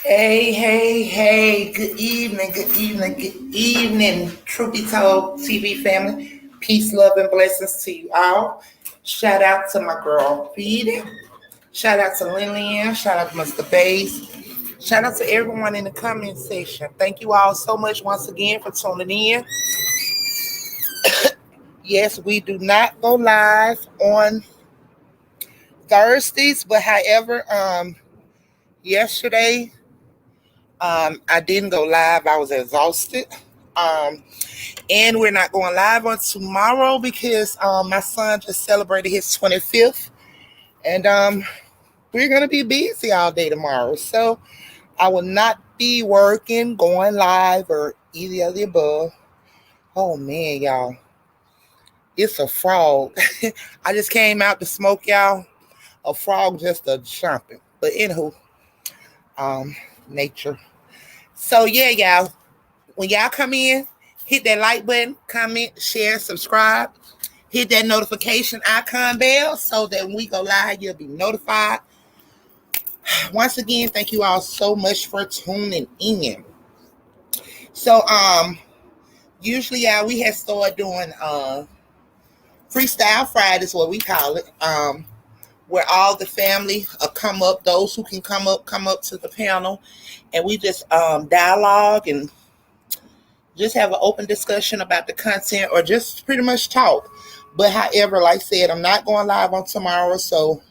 Hey, good evening, Truth Be Told TV family. Peace, love, and blessings to you all. Shout out to my girl, Feed. Shout out to Lillian. Shout out to Mr. Bass. Shout out to everyone in the comment section. Thank you all so much once again for tuning in. Yes, we do not go live on Thursdays, but however, yesterday, I didn't go live. I was exhausted. And we're not going live on tomorrow because my son just celebrated his 25th. And we're going to be busy all day tomorrow. So I will not be working, going live, or either of the above. Oh, man, y'all. It's a frog. I just came out to smoke, y'all. A frog just a jumping. But anywho, nature. So, yeah, y'all. When y'all come in, hit that like button, comment, share, subscribe. Hit that notification icon bell so that when we go live, you'll be notified. Once again, thank you all so much for tuning in. So, usually, y'all, we have started doing Freestyle Fridays, what we call it, where all the family come up. Those who can come up to the panel, and we just dialogue and just have an open discussion about the content or just pretty much talk. But however, like I said, I'm not going live on tomorrow, so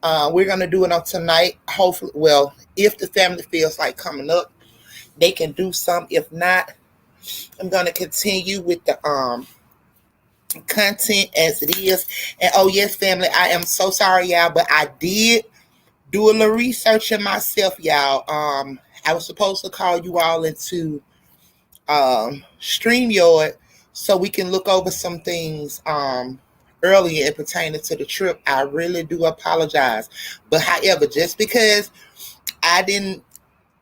we're going to do it on tonight. Hopefully, well, if the family feels like coming up, they can do some. If not, I'm going to continue with the content as it is. And oh, yes, family, I am so sorry, y'all, but I did do a little research in myself, y'all. I was supposed to call you all into StreamYard so we can look over some things earlier and pertaining to the trip. I really do apologize. But however, just because I didn't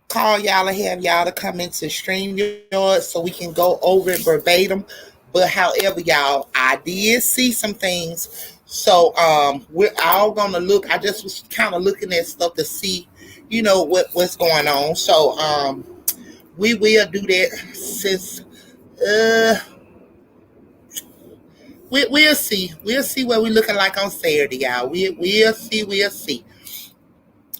call y'all and have y'all to come into StreamYard so we can go over it verbatim. But however, y'all, I did see some things. So we're all gonna look. I just was kind of looking at stuff to see, what's going on. So we will do that since we'll see. We'll see what we're looking like on Saturday, y'all. We'll see.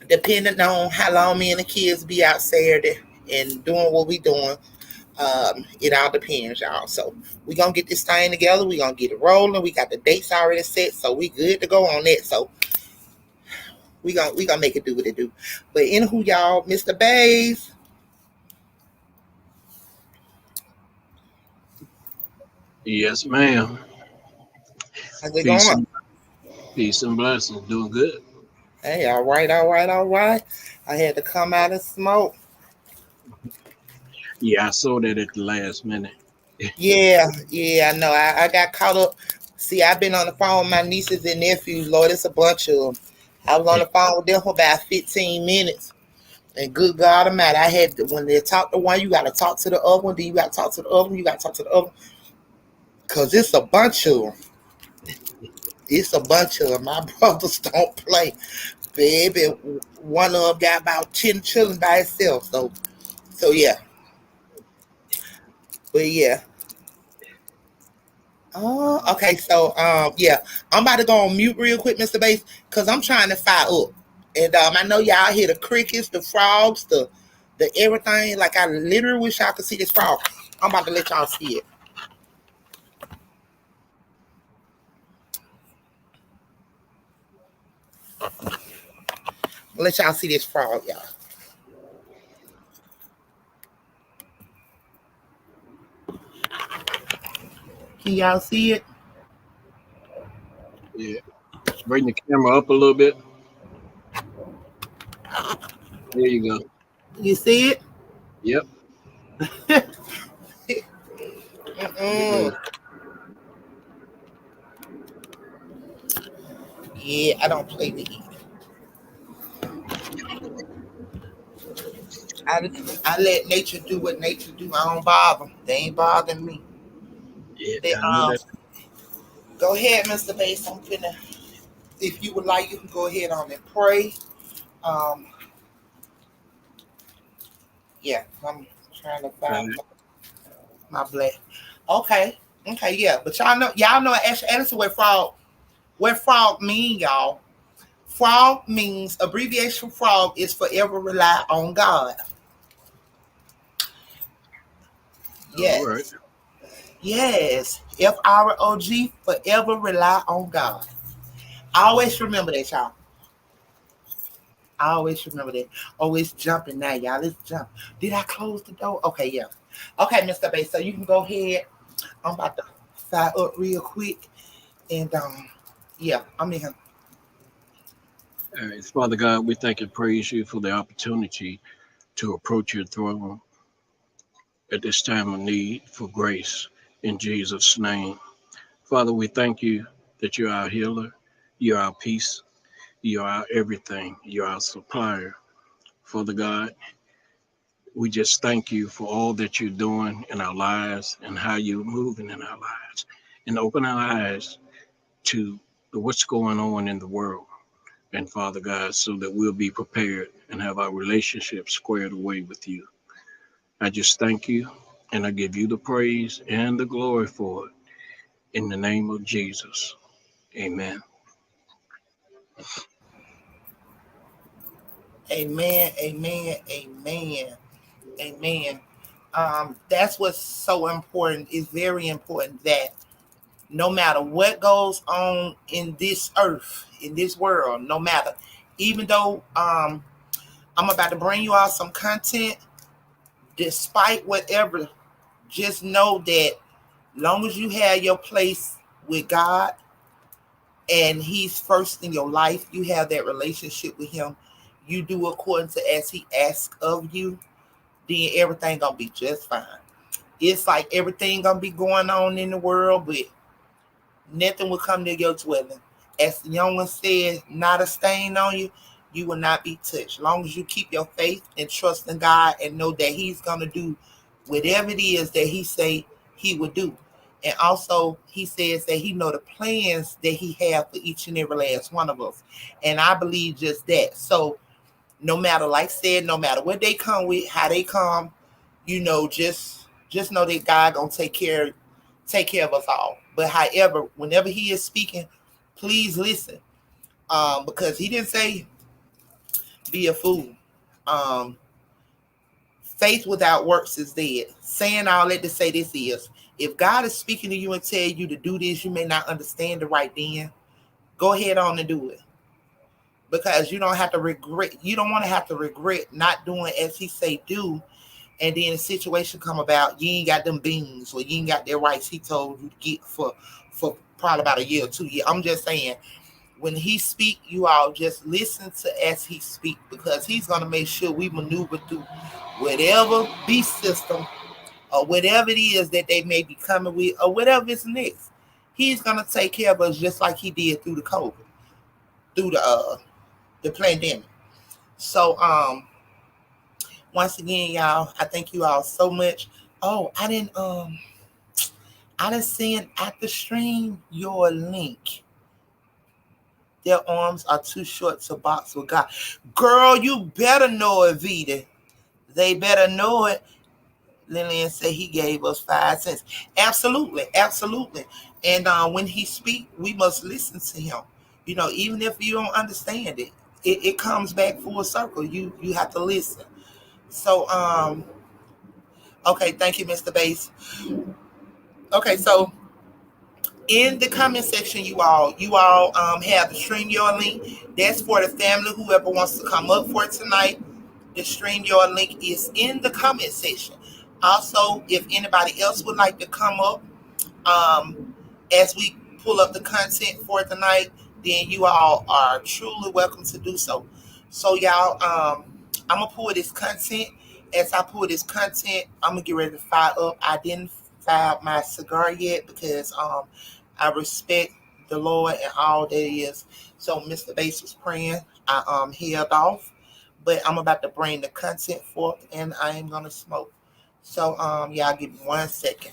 Depending on how long me and the kids be out Saturday and doing what we doing. It all depends, y'all. So we're gonna get this thing together. We're gonna get it rolling. We got the dates already set, so we good to go on that. So we gonna make it do what it do. But anywho, y'all, Mr. Bays. Yes, ma'am. How's it going? Peace and blessings. Doing good. Hey, all right. I had to come out and smoke. Yeah, I saw that at the last minute. Yeah, I know. I got caught up. See, I've been on the phone with my nieces and nephews. Lord, it's a bunch of them. I was on the phone with them for about 15 minutes. And good God Almighty, I had to, when they talk to one, you got to talk to the other one. Then you got to talk to the other one. You got to talk to the other one. Because it's a bunch of them. It's a bunch of them. My brothers don't play. Baby, one of them got about 10 children by itself. So yeah. But yeah. Oh, okay. So yeah, I'm about to go on mute real quick, Mr. Bass, because I'm trying to fire up. And I know y'all hear the crickets, the frogs, the everything. Like I literally wish y'all could see this frog. I'm about to let y'all see it. Let y'all see this frog, y'all. Can y'all see it? Yeah. Bring the camera up a little bit. There you go. You see it? Yep. There you Mm-mm. go. Yeah, I don't play with it. I, I let nature do what nature do. I don't bother. They ain't bothering me. Yeah, They I know that. go ahead, Mr. Bass. I'm finna. If you would like, you can go ahead on and pray. Um, yeah, I'm trying to All find right. my black. Okay, okay, yeah, but y'all know actually what frog mean, y'all. Frog means abbreviation. Frog is forever rely on God. All right. Yes, yes. FROG, forever rely on God. I always remember that, y'all. I always remember that. Always jumping now, y'all. Let's jump. Did I close the door? Okay, yeah. Okay, Mr. Bay. So you can go ahead. I'm about to fire up real quick. And yeah, I'm in here. All right. Father God, we thank and praise you for the opportunity to approach your throne at this time of need for grace in Jesus' name. Father, we thank you that you're our healer, you're our peace, you're our everything, you're our supplier. Father God, we just thank you for all that you're doing in our lives and how you're moving in our lives and open our eyes to what's going on in the world. And Father God, so that we'll be prepared and have our relationship squared away with you. I just thank you and I give you the praise and the glory for it in the name of Jesus. Amen. Amen, amen, amen, amen. That's what's so important. It's very important that no matter what goes on in this earth, in this world, no matter, even though I'm about to bring you out some content, despite whatever, just know that long as you have your place with God and He's first in your life, you have that relationship with Him, you do according to as He asks of you, then everything gonna be just fine. It's like everything gonna be going on in the world, but nothing will come near your dwelling. As the young one said, not a stain on you, you will not be touched. As long as you keep your faith and trust in God and know that He's gonna do whatever it is that He say He would do. And also He says that He know the plans that He have for each and every last one of us. And I believe just that. So no matter, like I said, no matter what they come with, how they come, just know that God gonna take care of us all. But however, whenever He is speaking, please listen, because He didn't say be a fool. Um, Faith without works is dead. Saying all that to say this is, if God is speaking to you and tell you to do this, you may not understand it right then. Go ahead on and do it, because you don't have to regret. You don't want to have to regret not doing as He say do, and then a situation come about, you ain't got them beans or you ain't got their rights He told you to get for probably about a year or 2 years. I'm just saying, when He speak, you all just listen to as He speak, because He's gonna make sure we maneuver through whatever beast system or whatever it is that they may be coming with or whatever is next. He's gonna take care of us just like He did through the COVID, through the pandemic. So once again, y'all, I thank you all so much. Oh, I didn't send at the stream your link. Their arms are too short to box with God. Girl, you better know it, Vita. They better know it. Lillian said he gave us 5 cents. Absolutely, absolutely. And when he speak, we must listen to him. Even if you don't understand it, it comes back full circle. You have to listen. So okay, thank you, Mr. Bass. Okay, so in the comment section, you all have the StreamYard link. That's for the family. Whoever wants to come up for tonight, the StreamYard link is in the comment section. Also, if anybody else would like to come up, as we pull up the content for tonight, then you all are truly welcome to do so. So, y'all, I'm gonna pull this content. As I pull this content, I'm gonna get ready to fire up. I didn't fire my cigar yet because I respect the Lord and all that is. So, Mr. Bass was praying. I held off, but I'm about to bring the content forth, and I am gonna smoke. So, y'all give me 1 second.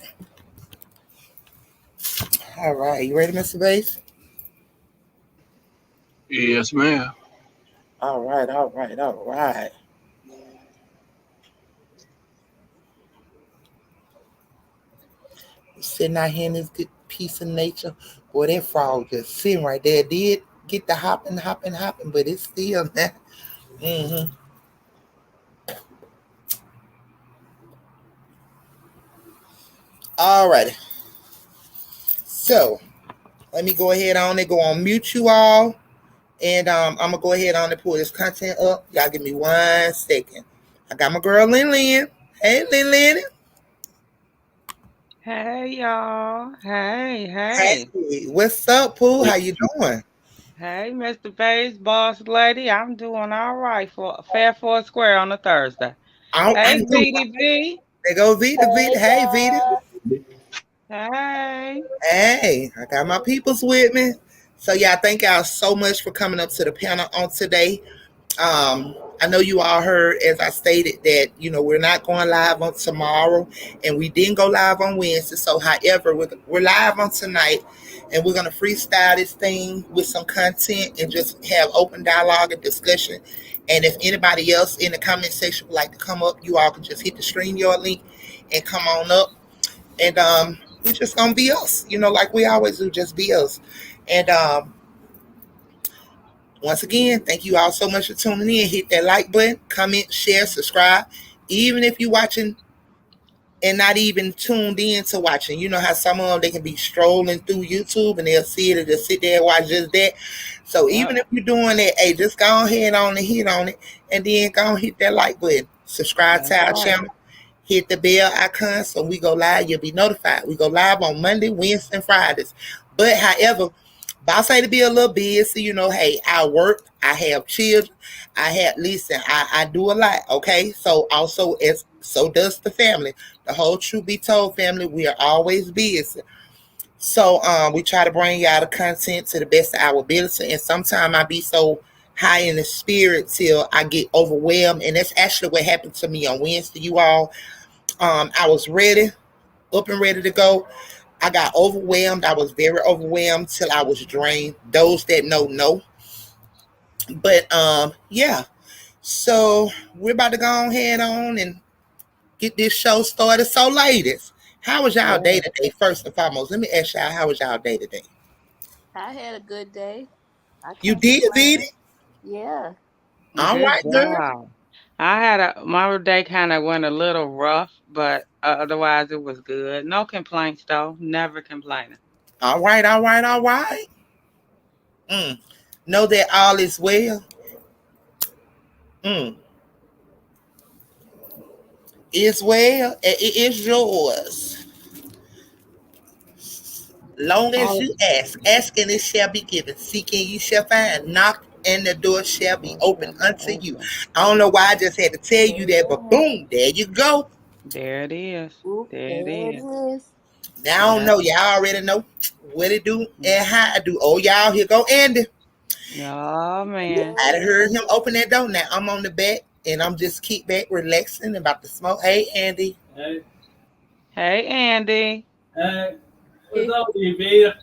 All right, you ready, Mr. Bass? Yes, ma'am. All right, all right, all right. Sitting out here in this good piece of nature. Boy, that frog just sitting right there. It did get the hopping, hopping, hopping, but it's still there. Mm-hmm. All right. So let me go ahead on and go on mute you all. And I'm gonna go ahead on and pull this content up. Y'all give me 1 second. I got my girl Lin Lin. Hey Lin Lin. Hey y'all. Hey, Hey, hey. what's up, Pooh? How you doing? Hey, Mr. Bass, boss lady. I'm doing all right for fair for a square on a Thursday. I Hey, know. VDB. There go Vita, Vita. Hey Vita. Hey. Hey, I got my peoples with me. So yeah, thank y'all so much for coming up to the panel on today. I know you all heard, as I stated, that we're not going live on tomorrow, and we didn't go live on Wednesday. So, however, we're live on tonight, and we're gonna freestyle this thing with some content and just have open dialogue and discussion. And if anybody else in the comment section would like to come up, you all can just hit the StreamYard link and come on up. And we're just gonna be us, like we always do, just be us. And once again, thank you all so much for tuning in. Hit that like button, comment, share, subscribe. Even if you're watching and not even tuned in to watching, you know how some of them, they can be strolling through YouTube and they'll see it and just sit there and watch just that. So even if Yep. you're doing that, hey, just go ahead on and hit on it, and then go and hit that like button. Subscribe to That's our right. channel. Hit the bell icon so we go live. You'll be notified. We go live on Monday, Wednesday, and Fridays. But however, boss say to be a little busy, hey, I work, I have children, listen, I do a lot, okay? So also, as so does the family. The whole Truth Be Told family, we are always busy. So we try to bring y'all the content to the best of our ability. And sometimes I be so high in the spirit till I get overwhelmed. And that's actually what happened to me on Wednesday, you all. I was ready, up and ready to go. I got overwhelmed. I was very overwhelmed till I was drained. Those that know. But yeah. So we're about to go ahead on and get this show started. So ladies, how was y'all day Yeah. today? First and foremost, let me ask y'all, how was y'all day today? I had a good day. I You can't did, did complain. it? Yeah. All Good right, girl. job. My day kind of went a little rough, but otherwise it was good. No complaints though. Never complaining. All right, all right, all right. Mm. Know that all is well. Mm. Is well, and it is yours. Long as All you ask, asking it shall be given, seeking you shall find, knock and the door shall be doors open shall be unto you. open. I don't know why I just had to tell you that, but Amen. boom, there you go. There it is. Oop, There it there it is. is. Now I don't Yeah. know. Y'all already know what it do and how I do. Oh, y'all, here go Andy. Oh man. I done heard Amen. him open that door. Now I'm on the back and I'm just kick back, relaxing, about to smoke. Hey, Andy. Hey Andy. Hey, what's up, you Vita?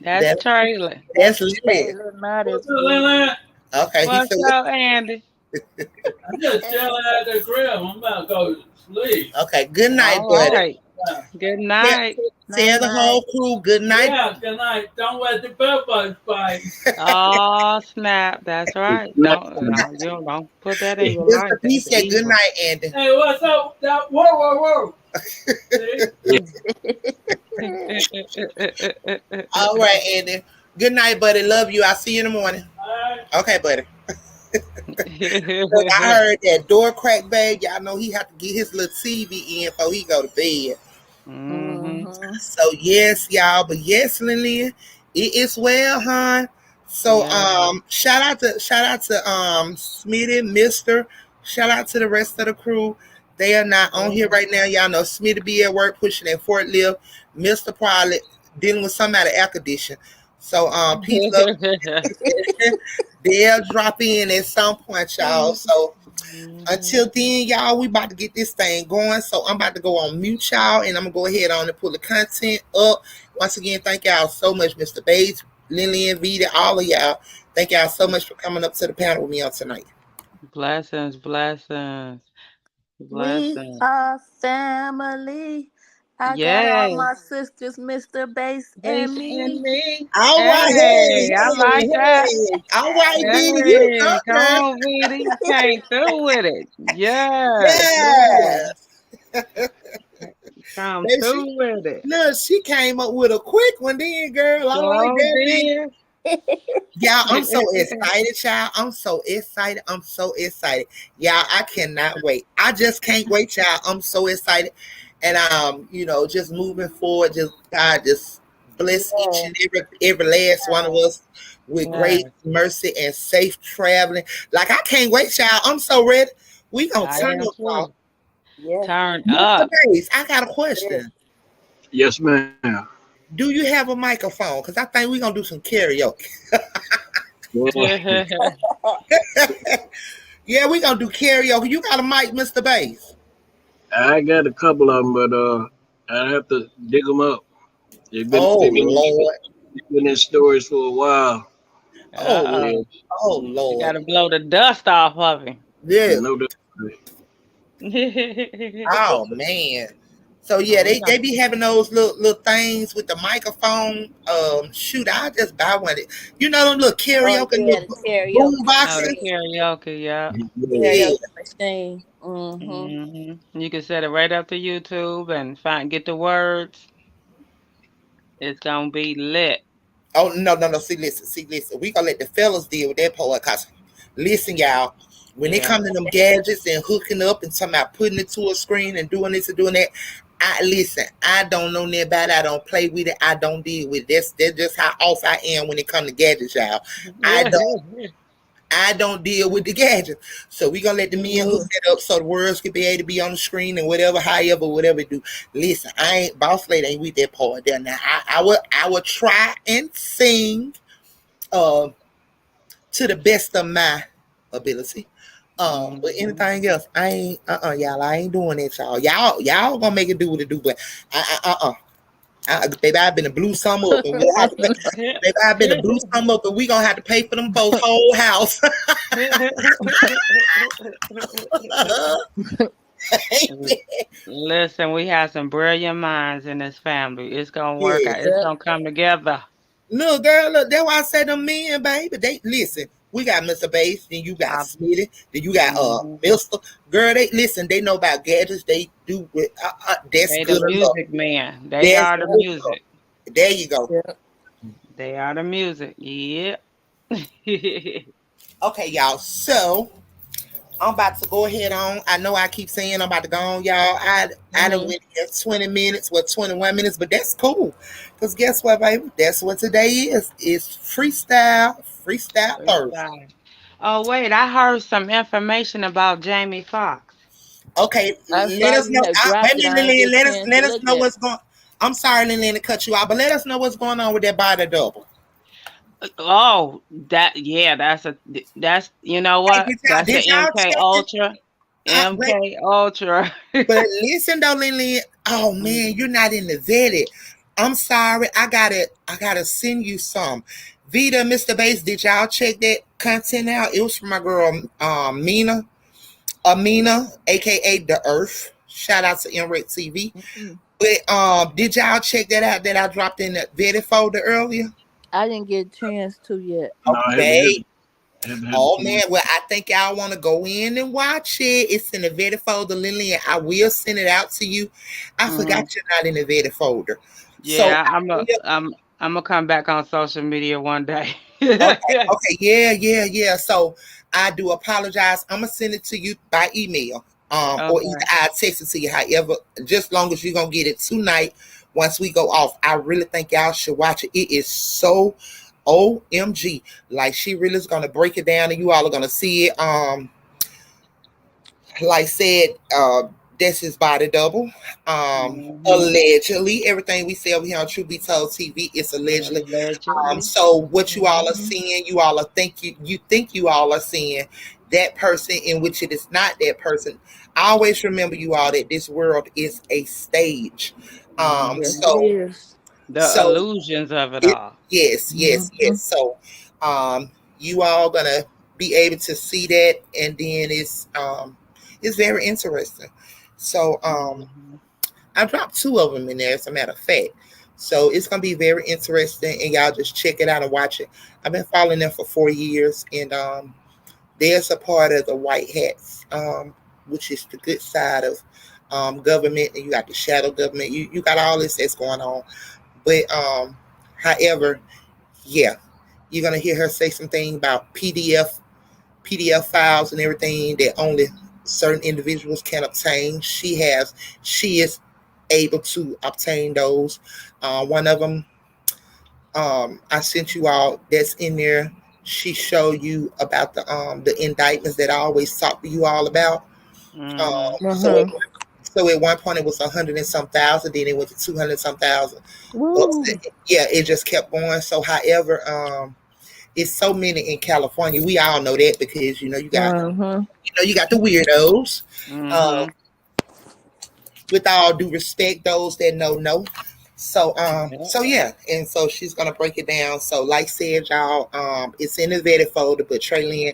That's Trailer. That's That's lit. Taylor, not as What's up, Willie. Lily? Okay, he What's said. up, Andy? I'm just chilling at the crib. I'm about to go to sleep. Okay, good night, All buddy. right. Good night. Tell the whole crew good night. Yeah, good night. Don't let the bed bugs bite. Oh, snap. That's right. You don't put that in your life. Mr. P That's said good evil. night, Andy. Hey, what's up? Whoa. See? All right, Andy. Good night, buddy. Love you. I'll see you in the morning. All right. Okay, buddy. Look, I heard that door crack bag. Y'all know he have to get his little TV in before he go to bed. Mm-hmm. So yes, y'all, but yes, Lillian, it is well, huh? So Yeah. shout out to Smitty, Mister. Shout out to the rest of the crew. They are not on here right now. Y'all know Smitty be at work pushing that forklift. Mister probably dealing with some out of air condition. So peace up. They'll drop in at some point, y'all. So until then, y'all, we about to get this thing going. So I'm about to go on mute, y'all, and I'm gonna go ahead on and pull the content up. Once again, thank y'all so much, Mr. Bates, Lillian, Vita, all of y'all. Thank y'all so much for coming up to the panel with me on tonight. Blessings. We are family. I got all my sisters, Mr. Bass and me. All right, Hey, I like that. All right, Vita, you Hey, go, come girl. on, Vita. You came through with it. Yes. Yes. Come Baby, through with it. Look, she came up with a quick one then, girl. I like So that, Vita. did. Y'all, I'm so excited, y'all. I'm so excited. Y'all, I cannot wait. I just can't wait, y'all. I'm so excited. And just moving forward, just God just bless each and every last one of us with great mercy and safe traveling. Like, I can't wait, y'all. I'm so ready. We gonna turn up, y'all. Turn Mr. up. Bass, I got a question. Yes, ma'am. Do you have a microphone? Because I think we're gonna do some karaoke. Yeah, we're gonna do karaoke. You got a mic, Mr. Bass? I got a couple of them, but I have to dig them up. They've been Lord. in stories for a while. Oh Lord. You gotta blow the dust off of him. Yeah. No doubt. Oh man. So yeah, they be having those little things with the microphone. Shoot, I'll just buy one. You know them little karaoke, boom boxes. Karaoke, yeah. Karaoke machine. Mm-hmm. You can set it right up to YouTube and get the words. It's gonna be lit. Oh no. See, listen. We gonna let the fellas deal with that part. Cause listen, y'all. When they come to them gadgets and hooking up and talking about putting it to a screen and doing this and doing that, I don't know nothing about it. I don't play with it. I don't deal with it. That's just how off I am when it comes to gadgets, y'all. I don't deal with the gadgets. So we gonna let the men hook that up so the words can be able to be on the screen and whatever do. Listen, I ain't boss lady ain't with that part there. Now I will try and sing to the best of my ability. But anything else, I ain't y'all. I ain't doing it, y'all. Y'all gonna make it do what it do, but baby, I've been to blue some up, and we gonna have to pay for them folks' whole house. Listen, we have some brilliant minds in this family. It's gonna work out. It's gonna come together. Look, girl, that's why I said them men, baby. They listen. We got Mr. Bass, then you got Smitty, then you got Mister. Girl, they listen. They know about gadgets. They do with that's they good the music man. They are the music. There you go. Yeah. They are the music. Yeah. Okay, y'all. So I'm about to go ahead on. I know I keep saying I'm about to go on, y'all. I done went here 20 minutes, 21 minutes, but that's cool. Because guess what, baby? That's what today is. It's freestyle Thursday. Oh, wait. I heard some information about Jamie Foxx. Okay, let us know. Let us know what's going. I'm sorry, Lillian, to cut you out, but let us know what's going on with that body double. Oh, that's you know what? That's the MK Ultra. MK Ultra. But listen though, Lillian. Oh man, you're not in the vetted. I'm sorry. I gotta send you some. Vita, Mr. Bass, did y'all check that content out? It was from my girl Amina, aka The Earth. Shout out to MREC TV. But did y'all check that out that I dropped in the vetted folder earlier? I didn't get a chance to yet. No, I Okay. haven't had Oh the man, well I think y'all want to go in and watch it. It's in the vetted folder, Lillian. I will send it out to you. I forgot you're not in the vetted folder. Yeah, I'm gonna come back on social media one day. Okay, yeah. So I do apologize. I'm gonna send it to you by email, or either Okay. I text it to you. However, just long as you're gonna get it tonight. Once we go off, I really think y'all should watch it. It is so OMG. Like she really is gonna break it down, and you all are gonna see it. Like said, that's his body double. Allegedly, everything we say over here on Truth Be Told TV is allegedly. Allegedly. So what you all are seeing, you all are think you all are seeing that person in which it is not that person. Always remember, you all, that this world is a stage. Yes, it is. The illusions of it all. Yes. So you all gonna be able to see that, and then it's very interesting. So I dropped 2 of them in there, as a matter of fact. So it's gonna be very interesting, and y'all just check it out and watch it. I've been following them for 4 years, and there's a part of the white hats, which is the good side of government, and you got the shadow government. You got all this that's going on. But however, yeah, you're gonna hear her say something about PDF files and everything that only certain individuals can obtain. She is able to obtain those. One of them, I sent you all, that's in there. She showed you about the indictments that I always talk to you all about. So at one point it was 100 and some thousand, then it went to 200 and some thousand. Yeah, it just kept going. So however, it's so many in California. We all know that, because you got you got the weirdos. With all due respect, those that know. So yeah, and so she's gonna break it down. So like said, y'all, it's in the vetted folder, but Traylyn,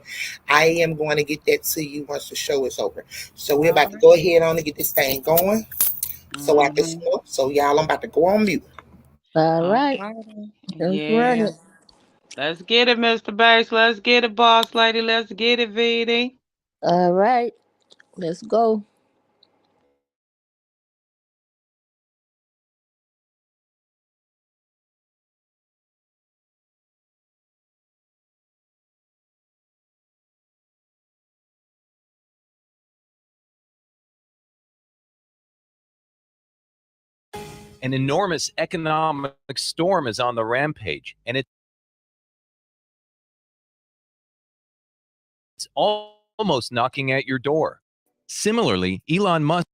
I am going to get that to you once the show is over. So we're about to go ahead on and get this thing going. So I can smoke. So y'all, I'm about to go on mute. All right. Let's run it. Let's get it, Mr. Bass. Let's get it, boss lady. Let's get it, VD. All right. Let's go. An enormous economic storm is on the rampage, and it's almost knocking at your door. Similarly, Elon Musk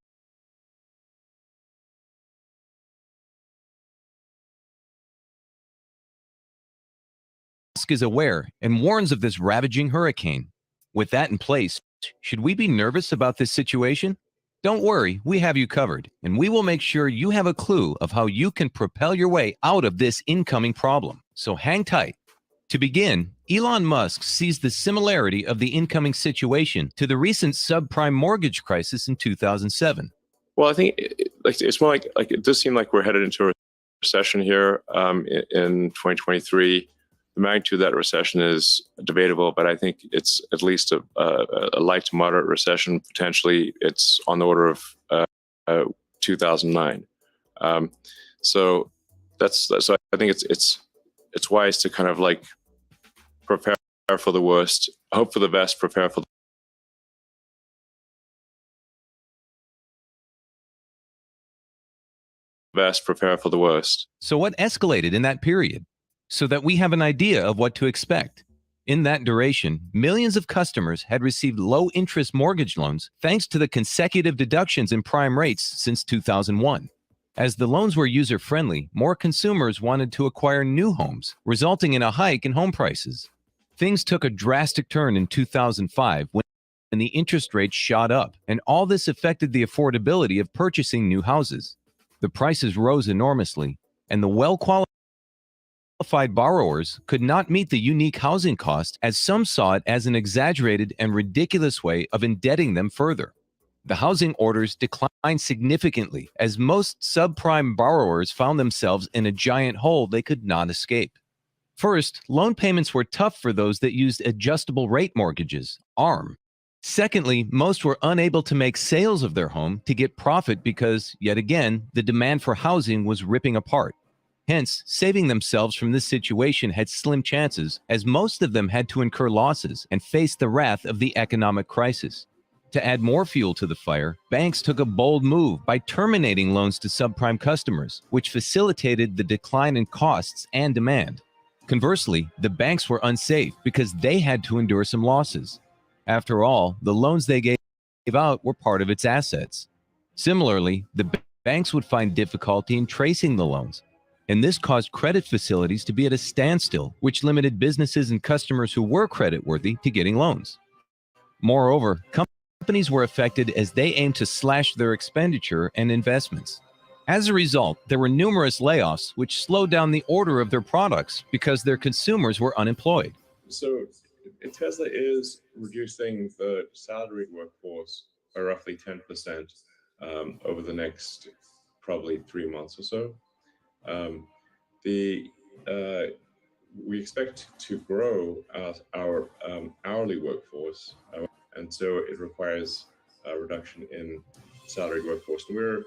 is aware and warns of this ravaging hurricane. With that in place, should we be nervous about this situation? Don't worry, we have you covered, and we will make sure you have a clue of how you can propel your way out of this incoming problem. So hang tight. To begin, Elon Musk sees the similarity of the incoming situation to the recent subprime mortgage crisis in 2007. Well, I think it's more like it does seem like we're headed into a recession here in 2023. The magnitude of that recession is debatable, but I think it's at least a light to moderate recession. Potentially, it's on the order of 2009. So I think it's wise to kind of like prepare for the worst, hope for the best, prepare for the best, prepare for the worst. So what escalated in that period? So that we have an idea of what to expect. In that duration, millions of customers had received low-interest mortgage loans thanks to the consecutive deductions in prime rates since 2001. As the loans were user-friendly, more consumers wanted to acquire new homes, resulting in a hike in home prices. Things took a drastic turn in 2005 when the interest rates shot up, and all this affected the affordability of purchasing new houses. The prices rose enormously, and the well-qualified borrowers could not meet the unique housing cost, as some saw it as an exaggerated and ridiculous way of indebting them further. The housing orders declined significantly as most subprime borrowers found themselves in a giant hole they could not escape. First, loan payments were tough for those that used adjustable rate mortgages, ARM. Secondly, most were unable to make sales of their home to get profit because, yet again, the demand for housing was ripping apart. Hence, saving themselves from this situation had slim chances, as most of them had to incur losses and face the wrath of the economic crisis. To add more fuel to the fire, banks took a bold move by terminating loans to subprime customers, which facilitated the decline in costs and demand. Conversely, the banks were unsafe because they had to endure some losses. After all, the loans they gave out were part of its assets. Similarly, the banks would find difficulty in tracing the loans, and this caused credit facilities to be at a standstill, which limited businesses and customers who were creditworthy to getting loans. Moreover, companies were affected as they aimed to slash their expenditure and investments. As a result, there were numerous layoffs, which slowed down the order of their products because their consumers were unemployed. So Tesla is reducing the salaried workforce by roughly 10% over the next probably 3 months or so. We expect to grow our hourly workforce, and so it requires a reduction in salaried workforce. And we're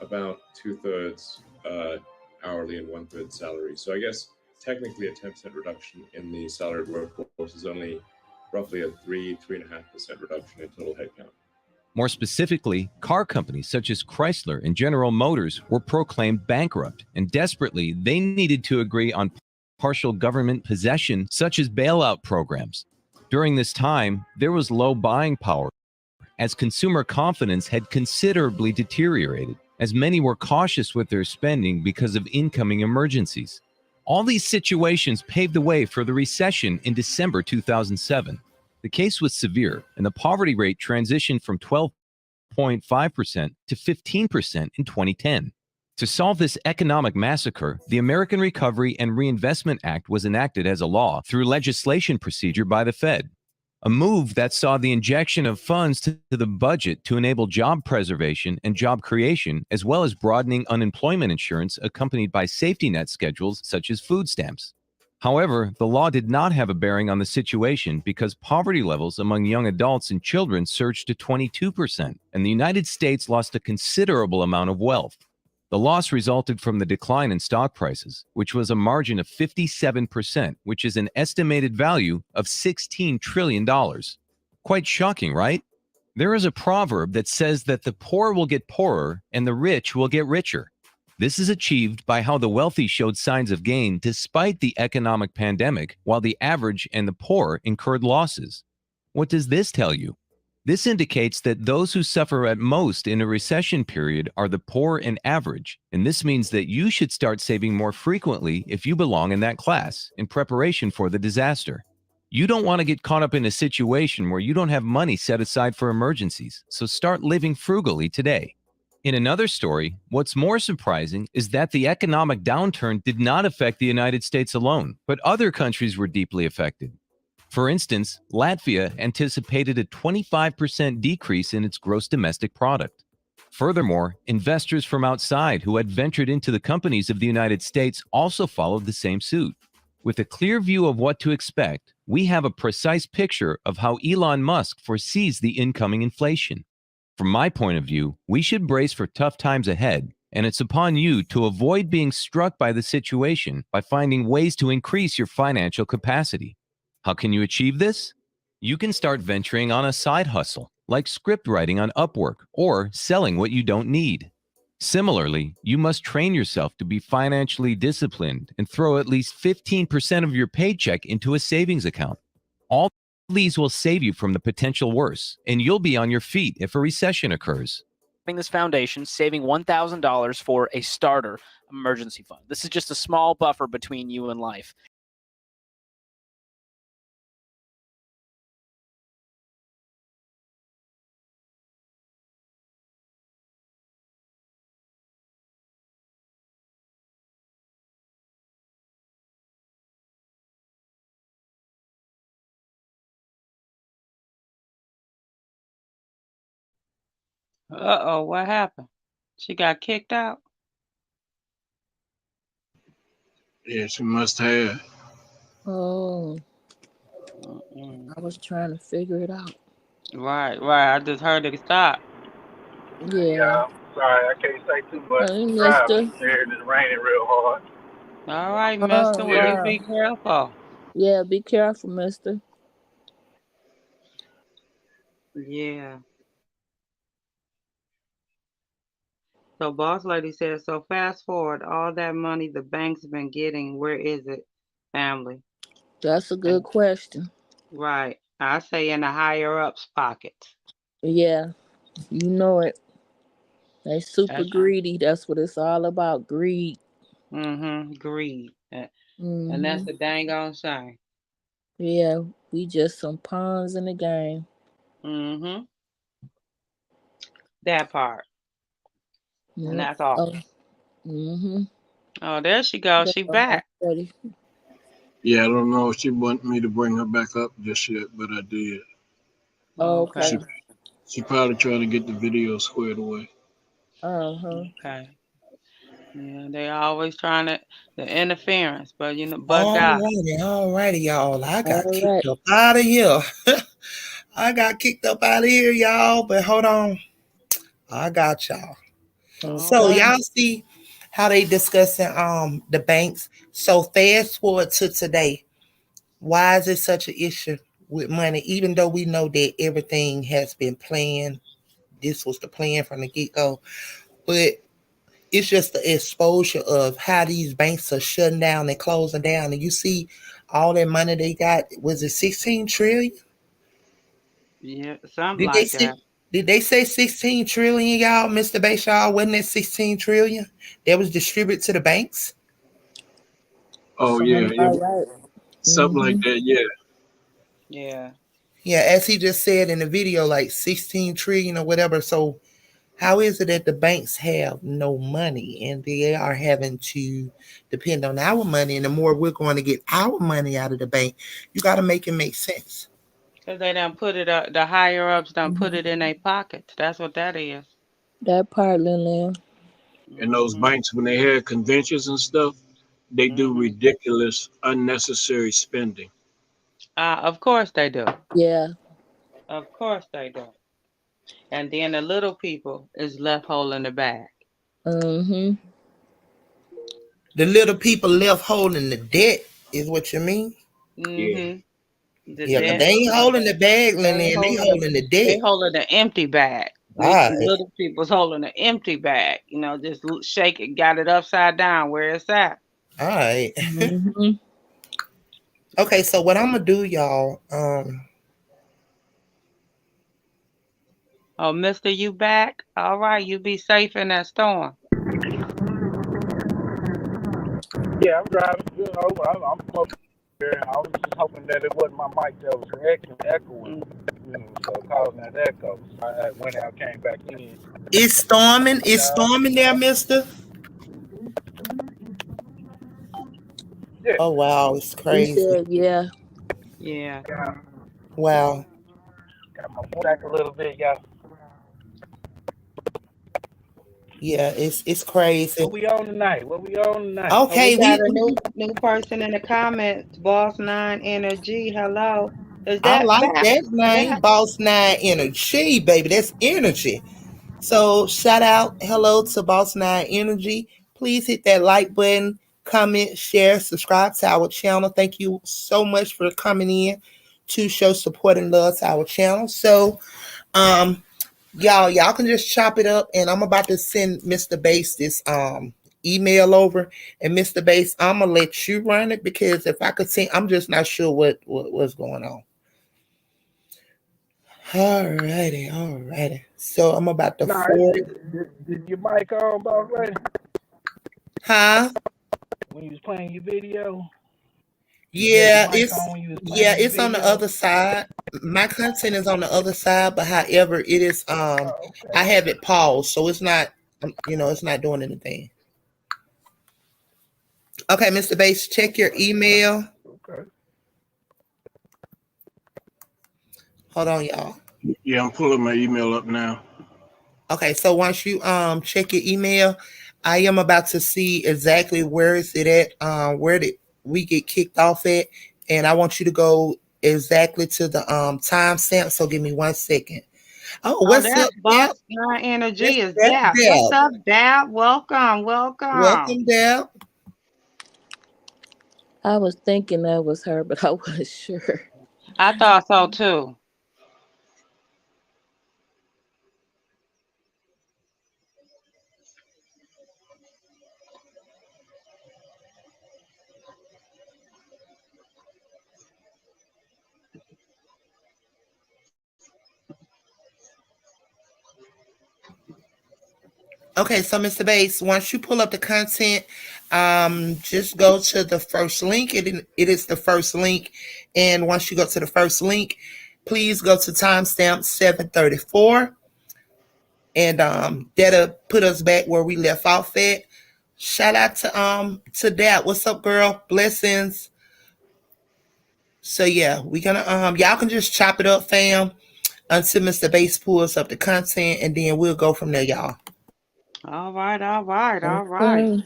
about 2/3 hourly and 1/3 salary. So I guess technically a 10% reduction in the salaried workforce is only roughly a 3.5% reduction in total headcount. More specifically, car companies such as Chrysler and General Motors were proclaimed bankrupt, and desperately they needed to agree on partial government possession, such as bailout programs. During this time, there was low buying power, as consumer confidence had considerably deteriorated, as many were cautious with their spending because of incoming emergencies. All these situations paved the way for the recession in December 2007. The case was severe, and the poverty rate transitioned from 12.5% to 15% in 2010. To solve this economic massacre, the American Recovery and Reinvestment Act was enacted as a law through legislation procedure by the Fed, a move that saw the injection of funds to the budget to enable job preservation and job creation, as well as broadening unemployment insurance accompanied by safety net schedules such as food stamps. However, the law did not have a bearing on the situation because poverty levels among young adults and children surged to 22%, and the United States lost a considerable amount of wealth. The loss resulted from the decline in stock prices, which was a margin of 57%, which is an estimated value of $16 trillion. Quite shocking, right? There is a proverb that says that the poor will get poorer and the rich will get richer. This is achieved by how the wealthy showed signs of gain despite the economic pandemic, while the average and the poor incurred losses. What does this tell you? This indicates that those who suffer at most in a recession period are the poor and average, and this means that you should start saving more frequently if you belong in that class, in preparation for the disaster. You don't want to get caught up in a situation where you don't have money set aside for emergencies, so start living frugally today. In another story, what's more surprising is that the economic downturn did not affect the United States alone, but other countries were deeply affected. For instance, Latvia anticipated a 25% decrease in its gross domestic product. Furthermore, investors from outside who had ventured into the companies of the United States also followed the same suit. With a clear view of what to expect, we have a precise picture of how Elon Musk foresees the incoming inflation. From my point of view, we should brace for tough times ahead, and it's upon you to avoid being struck by the situation by finding ways to increase your financial capacity. How can you achieve this? You can start venturing on a side hustle, like script writing on Upwork or selling what you don't need. Similarly, you must train yourself to be financially disciplined and throw at least 15% of your paycheck into a savings account. All these will save you from the potential worst, and you'll be on your feet if a recession occurs. This foundation, saving $1,000 for a starter emergency fund. This is just a small buffer between you and life. Uh-oh, what happened? She got kicked out? Yeah, she must have. Oh, Mm-mm. I was trying to figure it out. Right. I just heard it stop. Yeah. Sorry, I can't say too much. Hey, I'm mister. driving here and it's raining real hard. All right, Oh, mister. Well, you wow. be careful. Yeah, be careful, mister. Yeah. So boss lady says, so fast forward, all that money the bank's been getting, where is it, family? That's a good And question. right. I say in the higher ups pockets. Yeah, you know it. They super That's greedy. That's what it's all about. Greed. greed. And that's Mm-hmm. the dang on shame. Yeah, we just some pawns in the game. Mm-hmm. That part. And Yep. that's all. Oh. Mm-hmm. Oh, there she goes. She back. Ready. Yeah, I don't know if she want me to bring her back up just yet, but I did. Okay. She probably trying to get the video squared away. Uh-huh. Okay. Yeah, they always trying the interference, but but God. All righty, y'all. I got All right. kicked up out of here. I got kicked up out of here, y'all. But hold on. I got y'all. So Okay. y'all see how they discussing the banks. So fast forward to today. Why is it such an issue with money? Even though we know that everything has been planned. This was the plan from the get-go. But it's just the exposure of how these banks are shutting down and closing down. And you see all that money they got. Was it 16 trillion? Yeah, something Did they like say that. did they say 16 trillion, y'all? Mr. Bayshaw, wasn't it 16 trillion that was distributed to the banks? Oh yeah, Sound about right. something like Mm-hmm. that. Yeah. Yeah. Yeah, as he just said in the video, like 16 trillion or whatever. So how is it that the banks have no money and they are having to depend on our money? And the more we're going to get our money out of the bank, you got to make it make sense. Because they done put it up, the higher ups done put Mm-hmm. it in their pockets. That's what that is. That part, Lillian. And those Mm-hmm. banks, when they have conventions and stuff, they do Mm-hmm. ridiculous, unnecessary spending. Of course they do. Yeah. Of course they do. And then the little people is left holding the bag. Mm-hmm. The little people left holding the debt is what you mean? Yeah. Mm-hmm. The Yeah, because debt. they ain't holding the bag, They ain't Lillian. They holding the they debt. holding the empty bag. All We right. little people's holding the empty bag. Just shake it, got it upside down where it's at. All right. Mm-hmm. Okay, so what I'm gonna do, y'all, Oh, mister, you back? All right, you be safe in that storm. Yeah, I'm driving. I'm close here. I was just hoping that it wasn't my mic that was echoing, so causing that echo. So I went out, came back in. it's storming. It's Uh, storming there, mister. yeah, Oh wow, it's He crazy. said, yeah. Yeah. Wow. got my phone back a little bit, y'all. Yeah, it's crazy. What we on tonight? Oh, we Okay, got we a new person in the comments. Boss 9 Energy. Hello. Is I that like back? that name, Back? Boss 9 Energy, baby. That's energy. So shout out, hello to Boss 9 Energy. Please hit that like button, comment, share, subscribe to our channel. Thank you so much for coming in to show support and love to our channel. So y'all can just chop it up, and I'm about to send Mr. Bass this email over. And Mr. Bass, I'm gonna let you run it because if I could see, I'm just not sure what's going on. Alrighty. So I'm about to Did your mic on, boss lady? Huh? When you was playing your video? Yeah, Mic on when you was playing your it's on the video? other side. My content is on the other side, but however, it is Okay. I have it paused, so it's not it's not doing anything. Okay, Mr. Bass, check your email. Okay. Hold on, y'all. Yeah, I'm pulling my email up now. Okay, so once you check your email, I am about to see exactly where is it at, where did we get kicked off at, and I want you to go exactly to the timestamp. So give me 1 second. Oh, Oh, what's that's up, Deb? boss. My energy is That's Dap. What's Deb. up, Dap? Welcome, welcome. Welcome, Deb. I was thinking that was her, but I wasn't sure. I thought so too. Okay, so Mr. Bass, once you pull up the content, just go to the first link. It is the first link, and once you go to the first link, please go to timestamp 734, and that'll put us back where we left off at. Shout out to that. What's up, girl? Blessings. So yeah, we gonna y'all can just chop it up, fam, until Mr. Bass pulls up the content, and then we'll go from there, y'all. All right, all right, all right. Okay.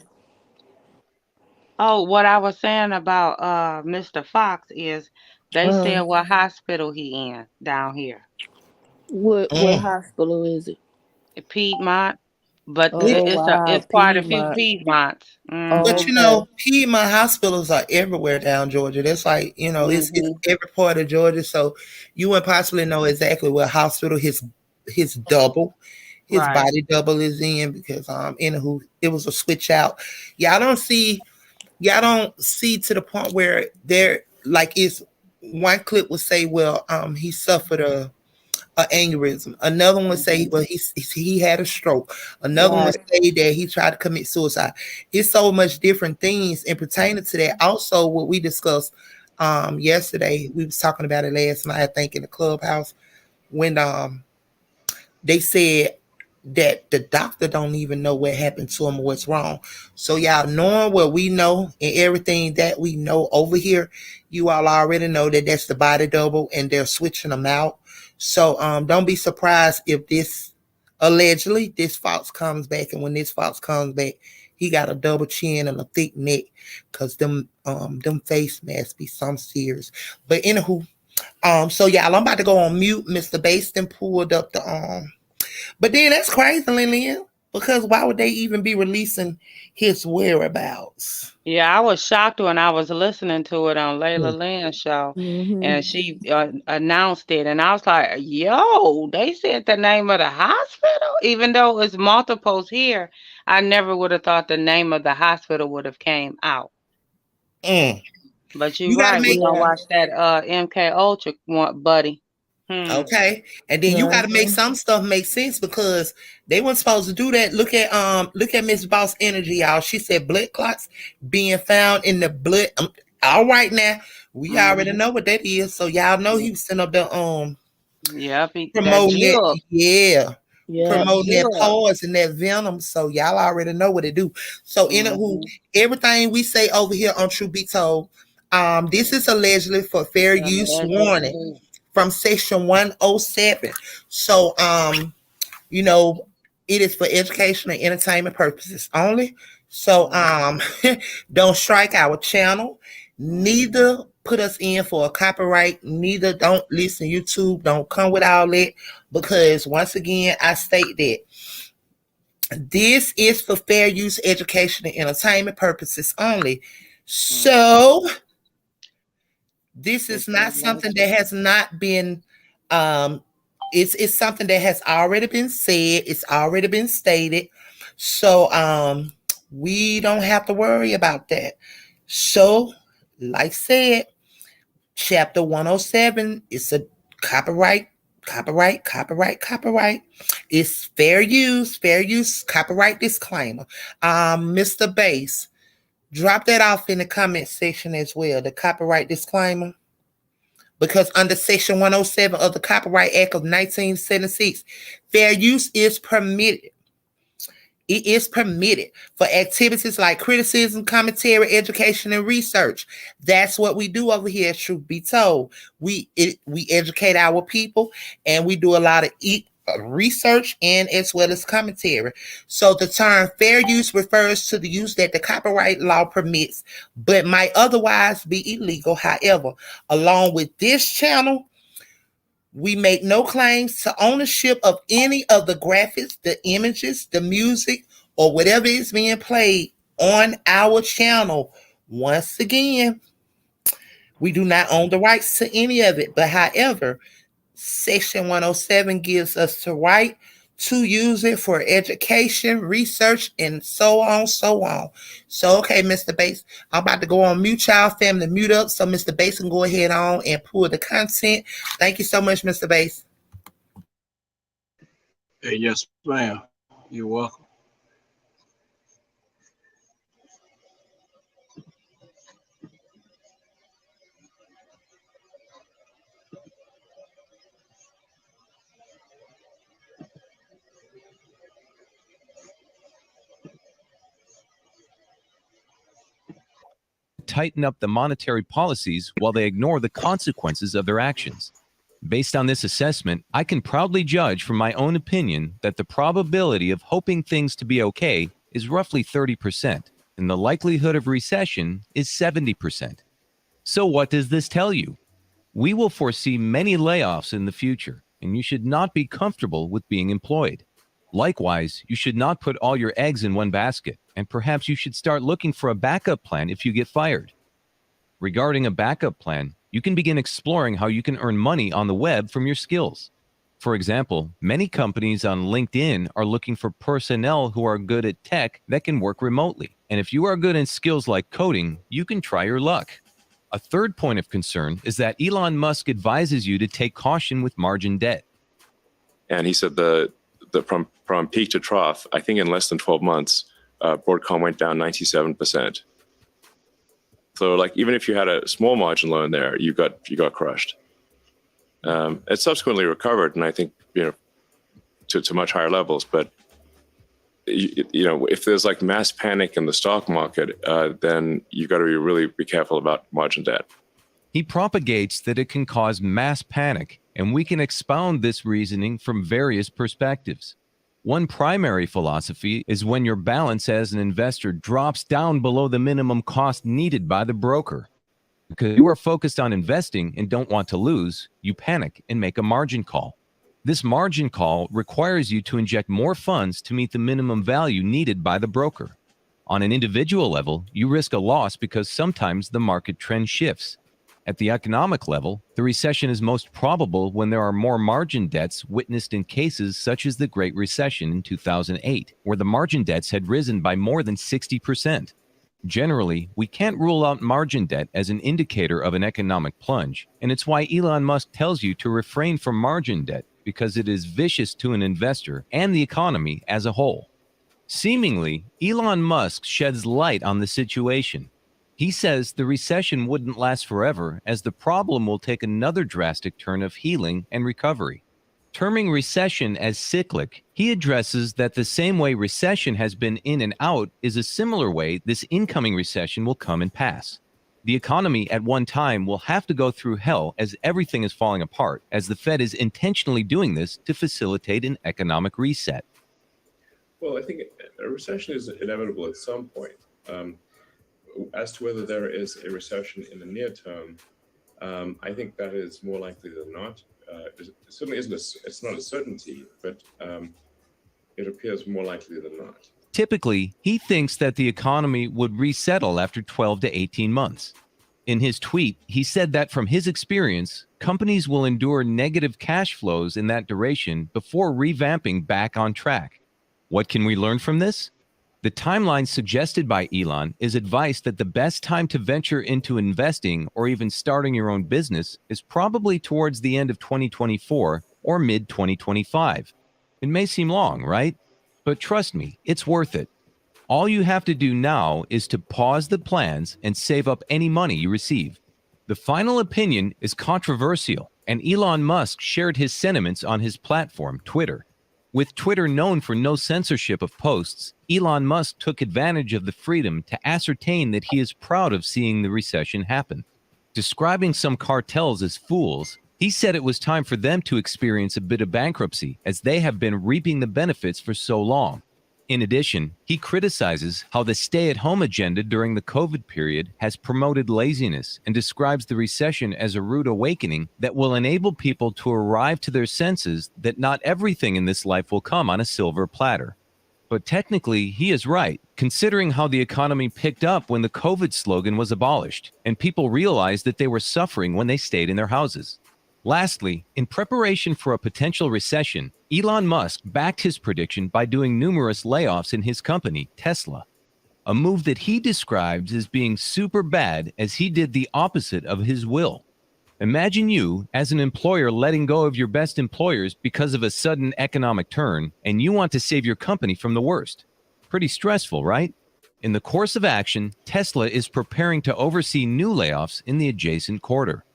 Oh, what I was saying about Mr. Fox is they said Uh, what hospital he in down here. what Mm. hospital is it? Piedmont, but Oh it's wow, quite a few Piedmont. Piedmonts. Oh, But Mm-hmm. you okay. know, Piedmont hospitals are everywhere down Georgia. That's like, it's Mm-hmm. every part of Georgia. So you wouldn't possibly know exactly what hospital his Right. body double is in, because anywho, it was a switch out. Y'all don't see to the point where they're like, it's one clip would say, well, he suffered a aneurysm. Another one would say, well, he had a stroke. Another one would Right. say that he tried to commit suicide. It's so much different things and pertaining to that. Also, what we discussed yesterday, we was talking about it last night, I think, in the clubhouse, when they said that the doctor don't even know what happened to him or what's wrong. So y'all knowing what we know and everything that we know over here, you all already know that that's the body double and they're switching them out. So don't be surprised if this Fox comes back, and when this Fox comes back, he got a double chin and a thick neck, because them face masks be some serious. But anywho, so y'all, I'm about to go on mute. Mr. Baston pulled up the but then that's crazy, Lillian, because why would they even be releasing his whereabouts? Yeah, I was shocked when I was listening to it on Layla Mm. Lynn's show, Mm-hmm. and she announced it, and I was like, "Yo, they said the name of the hospital, even though it's multiples here. I never would have thought the name of the hospital would have came out." Mm. But you're You got to right. We're make gonna Yeah. watch that MK Ultra one, buddy. Hmm. Okay, and then you got to make Uh-huh. some stuff make sense, because they weren't supposed to do that. Look at Miss Boss Energy, y'all. She said blood clots being found in the blood. All right, now we already Mm-hmm. know what that is, so y'all know he was sitting up there Yep. That promoting it. jug. Yeah, Yep. promoting that Jug. pause and that venom. So y'all already know what it do. So who Mm-hmm. everything we say over here on True Be Told, this is allegedly for fair use warning Allegedly. from section 107. So you know, it is for education and entertainment purposes only. So don't strike our channel, neither put us in for a copyright, neither don't listen YouTube, don't come with all that, because once again I state that this is for fair use, education, and entertainment purposes only. So this is It's not something that alleged. has not been it's something that has already been said, it's already been stated. So we don't have to worry about that. So like said, chapter 107 is a copyright. It's fair use, copyright disclaimer. Mr. Bass, drop that off in the comment section as well, the copyright disclaimer. Because under Section 107 of the Copyright Act of 1976, fair use is permitted. It is permitted for activities like criticism, commentary, education, and research. That's what we do over here, truth be told. We educate our people, and we do a lot of research and as well as commentary. So the term fair use refers to the use that the copyright law permits, but might otherwise be illegal. However, along with this channel, we make no claims to ownership of any of the graphics, the images, the music, or whatever is being played on our channel. Once again, we do not own the rights to any of it. But however, Section 107 gives us the right to use it for education, research, and so on, so on. So, okay, Mr. Bates, I'm about to go on mute, y'all. Family, mute up so Mr. Bates can go ahead on and pull the content. Thank you so much, Mr. Bates. Hey, yes, ma'am. You're welcome. Tighten up the monetary policies while they ignore the consequences of their actions. Based on this assessment, I can proudly judge from my own opinion that the probability of hoping things to be okay is roughly 30%, and the likelihood of recession is 70%. So what does this tell you? We will foresee many layoffs in the future, and you should not be comfortable with being employed. Likewise, you should not put all your eggs in one basket, and perhaps you should start looking for a backup plan if you get fired. Regarding a backup plan, you can begin exploring how you can earn money on the web from your skills. For example, many companies on LinkedIn are looking for personnel who are good at tech that can work remotely. And if you are good in skills like coding, you can try your luck. A third point of concern is that Elon Musk advises you to take caution with margin debt. And he said from peak to trough, I think in less than 12 months, Broadcom went down 97%. So like even if you had a small margin loan there, you got crushed. It subsequently recovered, and I think to much higher levels. But if there's like mass panic in the stock market, then you got to really be careful about margin debt. He propagates that it can cause mass panic, and we can expound this reasoning from various perspectives. One primary philosophy is when your balance as an investor drops down below the minimum cost needed by the broker. Because you are focused on investing and don't want to lose, you panic and make a margin call. This margin call requires you to inject more funds to meet the minimum value needed by the broker. On an individual level, you risk a loss because sometimes the market trend shifts. At the economic level, the recession is most probable when there are more margin debts witnessed in cases such as the Great Recession in 2008, where the margin debts had risen by more than 60%. Generally, we can't rule out margin debt as an indicator of an economic plunge, and it's why Elon Musk tells you to refrain from margin debt, because it is vicious to an investor and the economy as a whole. Seemingly, Elon Musk sheds light on the situation. He says the recession wouldn't last forever, as the problem will take another drastic turn of healing and recovery. Terming recession as cyclic, he addresses that the same way recession has been in and out is a similar way this incoming recession will come and pass. The economy at one time will have to go through hell as everything is falling apart, as the Fed is intentionally doing this to facilitate an economic reset. Well, I think a recession is inevitable at some point. As to whether there is a recession in the near term, I think that is more likely than not. It certainly isn't. It's not a certainty, but it appears more likely than not. Typically, he thinks that the economy would resettle after 12 to 18 months. In his tweet, he said that from his experience, companies will endure negative cash flows in that duration before revamping back on track. What can we learn from this? The timeline suggested by Elon is advice that the best time to venture into investing or even starting your own business is probably towards the end of 2024 or mid-2025. It may seem long, right? But trust me, it's worth it. All you have to do now is to pause the plans and save up any money you receive. The final opinion is controversial, and Elon Musk shared his sentiments on his platform, Twitter. With Twitter known for no censorship of posts, Elon Musk took advantage of the freedom to ascertain that he is proud of seeing the recession happen. Describing some cartels as fools, He said it was time for them to experience a bit of bankruptcy, as they have been reaping the benefits for so long. In addition, he criticizes how the stay-at-home agenda during the COVID period has promoted laziness and describes the recession as a rude awakening that will enable people to arrive to their senses that not everything in this life will come on a silver platter. But technically, he is right, considering how the economy picked up when the COVID slogan was abolished, and people realized that they were suffering when they stayed in their houses. Lastly, in preparation for a potential recession, Elon Musk backed his prediction by doing numerous layoffs in his company, Tesla, a move that he describes as being super bad, as he did the opposite of his will. Imagine you, as an employer, letting go of your best employers because of a sudden economic turn, and you want to save your company from the worst. Pretty stressful, right? In the course of action, Tesla is preparing to oversee new layoffs in the adjacent quarter.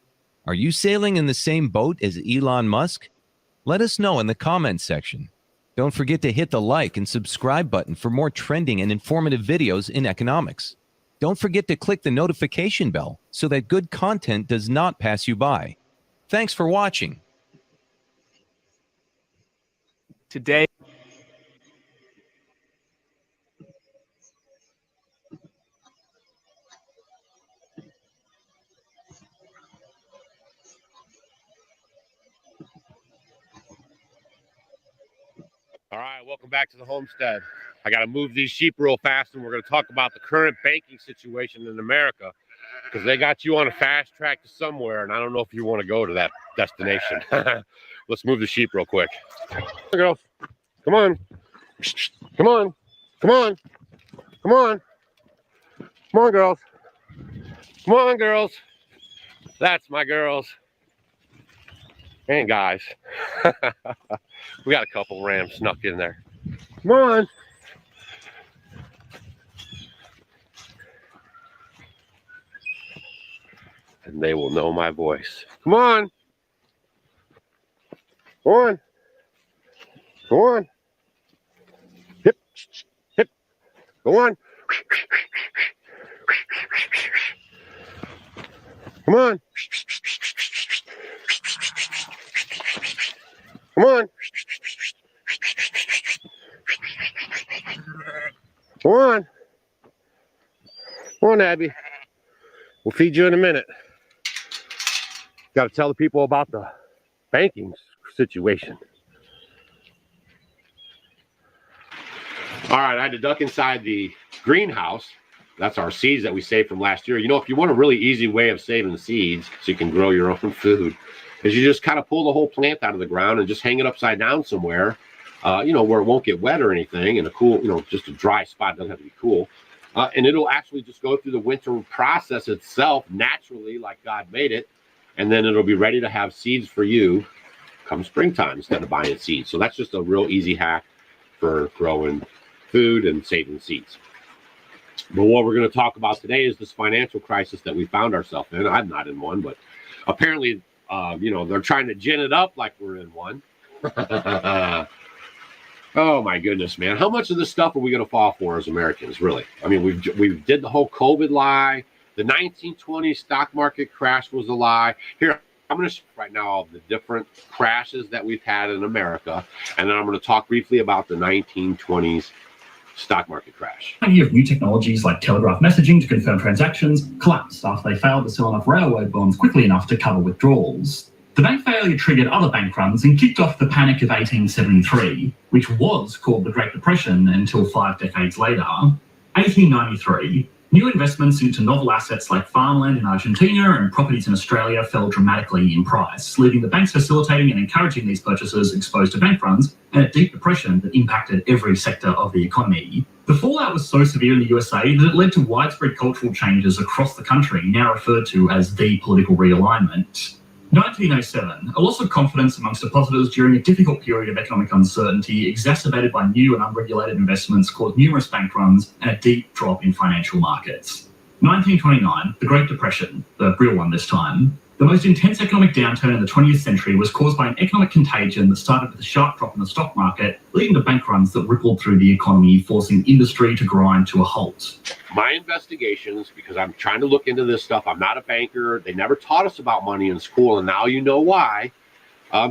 Are you sailing in the same boat as Elon Musk? Let us know in the comments section. Don't forget to hit the like and subscribe button for more trending and informative videos in economics. Don't forget to click the notification bell so that good content does not pass you by. Thanks for watching. Today, All right, welcome back to the homestead. I got to move these sheep real fast, and we're going to talk about the current banking situation in America, because they got you on a fast track to somewhere, and I don't know if you want to go to that destination. Let's move the sheep real quick. Come on, girls. Come on. Come on. Come on. Come on. Come on, girls. Come on, girls. That's my girls. And guys. We got a couple rams snuck in there. Come on. And they will know my voice. Come on. Come on. Come on. Hip. Hip. Go on. Come on. Come on. Come on. Come on, Abby. We'll feed you in a minute. Got to tell the people about the banking situation. All right, I had to duck inside the greenhouse. That's our seeds that we saved from last year. You know, if you want a really easy way of saving the seeds so you can grow your own food, is you just kind of pull the whole plant out of the ground and just hang it upside down somewhere, you know, where it won't get wet or anything, in a cool, you know, just a dry spot. It doesn't have to be cool. And it'll actually just go through the winter process itself naturally, like God made it. And then it'll be ready to have seeds for you come springtime instead of buying seeds. So that's just a real easy hack for growing food and saving seeds. But what we're going to talk about today is this financial crisis that we found ourselves in. I'm not in one, but apparently, you know, they're trying to gin it up like we're in one. Oh my goodness, man. How much of this stuff are we going to fall for as Americans, really? I mean, we did the whole COVID lie. The 1920 stock market crash was a lie. Here, I'm going to show right now all the different crashes that we've had in America. And then I'm going to talk briefly about the 1920s stock market crash. Plenty of new technologies like telegraph messaging to confirm transactions collapsed after they failed to sell enough railroad bonds quickly enough to cover withdrawals. The bank failure triggered other bank runs and kicked off the Panic of 1873, which was called the Great Depression until 5 decades later. 1893, new investments into novel assets like farmland in Argentina and properties in Australia fell dramatically in price, leaving the banks facilitating and encouraging these purchases exposed to bank runs and a deep depression that impacted every sector of the economy. The fallout was so severe in the USA that it led to widespread cultural changes across the country, now referred to as the political realignment. 1907, a loss of confidence amongst depositors during a difficult period of economic uncertainty, exacerbated by new and unregulated investments, caused numerous bank runs and a deep drop in financial markets. 1929, the Great Depression, the real one this time. The most intense economic downturn in the 20th century was caused by an economic contagion that started with a sharp drop in the stock market, leading to bank runs that rippled through the economy, forcing industry to grind to a halt. My investigations, because I'm trying to look into this stuff, I'm not a banker. They never taught us about money in school, and now you know why.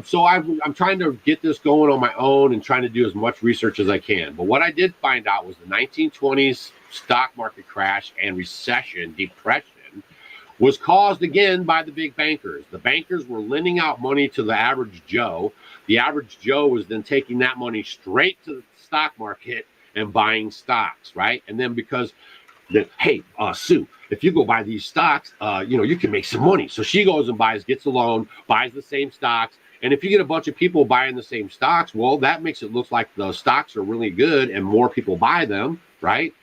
So I'm trying to get this going on my own and trying to do as much research as I can. But what I did find out was the 1920s stock market crash and recession, depression, was caused again by the big bankers. The bankers were lending out money to the average Joe. The average Joe was then taking that money straight to the stock market and buying stocks, right? And then because hey, Sue, if you go buy these stocks, you can make some money. So she goes and gets a loan, buys the same stocks. And if you get a bunch of people buying the same stocks, well, that makes it look like the stocks are really good and more people buy them, right?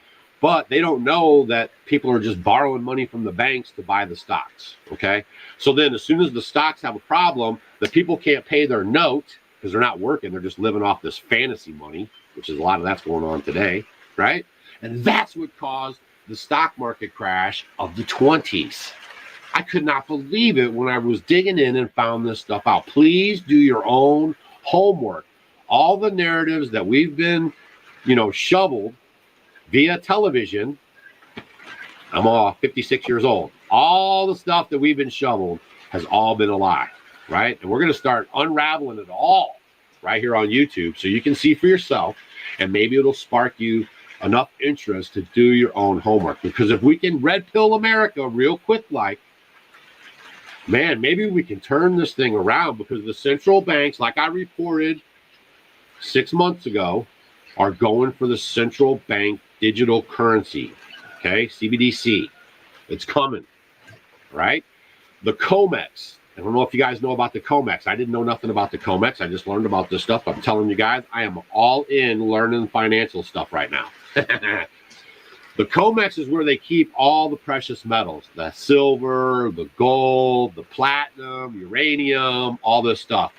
But they don't know that people are just borrowing money from the banks to buy the stocks, okay? So then as soon as the stocks have a problem, the people can't pay their note because they're not working. They're just living off this fantasy money, which is a lot of that's going on today, right? And that's what caused the stock market crash of the 20s. I could not believe it when I was digging in and found this stuff out. Please do your own homework. All the narratives that we've been, shoveled via television. I'm all 56 years old. All the stuff that we've been shoveled has all been a lie, right? And we're going to start unraveling it all right here on YouTube so you can see for yourself, and maybe it'll spark you enough interest to do your own homework. Because if we can red pill America real quick, man, maybe we can turn this thing around, because the central banks, like I reported 6 months ago, are going for the central bank digital currency, okay, CBDC. It's coming, right? The COMEX. I don't know if you guys know about the COMEX. I didn't know nothing about the COMEX. I just learned about this stuff. I'm telling you guys, I am all in learning financial stuff right now. The COMEX is where they keep all the precious metals, the silver, the gold, the platinum, uranium, all this stuff.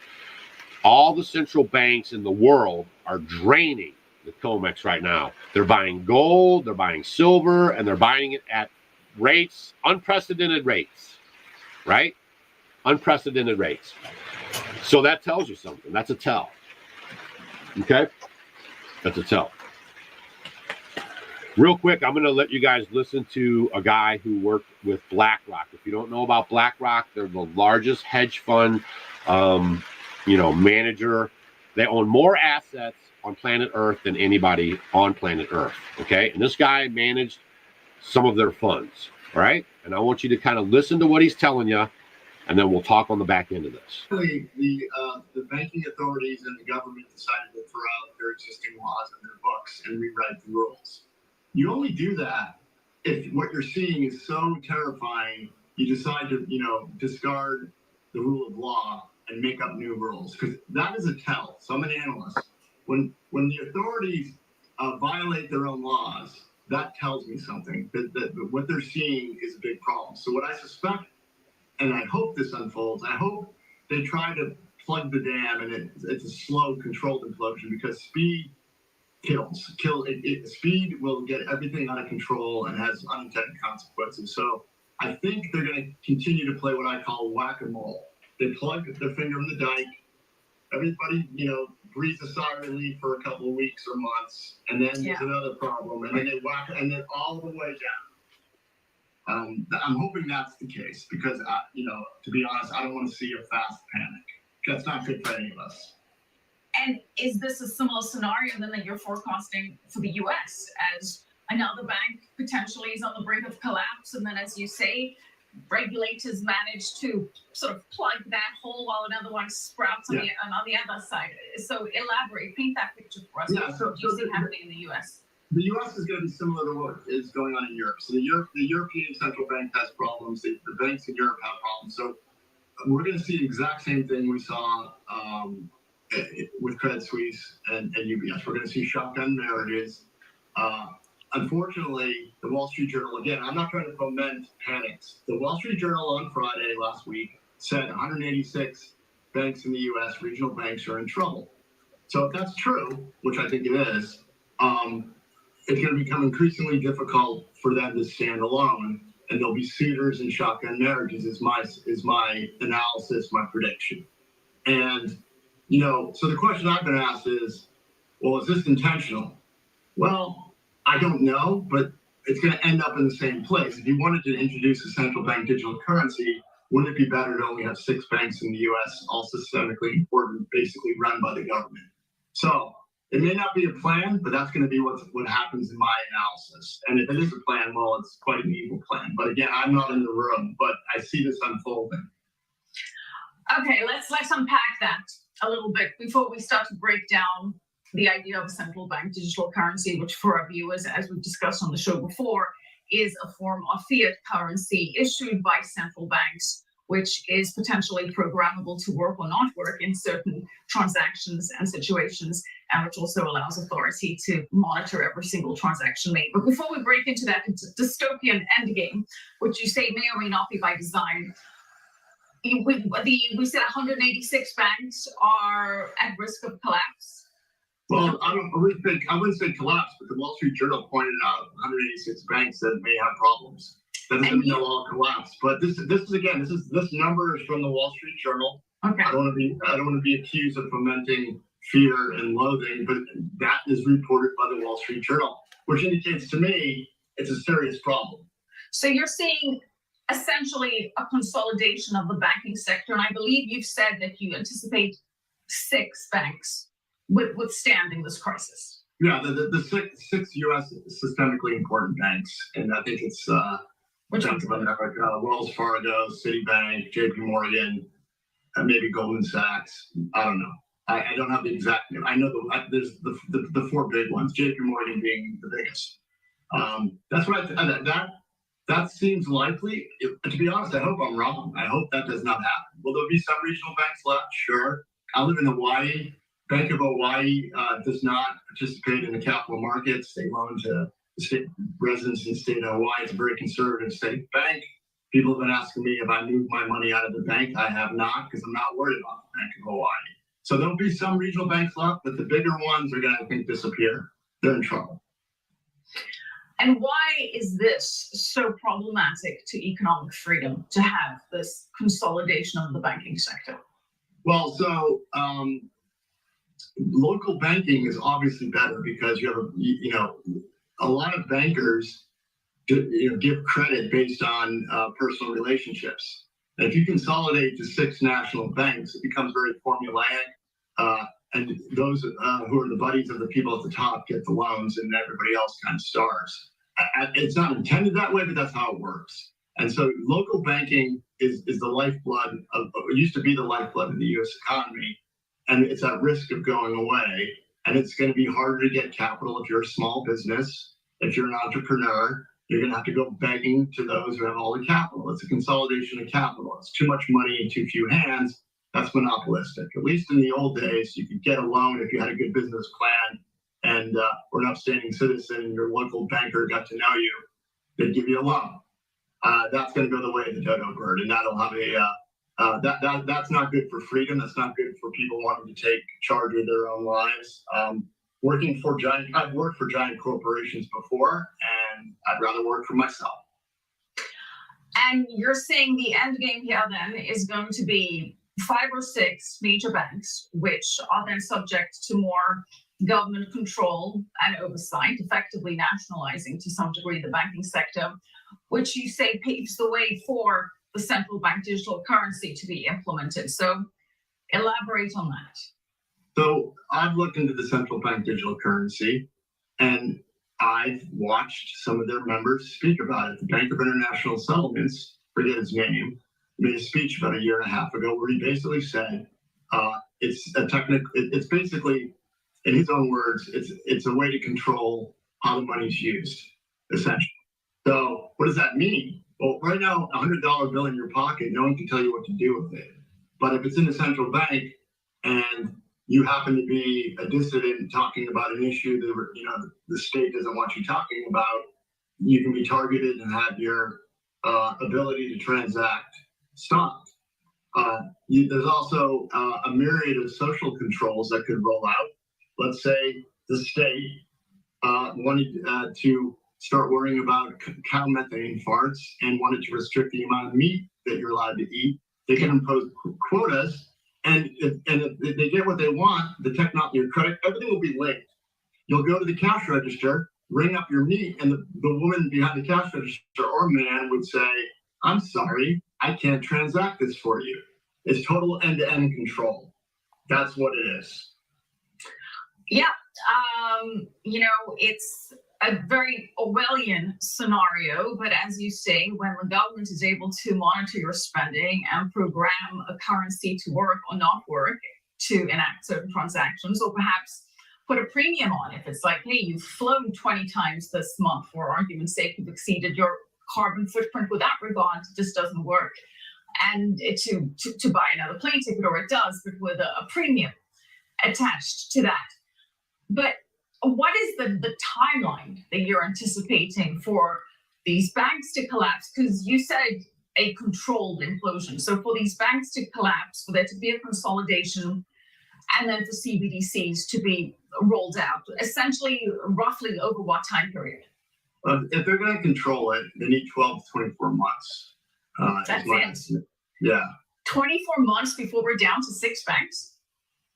All the central banks in the world are draining the COMEX right now. They're buying gold, they're buying silver, and they're buying it at rates, unprecedented rates, right? Unprecedented rates. So that tells you something. That's a tell. Okay? That's a tell. Real quick, I'm going to let you guys listen to a guy who worked with BlackRock. If you don't know about BlackRock, they're the largest hedge fund, manager. They own more assets on planet Earth than anybody on planet Earth, okay? And this guy managed some of their funds, all right? And I want you to kind of listen to what he's telling you, and then we'll talk on the back end of this. The banking authorities and the government decided to throw out their existing laws in their books and rewrite the rules. You only do that if what you're seeing is so terrifying, you decide to, discard the rule of law and make up new rules, because that is a tell. So I'm an analyst. When the authorities violate their own laws, that tells me something, that what they're seeing is a big problem. So what I suspect, and I hope this unfolds, I hope they try to plug the dam, and it's a slow, controlled implosion, because speed kills. Speed will get everything out of control and has unintended consequences. So I think they're going to continue to play what I call whack-a-mole. They plug their finger in the dike. Everybody, breathes a sigh of relief for a couple of weeks or months, and then there's another problem, and then they whack, and then all the way down. I'm hoping that's the case, because, to be honest, I don't want to see a fast panic. That's not good for any of us. And is this a similar scenario then that you're forecasting for the U.S. as another bank potentially is on the brink of collapse, and then, as you say, regulators manage to sort of plug that hole while another one sprouts on the other side? So elaborate, paint that picture for us. Yeah, what do you see happening in the U.S.? The U.S. is going to be similar to what is going on in Europe. So the European Central Bank has problems. The banks in Europe have problems. So we're going to see the exact same thing we saw with Credit Suisse and UBS. We're going to see shotgun marriages. Unfortunately, the Wall Street Journal, again, I'm not trying to foment panics. The Wall Street Journal on Friday last week said 186 banks in the U.S., regional banks, are in trouble. So if that's true, which I think it is, it's going to become increasingly difficult for them to stand alone. and there'll be suitors and shotgun marriages is my analysis, my prediction. And, you know, so the question I've been asked is, well, is this intentional? Well, I don't know, but it's going to end up in the same place. If you wanted to introduce a central bank digital currency, wouldn't it be better to only have 6 banks in the US, all systemically important, basically run by the government? So it may not be a plan, but that's going to be what happens in my analysis. And if it is a plan, well, it's quite an evil plan. But again, I'm not in the room, but I see this unfolding. Okay, let's unpack that a little bit before we start to break down the idea of a central bank digital currency, which for our viewers, as we've discussed on the show before, is a form of fiat currency issued by central banks, which is potentially programmable to work or not work in certain transactions and situations, and which also allows authority to monitor every single transaction made. But before we break into that dystopian endgame, which you say may or may not be by design, we said 186 banks are at risk of collapse. Well, I wouldn't say collapse, but the Wall Street Journal pointed out 186 banks that may have problems. That doesn't mean they'll all collapse. But this number is from the Wall Street Journal. Okay. I don't want to be accused of fomenting fear and loathing, but that is reported by the Wall Street Journal, which indicates to me it's a serious problem. So you're seeing essentially a consolidation of the banking sector, and I believe you've said that you anticipate 6 banks withstanding this crisis. Yeah, the six U.S. systemically important banks, and I think it's Bank of America, Wells Fargo, Citibank, J.P. Morgan, maybe Goldman Sachs. I don't know. I don't have the exact name. I know there's the 4 big ones. J.P. Morgan being the biggest. That's what that seems likely. To be honest, I hope I'm wrong. I hope that does not happen. Will there be some regional banks left? Sure. I live in Hawaii. Bank of Hawaii does not participate in the capital markets. They loan to state residents in the state of Hawaii. It's a very conservative state bank. People have been asking me if I moved my money out of the bank. I have not, because I'm not worried about the Bank of Hawaii. So there'll be some regional banks left, but the bigger ones are going to, I think, disappear. They're in trouble. And why is this so problematic to economic freedom, to have this consolidation of the banking sector? Well, so local banking is obviously better because you have a lot of bankers give credit based on personal relationships. And if you consolidate to 6 national banks, it becomes very formulaic, and those who are the buddies of the people at the top get the loans, and everybody else kind of starves. It's not intended that way, but that's how it works. And so local banking is the lifeblood it used to be the lifeblood of the U.S. economy, and it's at risk of going away. And it's going to be harder to get capital if you're a small business. If you're an entrepreneur, you're going to have to go begging to those who have all the capital. It's a consolidation of capital. It's too much money in too few hands. That's monopolistic. At least in the old days, you could get a loan if you had a good business plan and were an upstanding citizen and your local banker got to know you, they'd give you a loan. That's going to go the way of the dodo bird, and that'll have that's not good for freedom. That's not good for people wanting to take charge of their own lives. I've worked for giant corporations before, and I'd rather work for myself. And you're saying the end game here then is going to be 5 or 6 major banks, which are then subject to more government control and oversight, effectively nationalizing to some degree the banking sector, which you say paves the way for the central bank digital currency to be implemented. So elaborate on that. So I've looked into the central bank digital currency, and I've watched some of their members speak about it. The Bank of International Settlements, forget his name, made a speech about a year and a half ago where he basically said it's basically, in his own words, it's a way to control how the money's used, essentially. So what does that mean? Well, right now, a $100 bill in your pocket, no one can tell you what to do with it. But if it's in a central bank and you happen to be a dissident talking about an issue that the state doesn't want you talking about, you can be targeted and have your ability to transact stopped. There's also a myriad of social controls that could roll out. Let's say the state wanted to start worrying about cow methane farts and wanted to restrict the amount of meat that you're allowed to eat, they can impose quotas. And if they get what they want, the technology, your credit, everything will be linked. You'll go to the cash register, ring up your meat, and the woman behind the cash register or man would say, I'm sorry, I can't transact this for you. It's total end-to-end control. That's what it is. Yeah, you know, it's a very Orwellian scenario, but as you say, when the government is able to monitor your spending and program a currency to work or not work to enact certain transactions, or perhaps put a premium on it. If it's like, hey, you've flown 20 times this month, for argument's sake, you've exceeded your carbon footprint with that regard, it just doesn't work. And to buy another plane ticket, or it does, but with a premium attached to that. But what is the timeline that you're anticipating for these banks to collapse? Because you said a controlled implosion. So for these banks to collapse, for there to be a consolidation, and then for CBDCs to be rolled out, essentially, roughly over what time period? If they're going to control it, they need 12 to 24 months. That's it? Yeah. 24 months before we're down to 6 banks?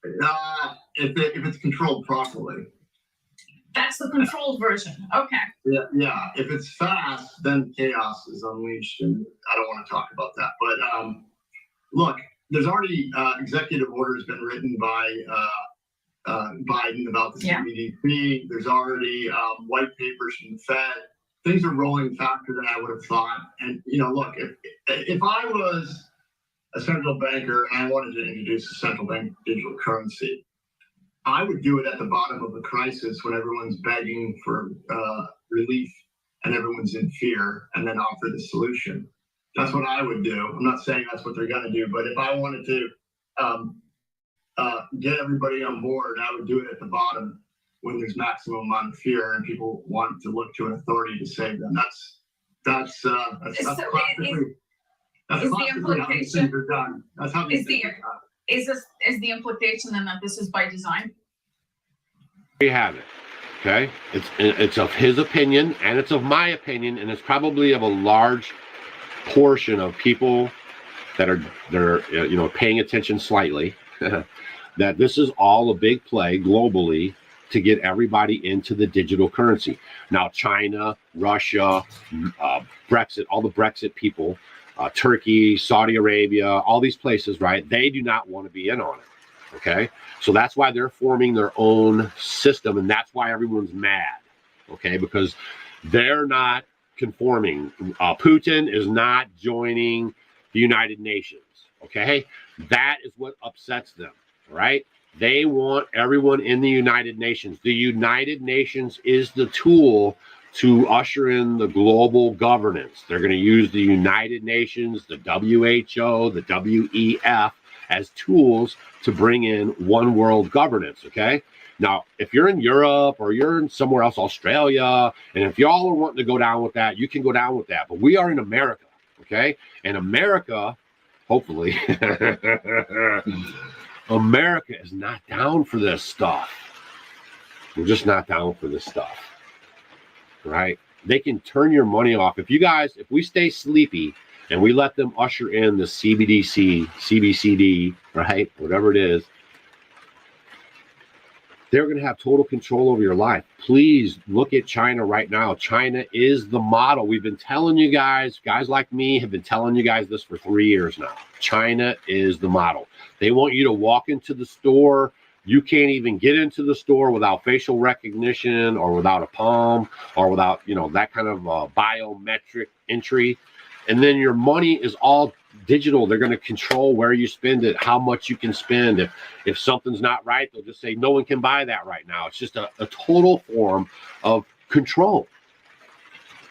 If it's controlled properly. That's the controlled version. Okay. Yeah. If it's fast, then chaos is unleashed, and I don't want to talk about that. But look, there's already executive orders been written by Biden about the CBDC. There's already white papers from the Fed. Things are rolling faster than I would have thought. And you know, look, if I was a central banker and I wanted to introduce a central bank digital currency, I would do it at the bottom of a crisis when everyone's begging for relief and everyone's in fear, and then offer the solution. That's what I would do. I'm not saying that's what they're going to do, but if I wanted to get everybody on board, I would do it at the bottom when there's maximum amount of fear and people want to look to an authority to save them. That's classically how these things are done. That's how these things are done. Is the implication then that this is by design? We have it. Okay, it's of his opinion, and it's of my opinion, and it's probably of a large portion of people that are you know, paying attention slightly. That this is all a big play globally to get everybody into the digital currency. Now, China, Russia, Brexit, all the Brexit people, Turkey, Saudi Arabia, all these places, right? They do not want to be in on it. Okay, so that's why they're forming their own system, and that's why everyone's mad. Okay, because they're not conforming. Putin is not joining the United Nations. Okay, that is what upsets them, right? They want everyone in the United Nations. The United Nations is the tool to usher in the global governance. They're going to use the United Nations, the WHO, the WEF as tools to bring in one world governance, okay? Now, if you're in Europe or you're in somewhere else, Australia, and if y'all are wanting to go down with that, you can go down with that. But we are in America, okay? And America, hopefully, America is not down for this stuff. We're just not down for this stuff, right? They can turn your money off. If we stay sleepy and we let them usher in the CBDC, CBCD, right? Whatever it is, they're going to have total control over your life. Please look at China right now. China is the model. We've been telling you guys like me have been telling you guys this for 3 years now. China is the model. They want you to walk into the store. You can't even get into the store without facial recognition or without a palm or without, you know, that kind of biometric entry. And then your money is all digital. They're going to control where you spend it, how much you can spend. If something's not right, they'll just say no one can buy that right now. It's just a total form of control.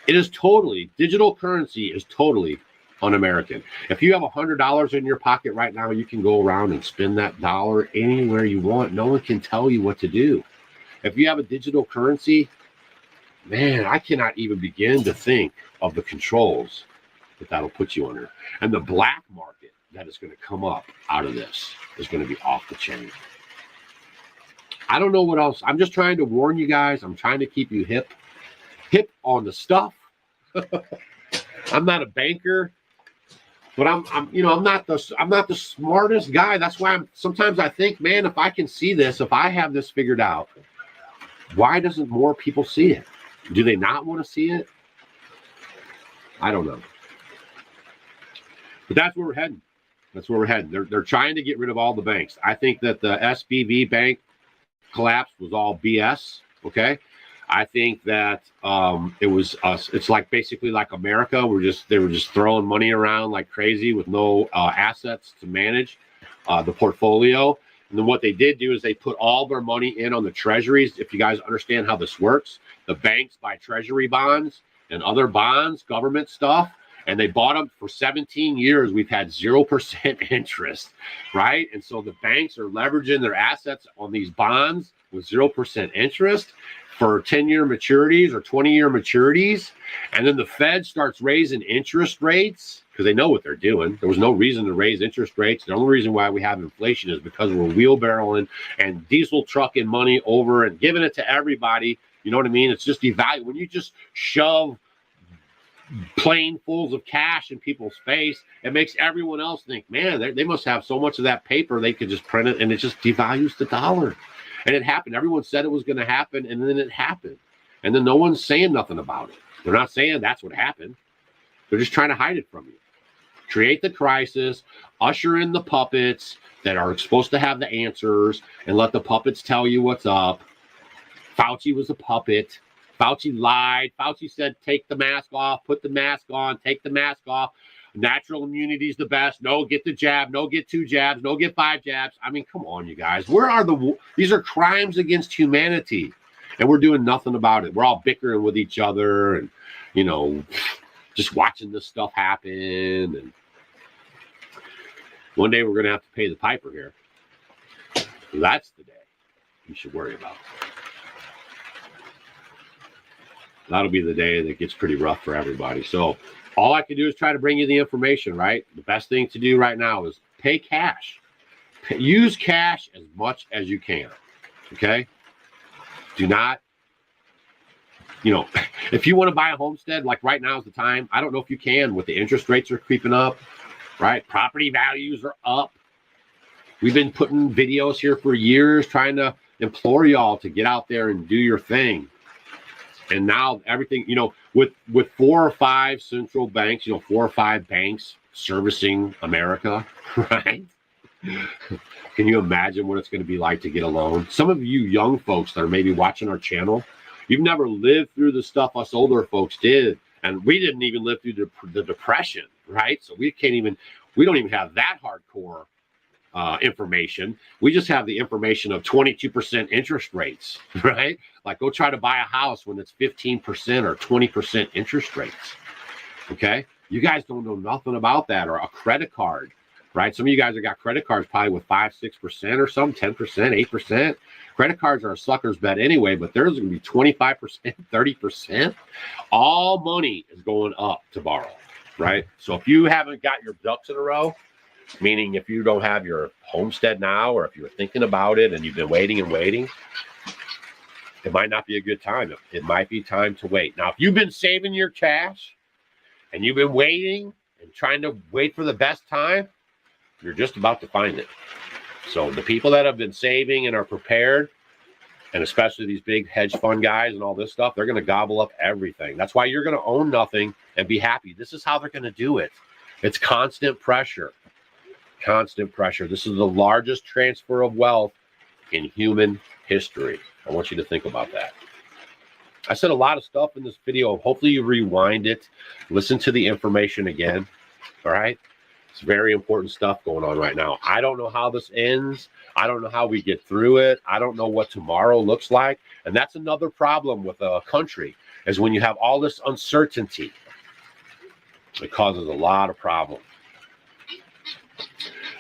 It is totally, digital currency is totally un-American. If you have $100 in your pocket right now, you can go around and spend that dollar anywhere you want. No one can tell you what to do. If you have a digital currency, man, I cannot even begin to think of the controls that'll put you under. And the black market that is going to come up out of this is going to be off the chain. I don't know what else. I'm just trying to warn you guys. I'm trying to keep you hip. hip on the stuff. I'm not a banker, but I'm not the smartest guy. That's why sometimes I think, man, if I can see this, if I have this figured out, why doesn't more people see it? Do they not want to see it? I don't know. But that's where we're heading. That's where we're heading. They're trying to get rid of all the banks. I think that the SVB bank collapse was all BS. Okay. I think that it was us. It's like basically like America. They were just throwing money around like crazy with no assets to manage the portfolio. And then what they did do is they put all their money in on the treasuries. If you guys understand how this works, the banks buy treasury bonds and other bonds, government stuff, and they bought them for 17 years. We've had 0% interest, right? And so the banks are leveraging their assets on these bonds with 0% interest for 10-year maturities or 20-year maturities. And then the Fed starts raising interest rates because they know what they're doing. There was no reason to raise interest rates. The only reason why we have inflation is because we're wheelbarrowing and diesel trucking money over and giving it to everybody. You know what I mean? It's just devalue. When you just shove planefuls of cash in people's face, it makes everyone else think, man, they must have so much of that paper they could just print it, and it just devalues the dollar. And it happened. Everyone said it was going to happen, and then it happened. And then no one's saying nothing about it. They're not saying that's what happened. They're just trying to hide it from you. Create the crisis, usher in the puppets that are supposed to have the answers, and let the puppets tell you what's up. Fauci was a puppet. Fauci lied. Fauci said, take the mask off, put the mask on, take the mask off. Natural immunity is the best. No, get the jab. No, get 2 jabs. No, get 5 jabs. I mean, come on, you guys. These are crimes against humanity, and we're doing nothing about it. We're all bickering with each other and, just watching this stuff happen. And one day we're going to have to pay the piper here. That's the day you should worry about. That'll be the day that gets pretty rough for everybody. So all I can do is try to bring you the information, right? The best thing to do right now is pay cash. Use cash as much as you can, okay? Do not, if you want to buy a homestead, like right now is the time. I don't know if you can with the interest rates are creeping up, right? Property values are up. We've been putting videos here for years trying to implore y'all to get out there and do your thing. And now everything, with 4 or 5 central banks, 4 or 5 banks servicing America, right? Can you imagine what it's going to be like to get a loan? Some of you young folks that are maybe watching our channel, you've never lived through the stuff us older folks did. And we didn't even live through the Depression, right? So we don't even have that hardcore information. We just have the information of 22% interest rates, right? Like go try to buy a house when it's 15% or 20% interest rates. Okay. You guys don't know nothing about that, or a credit card, right? Some of you guys have got credit cards probably with 5-6% or some 10%, 8%. Credit cards are a sucker's bet anyway, but there's going to be 25%, 30%. All money is going up to borrow, right? So if you haven't got your ducks in a row, meaning if you don't have your homestead now, or if you're thinking about it and you've been waiting and waiting, it might not be a good time. It might be time to wait. Now, if you've been saving your cash and you've been waiting and trying to wait for the best time, you're just about to find it. So the people that have been saving and are prepared, and especially these big hedge fund guys and all this stuff, they're going to gobble up everything. That's why you're going to own nothing and be happy. This is how they're going to do it. It's constant pressure. Constant pressure. This is the largest transfer of wealth in human history. I want you to think about that. I said a lot of stuff in this video. Hopefully you rewind it, listen to the information again. All right. It's very important stuff going on right now. I don't know how this ends. I don't know how we get through it. I don't know what tomorrow looks like. And that's another problem with a country, is when you have all this uncertainty, it causes a lot of problems.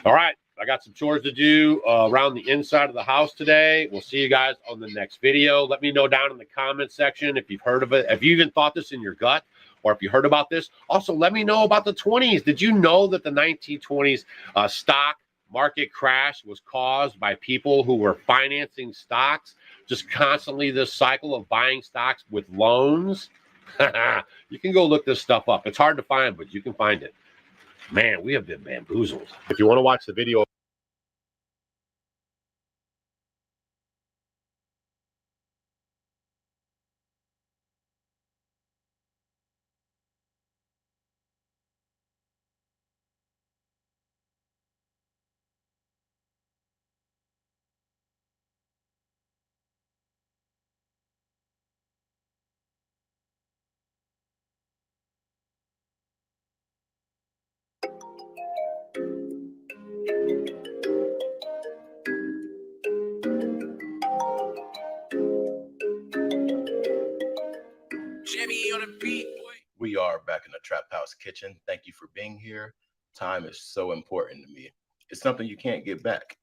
All right, I got some chores to do around the inside of the house today. We'll see you guys on the next video. Let me know down in the comment section if you've heard of it, if you even thought this in your gut, or if you heard about this. Also, let me know about the 20s. Did you know that the 1920s stock market crash was caused by people who were financing stocks? Just constantly this cycle of buying stocks with loans. You can go look this stuff up. It's hard to find, but you can find it. Man, we have been bamboozled. If you want to watch the video. We are back in the Trap House kitchen. Thank you for being here. Time is so important to me. It's something you can't get back.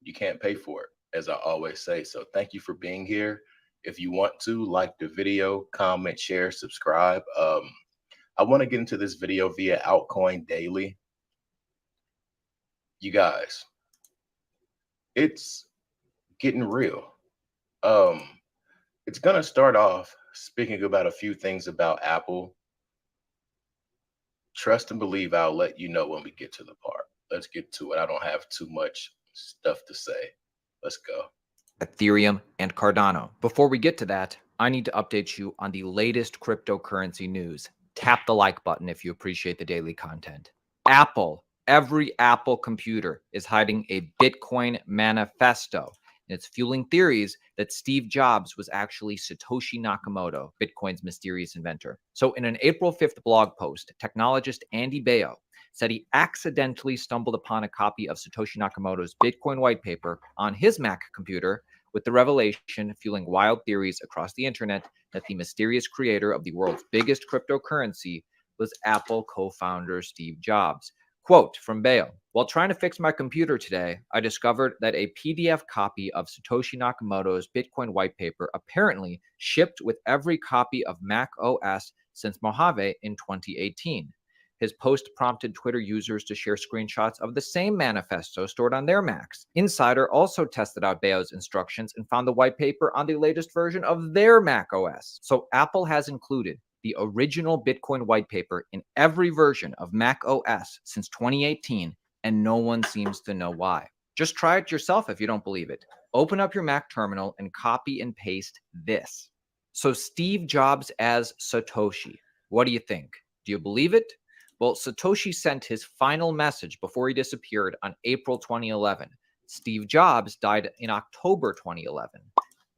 You can't pay for it, as I always say. So thank you for being here. If you want to, like the video, comment, share, subscribe. I want to get into this video via Altcoin Daily. You guys, it's getting real. It's going to start off speaking about a few things about Apple. Trust and believe I'll let you know when we get to the part. Let's get to it. I don't have too much stuff to say. Let's go. Ethereum and Cardano. Before we get to that, I need to update you on the latest cryptocurrency news. Tap the like button if you appreciate the daily content. Apple, every Apple computer is hiding a Bitcoin manifesto. And it's fueling theories that Steve Jobs was actually Satoshi Nakamoto, Bitcoin's mysterious inventor. So in an April 5th blog post, technologist Andy Baio said he accidentally stumbled upon a copy of Satoshi Nakamoto's Bitcoin white paper on his Mac computer, with the revelation fueling wild theories across the internet that the mysterious creator of the world's biggest cryptocurrency was Apple co-founder Steve Jobs. Quote from Baio, "While trying to fix my computer today, I discovered that a PDF copy of Satoshi Nakamoto's Bitcoin white paper apparently shipped with every copy of Mac OS since Mojave in 2018. His post prompted Twitter users to share screenshots of the same manifesto stored on their Macs. Insider also tested out Baio's instructions and found the white paper on the latest version of their Mac OS. So Apple has included the original Bitcoin white paper in every version of Mac OS since 2018, and no one seems to know why. Just try it yourself if you don't believe it. Open up your Mac terminal and copy and paste this. So Steve Jobs as Satoshi. What do you think? Do you believe it? Well, Satoshi sent his final message before he disappeared on April 2011. Steve Jobs died in October 2011.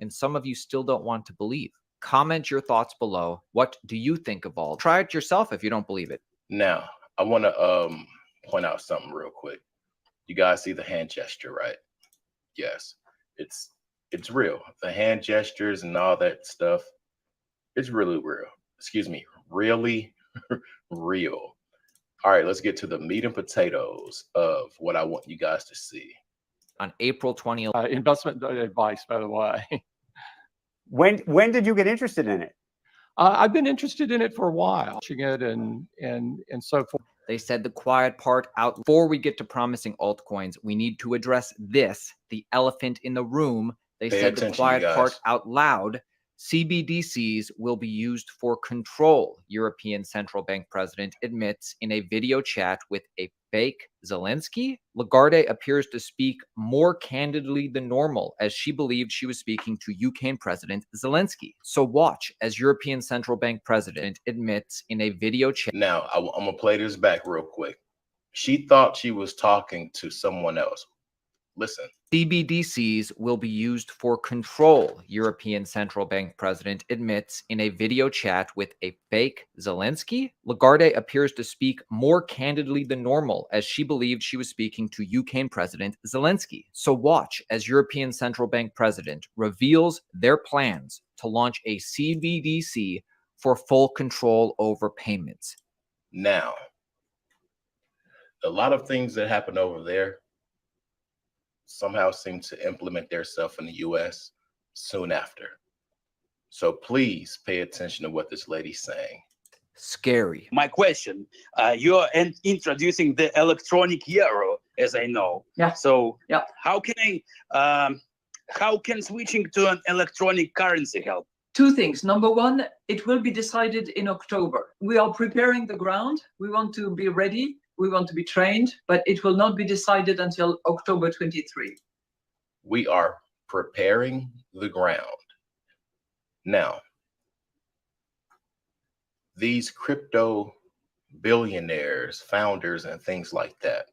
And some of you still don't want to believe. Comment your thoughts below. What do you think of all? Try it yourself if you don't believe it. Now, I want to point out something real quick. You guys see the hand gesture, right? Yes, it's real. The hand gestures and all that stuff, it's really real. Excuse me, really real. All right, let's get to the meat and potatoes of what I want you guys to see. On April 2011. Investment advice, by the way. When did you get interested in it? I've been interested in it for a while, watching it and so forth. They said the quiet part out. Before we get to promising altcoins, we need to address this, the elephant in the room. They said the quiet part out loud. CBDCs will be used for control, European Central Bank president admits in a video chat with a fake Zelensky. Lagarde appears to speak more candidly than normal, as she believed she was speaking to Ukraine President Zelensky. So watch as European Central Bank president admits in a video chat. Now, I'm going to play this back real quick. She thought she was talking to someone else. Listen. CBDCs will be used for control, European Central Bank president admits in a video chat with a fake Zelensky. Lagarde appears to speak more candidly than normal, as she believed she was speaking to Ukraine President Zelensky. So watch as European Central Bank president reveals their plans to launch a CBDC for full control over payments. Now, a lot of things that happen over there somehow seem to implement themselves in the US soon after. So please pay attention to what this lady's saying. Scary. My question, you're introducing the electronic euro, as I know. Yeah. So yeah. How can switching to an electronic currency help? Two things. Number one, it will be decided in October. We are preparing the ground. We want to be ready. We want to be trained, but it will not be decided until October 23. We are preparing the ground. Now, these crypto billionaires, founders, and things like that,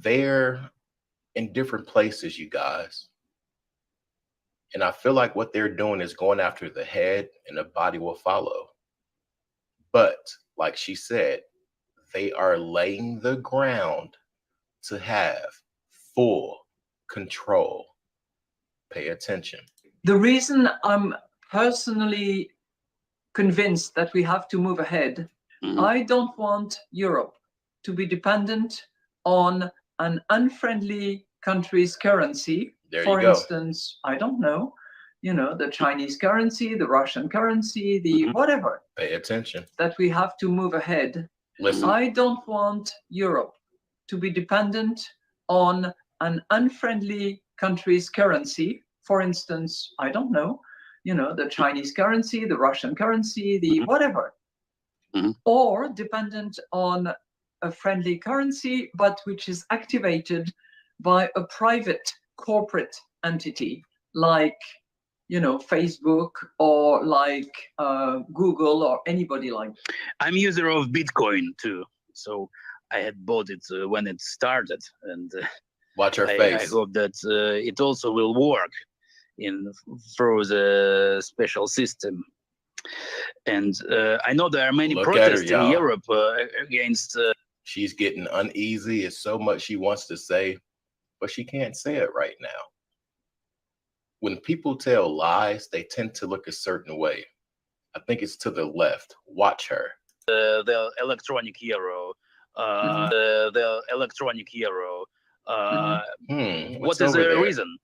they're in different places, you guys. And I feel like what they're doing is going after the head, and the body will follow. But like she said, they are laying the ground to have full control. Pay attention. The reason I'm personally convinced that we have to move ahead, I don't want Europe to be dependent on an unfriendly country's currency. For instance, I don't know, the Chinese currency, the Russian currency, the whatever. Pay attention. That we have to move ahead. Listen. I don't want Europe to be dependent on an unfriendly country's currency. For instance, I don't know, the Chinese currency, the Russian currency, the whatever. Or dependent on a friendly currency, but which is activated by a private corporate entity like, Facebook or like Google or anybody like that. I'm user of Bitcoin too, so I had bought it when it started, and watch her I face. hope that it also will work through the special system. And I know there are many protests in Europe against. She's getting uneasy. It's so much she wants to say, but she can't say it right now. When people tell lies, they tend to look a certain way. I think it's to the left. Watch her. The electronic euro. The electronic euro. What is the reason?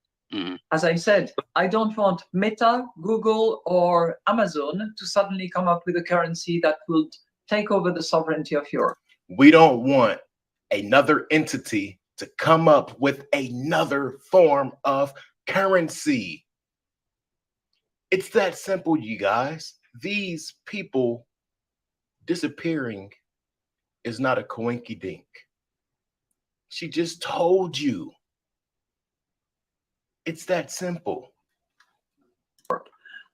As I said, I don't want Meta, Google, or Amazon to suddenly come up with a currency that will take over the sovereignty of Europe. We don't want another entity to come up with another form of currency. It's that simple, you guys. These people disappearing is not a coinky-dink. She just told you. It's that simple.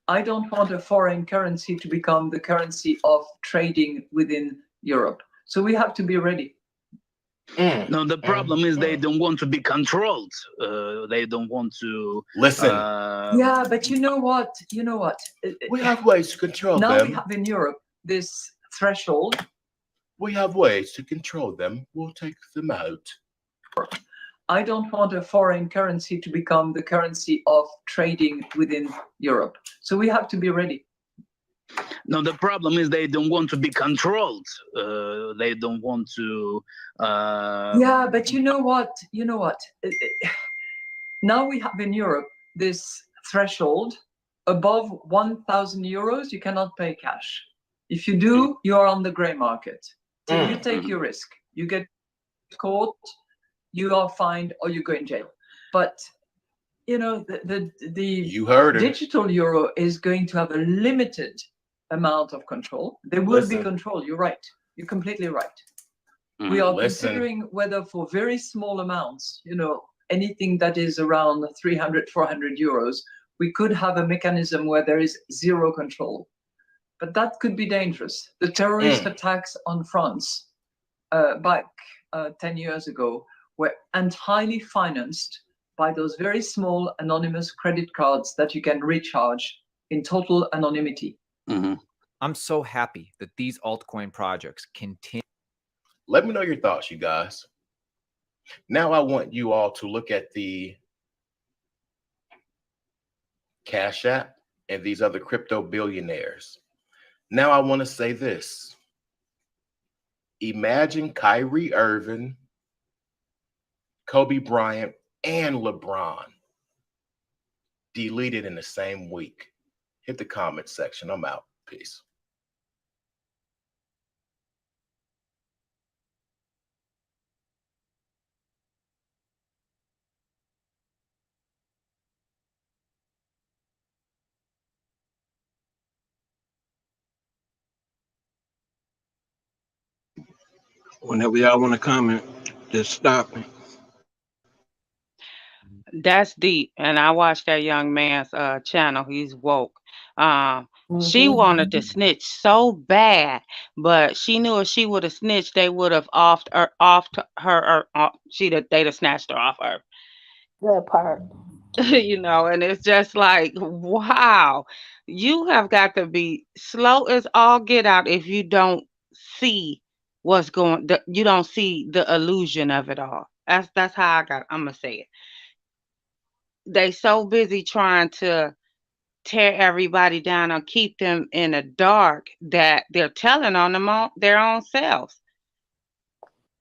I don't want a foreign currency to become the currency of trading within Europe. So we have to be ready. No, the problem is they don't want to be controlled. They don't want to listen. Yeah, but you know what? We have ways to control them. Now we have in Europe this threshold. We have ways to control them. We'll take them out. I don't want a foreign currency to become the currency of trading within Europe. So we have to be ready. No, the problem is they don't want to be controlled. They don't want to. Yeah, but you know what? Now we have in Europe this threshold. Above 1,000 euros, you cannot pay cash. If you do, you are on the gray market. So you take your risk. You get caught, you are fined, or you go in jail. But the you heard her. Digital euro is going to have a limited amount of control. There will be control. You're right. You're completely right. We are considering whether for very small amounts, anything that is around 300, 400 euros, we could have a mechanism where there is zero control. But that could be dangerous. The terrorist attacks on France back 10 years ago were entirely financed by those very small anonymous credit cards that you can recharge in total anonymity. I'm so happy that these altcoin projects continue. Let me know your thoughts, you guys. Now I want you all to look at the Cash App and these other crypto billionaires. Now I want to say this. Imagine Kyrie Irving, Kobe Bryant, and LeBron deleted in the same week. Hit the comment section. I'm out. Peace. Whenever y'all want to comment, just stop me. That's deep. And I watched that young man's channel. He's woke. She wanted to snitch so bad, but she knew if she would have snitched, they would have offed her, or they'd have snatched her off her. That part. You know, and it's just like, wow, you have got to be slow as all get out if you don't see you don't see the illusion of it all. That's how I'm gonna say it. They so busy trying to tear everybody down or keep them in the dark that they're telling on their own selves.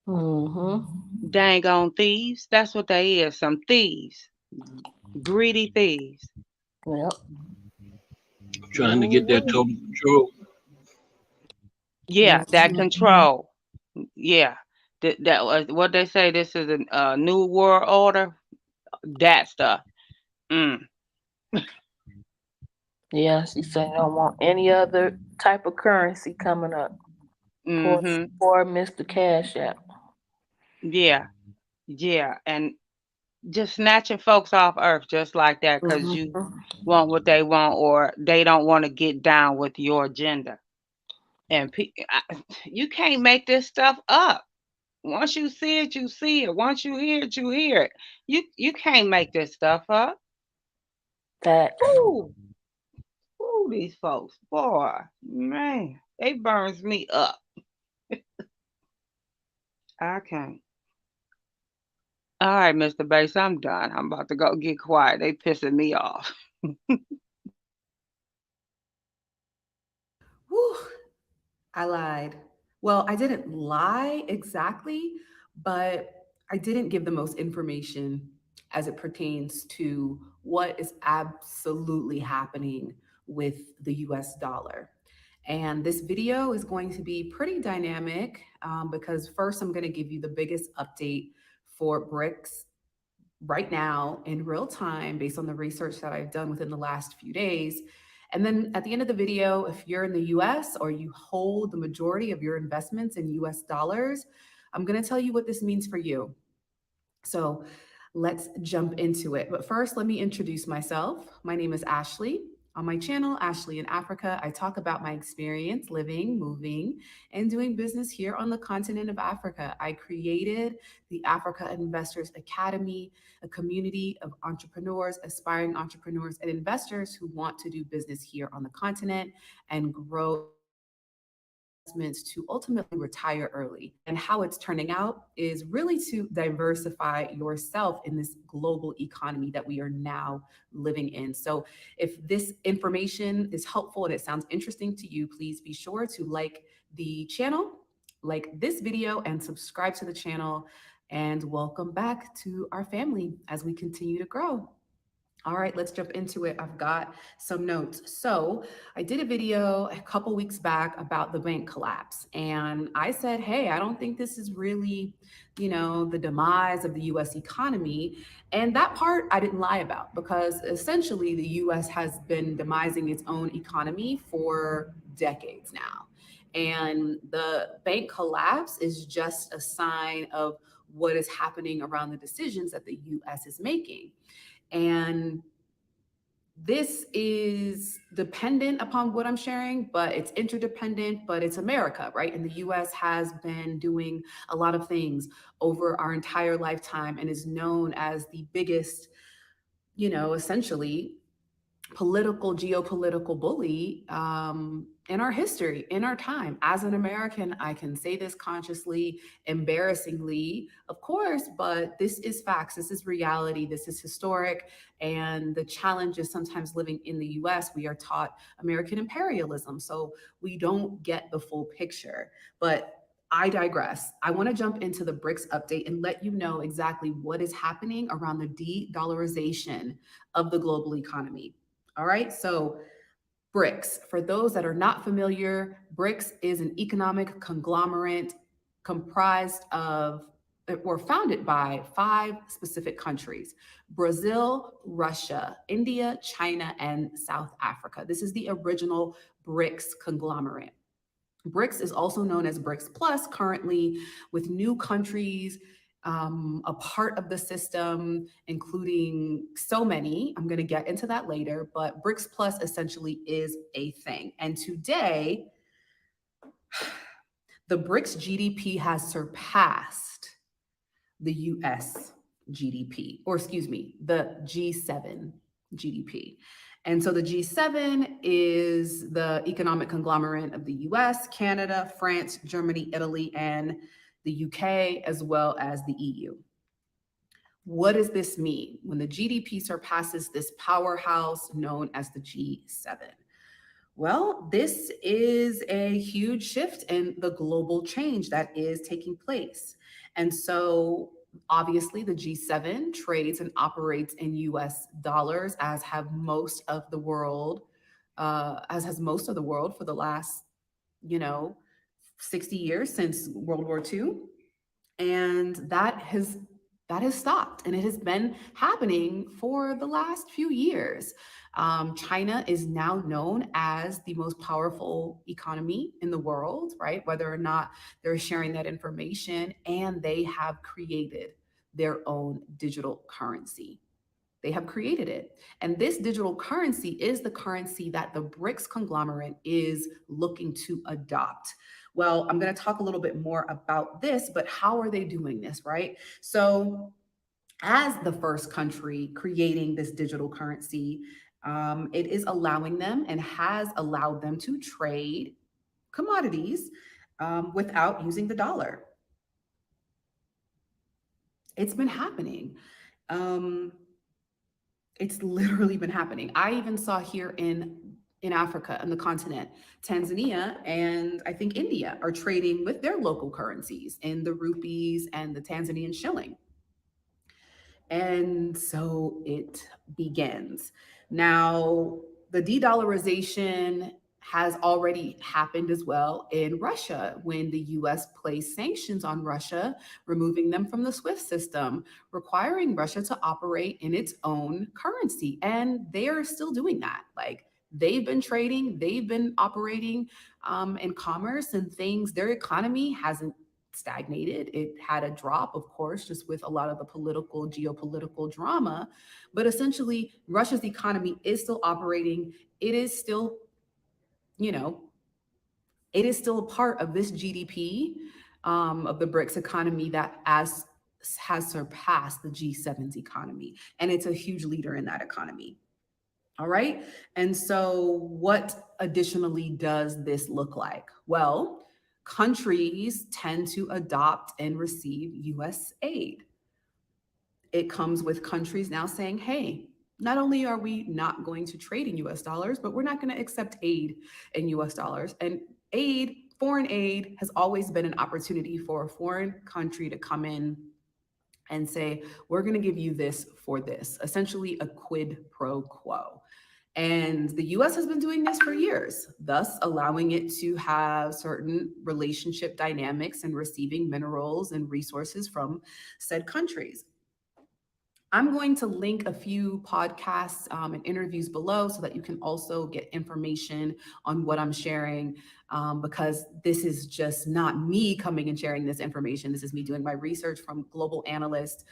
Dang on thieves. That's what they is, some thieves. Greedy thieves. Yep. Trying to get that total control. Yeah, that control. Yeah. That was what they say. This is a new world order. That stuff. Yeah, she said don't want any other type of currency coming up. For Mr. Cash App. Yeah. Yeah. And just snatching folks off earth just like that because you want what they want or they don't want to get down with your agenda. And you can't make this stuff up. Once you see it, you see it. Once you hear it, you hear it. You can't make this stuff up. Ooh, these folks, boy, man, they burns me up. I can't. All right, Mr. Bass, I'm done. I'm about to go get quiet. They pissing me off. Whew, I lied. Well, I didn't lie exactly, but I didn't give the most information as it pertains to what is absolutely happening with the US dollar. And this video is going to be pretty dynamic because first I'm going to give you the biggest update for BRICS right now in real time based on the research that I've done within the last few days. And then at the end of the video, if you're in the US or you hold the majority of your investments in US dollars, I'm going to tell you what this means for you. So let's jump into it. But first, let me introduce myself. My name is Ashley. On my channel, Ashley in Africa, I talk about my experience living, moving, and doing business here on the continent of Africa. I created the Africa Investors Academy, a community of entrepreneurs, aspiring entrepreneurs, and investors who want to do business here on the continent and grow to ultimately retire early. And how it's turning out is really to diversify yourself in this global economy that we are now living in. So if this information is helpful and it sounds interesting to you, please be sure to like the channel, like this video, and subscribe to the channel. And welcome back to our family as we continue to grow. All right, let's jump into it. I've got some notes. So I did a video a couple weeks back about the bank collapse. And I said, hey, I don't think this is really, the demise of the US economy. And that part I didn't lie about because essentially the US has been demising its own economy for decades now. And the bank collapse is just a sign of what is happening around the decisions that the US is making. And this is dependent upon what I'm sharing, but it's interdependent, but it's America, right? And the US has been doing a lot of things over our entire lifetime and is known as the biggest, essentially geopolitical bully in our history, in our time. As an American, I can say this consciously, embarrassingly, of course, but this is facts, this is reality, this is historic. And the challenge is sometimes living in the US, we are taught American imperialism, so we don't get the full picture. But I digress. I want to jump into the BRICS update and let you know exactly what is happening around the de-dollarization of the global economy. All right, so BRICS, for those that are not familiar, BRICS is an economic conglomerate comprised of, or founded by 5 specific countries: Brazil, Russia, India, China, and South Africa. This is the original BRICS conglomerate. BRICS is also known as BRICS Plus currently, with new countries a part of the system, including so many. I'm going to get into that later, but BRICS Plus essentially is a thing. And today, the BRICS GDP has surpassed the US GDP, or excuse me, the G7 GDP. And so the G7 is the economic conglomerate of the US, Canada, France, Germany, Italy, and the UK, as well as the EU. What does this mean when the GDP surpasses this powerhouse known as the G7? Well, this is a huge shift in the global change that is taking place. And so obviously the G7 trades and operates in US dollars, as have most of the world, as has most of the world for the last, 60 years since World War II. And that has stopped, and it has been happening for the last few years. China is now known as the most powerful economy in the world, right? Whether or not they're sharing that information, and they have created their own digital currency. They have created it. And this digital currency is the currency that the BRICS conglomerate is looking to adopt. Well, I'm going to talk a little bit more about this, but how are they doing this, right? So as the first country creating this digital currency, it is allowing them and has allowed them to trade commodities without using the dollar. It's been happening. It's literally been happening. I even saw here in Africa, on the continent, Tanzania and I think India are trading with their local currencies in the rupees and the Tanzanian shilling. And so it begins. Now, the de-dollarization has already happened as well in Russia when the US placed sanctions on Russia, removing them from the SWIFT system, requiring Russia to operate in its own currency. And they are still doing that. Like, they've been trading, they've been operating in commerce and things. Their economy hasn't stagnated. It had a drop, of course, just with a lot of the geopolitical drama. But essentially, Russia's economy is still operating. It is still, it is still a part of this GDP of the BRICS economy that has surpassed the G7's economy. And it's a huge leader in that economy. All right. And so what additionally does this look like? Well, countries tend to adopt and receive US aid. It comes with countries now saying, hey, not only are we not going to trade in US dollars, but we're not going to accept aid in US dollars. And foreign aid has always been an opportunity for a foreign country to come in and say, we're going to give you this for this, essentially a quid pro quo. And the US has been doing this for years, thus allowing it to have certain relationship dynamics and receiving minerals and resources from said countries. I'm going to link a few podcasts and interviews below so that you can also get information on what I'm sharing, because this is just not me coming and sharing this information. This is me doing my research from global analysts,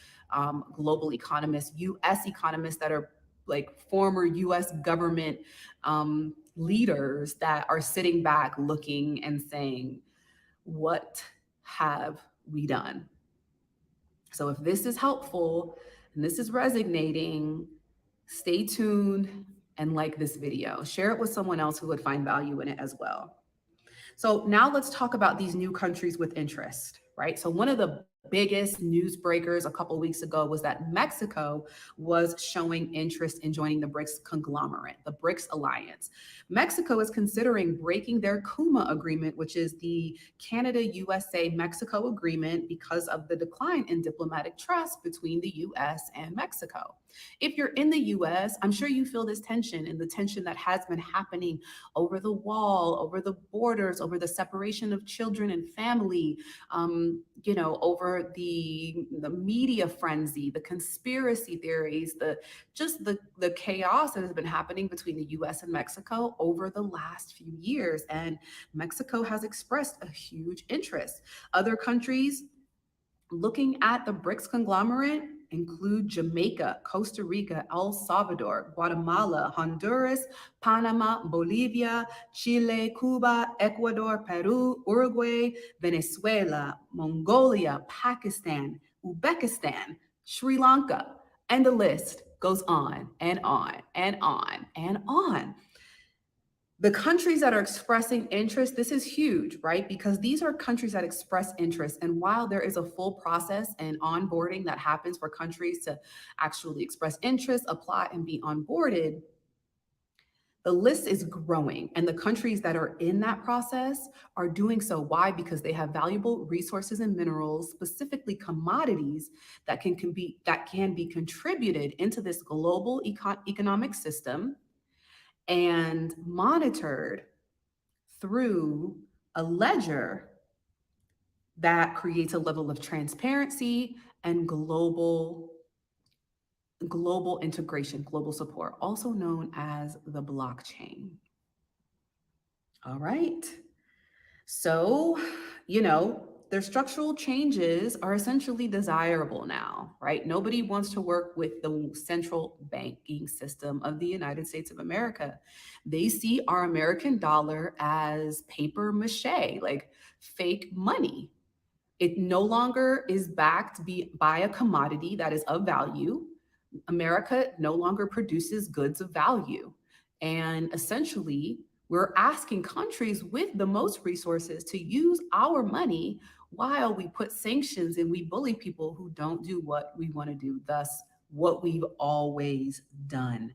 global economists, US economists that are like former US government leaders that are sitting back looking and saying, what have we done? So if this is helpful and this is resonating, stay tuned and like this video. Share it with someone else who would find value in it as well. So now let's talk about these new countries with interest, right? So one of the biggest news breakers a couple of weeks ago was that Mexico was showing interest in joining the BRICS conglomerate, the BRICS alliance. Mexico is considering breaking their CUMA agreement, which is the Canada-USA-Mexico agreement, because of the decline in diplomatic trust between the US and Mexico. If you're in the US, I'm sure you feel this tension, and the tension that has been happening over the wall, over the borders, over the separation of children and family, over for the media frenzy, the conspiracy theories, the chaos that has been happening between the US and Mexico over the last few years. And Mexico has expressed a huge interest. Other countries looking at the BRICS conglomerate include Jamaica, Costa Rica, El Salvador, Guatemala, Honduras, Panama, Bolivia, Chile, Cuba, Ecuador, Peru, Uruguay, Venezuela, Mongolia, Pakistan, Uzbekistan, Sri Lanka, and the list goes on and on and on and on. The countries that are expressing interest, this is huge, right? Because these are countries that express interest. And while there is a full process and onboarding that happens for countries to actually express interest, apply, and be onboarded, the list is growing. And the countries that are in that process are doing so. Why? Because they have valuable resources and minerals, specifically commodities that can be contributed into this global economic system and monitored through a ledger that creates a level of transparency and global integration, global support, also known as the blockchain. All right. So, their structural changes are essentially desirable now, right? Nobody wants to work with the central banking system of the United States of America. They see our American dollar as paper mache, like fake money. It no longer is backed by a commodity that is of value. America no longer produces goods of value. And essentially, we're asking countries with the most resources to use our money while we put sanctions and we bully people who don't do what we want to do, thus what we've always done.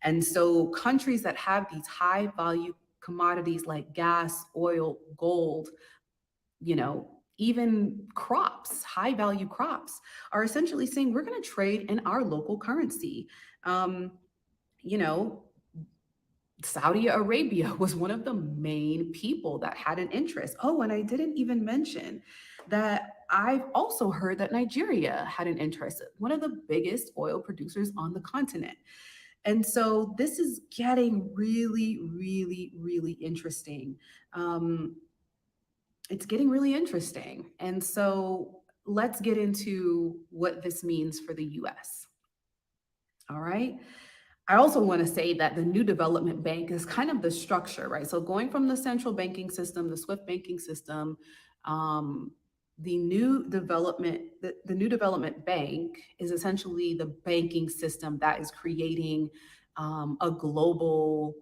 And so countries that have these high value commodities like gas, oil, gold, even crops, high value crops, are essentially saying we're going to trade in our local currency. Saudi Arabia was one of the main people that had an interest. Oh, and I didn't even mention that I've also heard that Nigeria had an interest, one of the biggest oil producers on the continent. And so this is getting really, really, really interesting. It's getting really interesting. And so let's get into what this means for the US. All right. I also want to say that the new development bank is kind of the structure, right? So going from the central banking system, the SWIFT banking system, the new development bank is essentially the banking system that is creating a global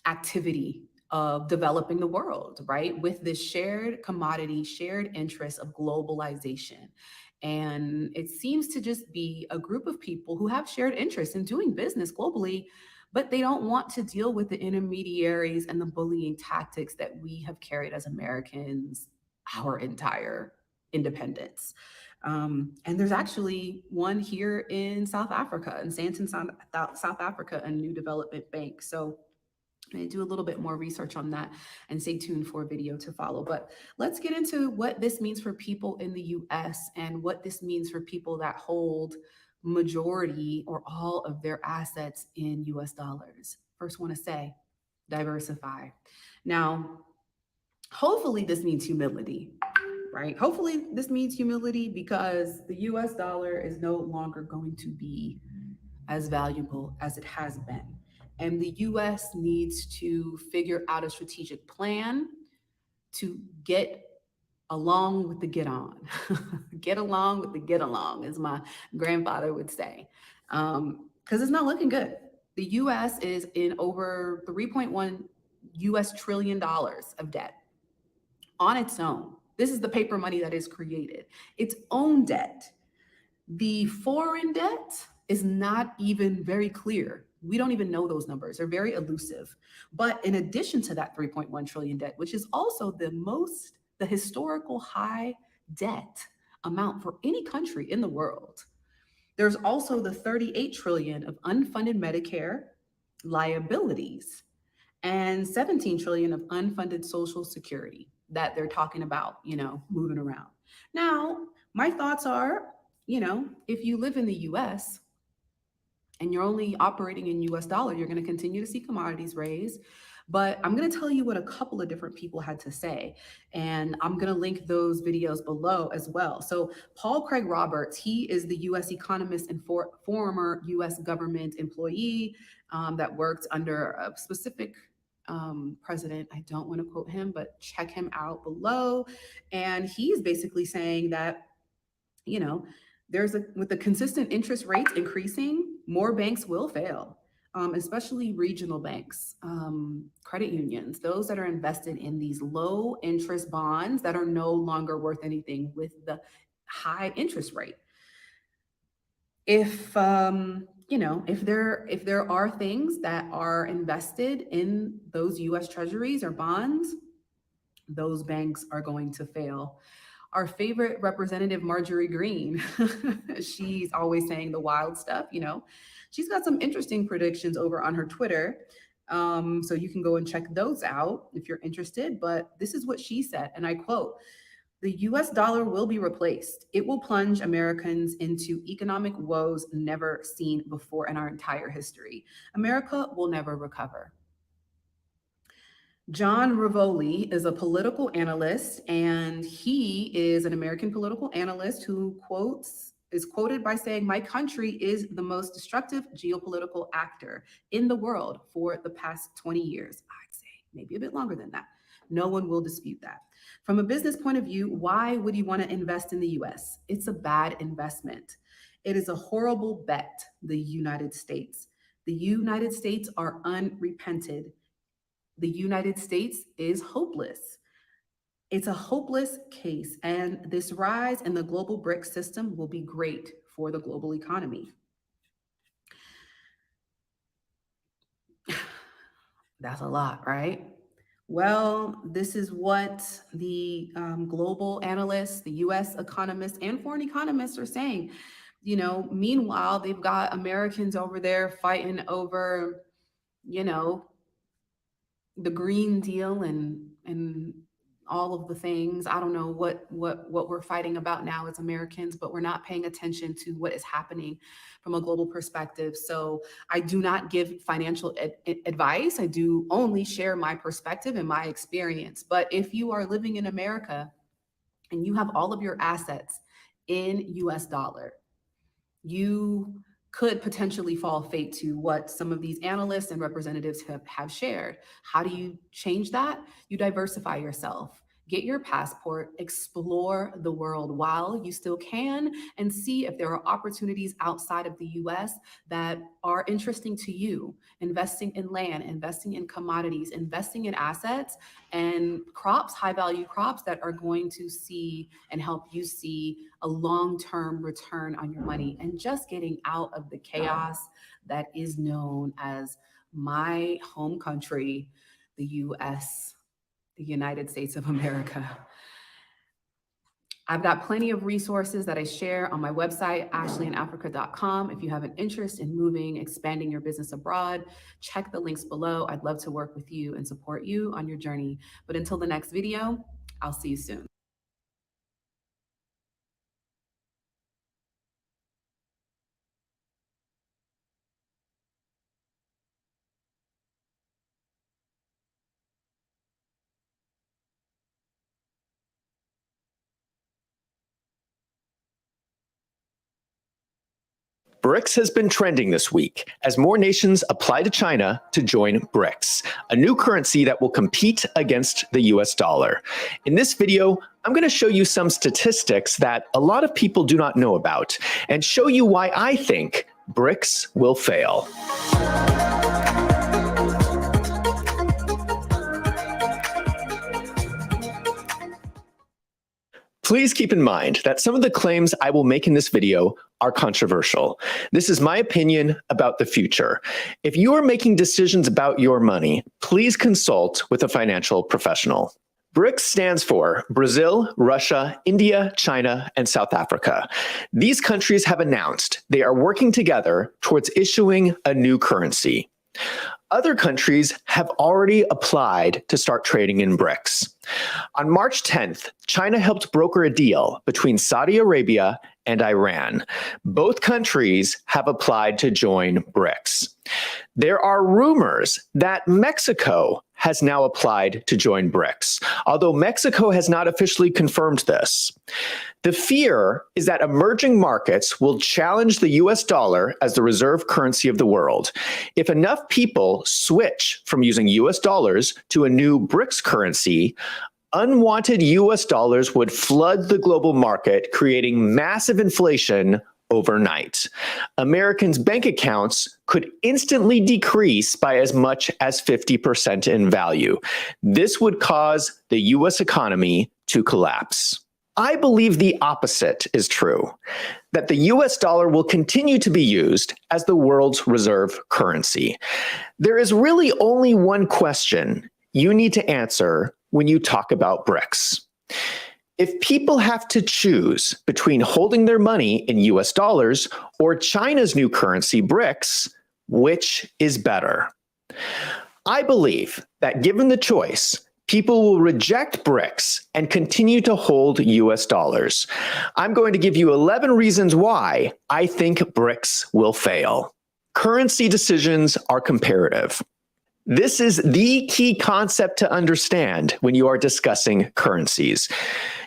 activity of developing the world, right? With this shared commodity, shared interest of globalization. And it seems to just be a group of people who have shared interest in doing business globally, but they don't want to deal with the intermediaries and the bullying tactics that we have carried as Americans our entire independence. And there's actually one here in South Africa, in Sandton, South Africa, a new development bank. So I do a little bit more research on that and stay tuned for a video to follow. But let's get into what this means for people in the US and what this means for people that hold majority or all of their assets in US dollars. First, want to say diversify. Now, hopefully this means humility, right? Hopefully this means humility because the US dollar is no longer going to be as valuable as it has been. And the US needs to figure out a strategic plan to get along with the get on. Get along with the get along, as my grandfather would say. Because it's not looking good. The US is in over $3.1 trillion of debt on its own. This is the paper money that is created. Its own debt. The foreign debt is not even very clear. We don't even know those numbers. They're very elusive. But in addition to that 3.1 trillion debt, which is also the historical high debt amount for any country in the world, there's also the 38 trillion of unfunded Medicare liabilities and 17 trillion of unfunded Social Security that they're talking about, moving around. Now, My thoughts are, if you live in the US and you're only operating in US dollar, you're going to continue to see commodities raise. But I'm going to tell you what a couple of different people had to say, and I'm going to link those videos below as well. So Paul Craig Roberts, he is the US economist and former US government employee that worked under a specific president. I don't want to quote him, but check him out below. And he's basically saying that, with the consistent interest rates increasing, more banks will fail. Especially regional banks, credit unions, those that are invested in these low interest bonds that are no longer worth anything with the high interest rate. If there are things that are invested in those US treasuries or bonds, those banks are going to fail. Our favorite representative, Marjorie Greene, she's always saying the wild stuff, She's got some interesting predictions over on her Twitter. So you can go and check those out if you're interested. But this is what she said, and I quote, "The US dollar will be replaced. It will plunge Americans into economic woes never seen before in our entire history. America will never recover." John Rivoli is a political analyst, and he is an American political analyst who is quoted by saying, "My country is the most destructive geopolitical actor in the world for the past 20 years. I'd say maybe a bit longer than that. No one will dispute that. From a business point of view, why would you want to invest in the US? It's a bad investment. It is a horrible bet, the United States. The United States are unrepented. The United States is hopeless. It's a hopeless case, and this rise in the global BRICS system will be great for the global economy." That's a lot, right? Well, this is what the global analysts, the US economists, and foreign economists are saying. Meanwhile, they've got Americans over there fighting over, the Green Deal and all of the things. I don't know what we're fighting about now as Americans, but we're not paying attention to what is happening from a global perspective. So I do not give financial advice. I do only share my perspective and my experience. But if you are living in America and you have all of your assets in US dollar, you could potentially fall fate to what some of these analysts and representatives have shared. How do you change that? You diversify yourself. Get your passport, explore the world while you still can, and see if there are opportunities outside of the US that are interesting to you. Investing in land, investing in commodities, investing in assets and crops, high value crops that are going to see and help you see a long-term return on your money, and just getting out of the chaos that is known as my home country, the US, the United States of America. I've got plenty of resources that I share on my website, ashleyinafrica.com. If you have an interest in moving, expanding your business abroad, check the links below. I'd love to work with you and support you on your journey. But until the next video, I'll see you soon. BRICS has been trending this week as more nations apply to China to join BRICS, a new currency that will compete against the US dollar. In this video, I'm going to show you some statistics that a lot of people do not know about and show you why I think BRICS will fail. Please keep in mind that some of the claims I will make in this video are controversial. This is my opinion about the future. If you are making decisions about your money, please consult with a financial professional. BRICS stands for Brazil, Russia, India, China, and South Africa. These countries have announced they are working together towards issuing a new currency. Other countries have already applied to start trading in BRICS. On March 10th, China helped broker a deal between Saudi Arabia and Iran. Both countries have applied to join BRICS. There are rumors that Mexico has now applied to join BRICS, although Mexico has not officially confirmed this. The fear is that emerging markets will challenge the US dollar as the reserve currency of the world. If enough people switch from using US dollars to a new BRICS currency, unwanted US dollars would flood the global market, creating massive inflation overnight. Americans' bank accounts could instantly decrease by as much as 50% in value. This would cause the US economy to collapse. I believe the opposite is true, that the US dollar will continue to be used as the world's reserve currency. There is really only one question you need to answer when you talk about BRICS. If people have to choose between holding their money in US dollars or China's new currency, BRICS, which is better? I believe that given the choice, people will reject BRICS and continue to hold US dollars. I'm going to give you 11 reasons why I think BRICS will fail. Currency decisions are comparative. This is the key concept to understand when you are discussing currencies.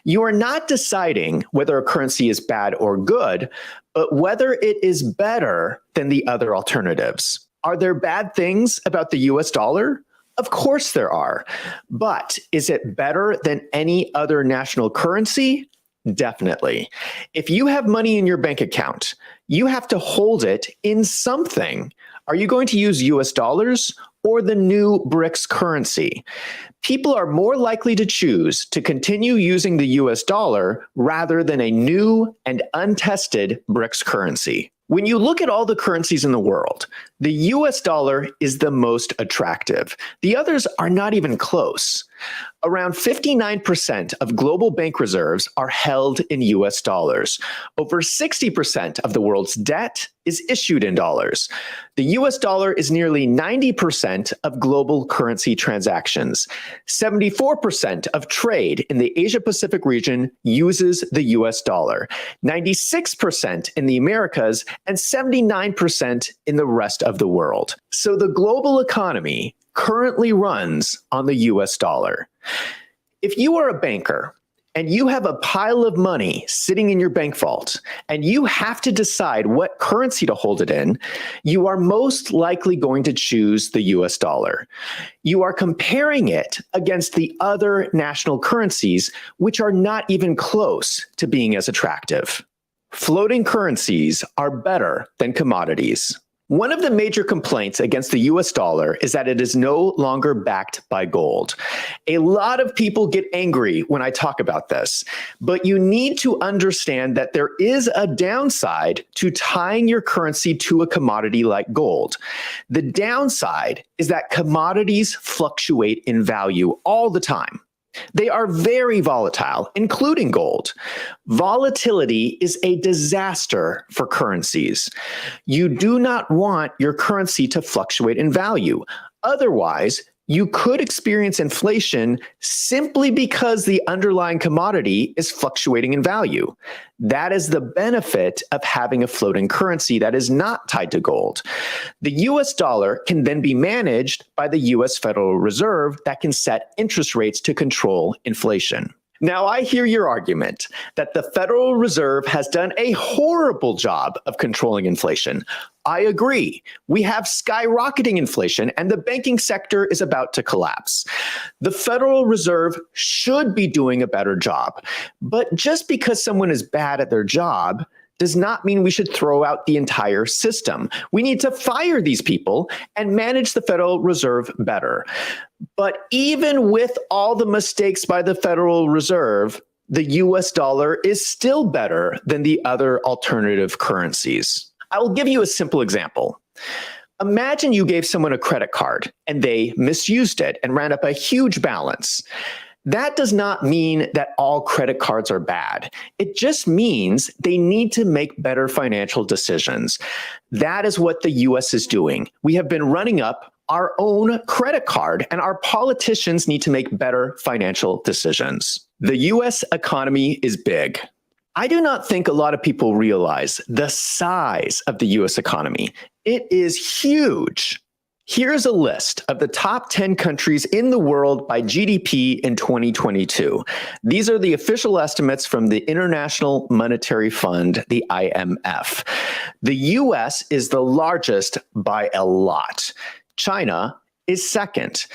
You are not deciding whether a currency is bad or good, but whether it is better than the other alternatives. Are there bad things about the US dollar? Of course there are. But is it better than any other national currency? Definitely. If you have money in your bank account, you have to hold it in something. Are you going to use US dollars or the new BRICS currency? People are more likely to choose to continue using the US dollar rather than a new and untested BRICS currency. When you look at all the currencies in the world, the US dollar is the most attractive. The others are not even close. Around 59% of global bank reserves are held in US dollars. Over 60% of the world's debt is issued in dollars. The US dollar is nearly 90% of global currency transactions. 74% of trade in the Asia-Pacific region uses the US dollar. 96% in the Americas and 79% in the rest of the world. So the global economy currently runs on the US dollar. If you are a banker and you have a pile of money sitting in your bank vault and you have to decide what currency to hold it in, you are most likely going to choose the US dollar. You are comparing it against the other national currencies, which are not even close to being as attractive. Floating currencies are better than commodities. One of the major complaints against the US dollar is that it is no longer backed by gold. A lot of people get angry when I talk about this, but you need to understand that there is a downside to tying your currency to a commodity like gold. The downside is that commodities fluctuate in value all the time. They are very volatile, including gold. Volatility is a disaster for currencies. You do not want your currency to fluctuate in value. Otherwise, you could experience inflation simply because the underlying commodity is fluctuating in value. That is the benefit of having a floating currency that is not tied to gold. The US dollar can then be managed by the US Federal Reserve that can set interest rates to control inflation. Now, I hear your argument that the Federal Reserve has done a horrible job of controlling inflation. I agree. We have skyrocketing inflation and the banking sector is about to collapse. The Federal Reserve should be doing a better job. But just because someone is bad at their job does not mean we should throw out the entire system. We need to fire these people and manage the Federal Reserve better. But even with all the mistakes by the Federal Reserve, the US dollar is still better than the other alternative currencies. I will give you a simple example. Imagine you gave someone a credit card and they misused it and ran up a huge balance. That does not mean that all credit cards are bad. It just means they need to make better financial decisions. That is what the US is doing. We have been running up our own credit card, and our politicians need to make better financial decisions. The US economy is big. I do not think a lot of people realize the size of the US economy. It is huge. Here's a list of the top 10 countries in the world by GDP in 2022. These are the official estimates from the International Monetary Fund, the IMF. The US is the largest by a lot. China is second.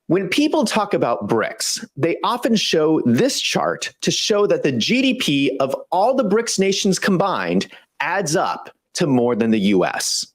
When people talk about BRICS, they often show this chart to show that the GDP of all the BRICS nations combined adds up to more than the US.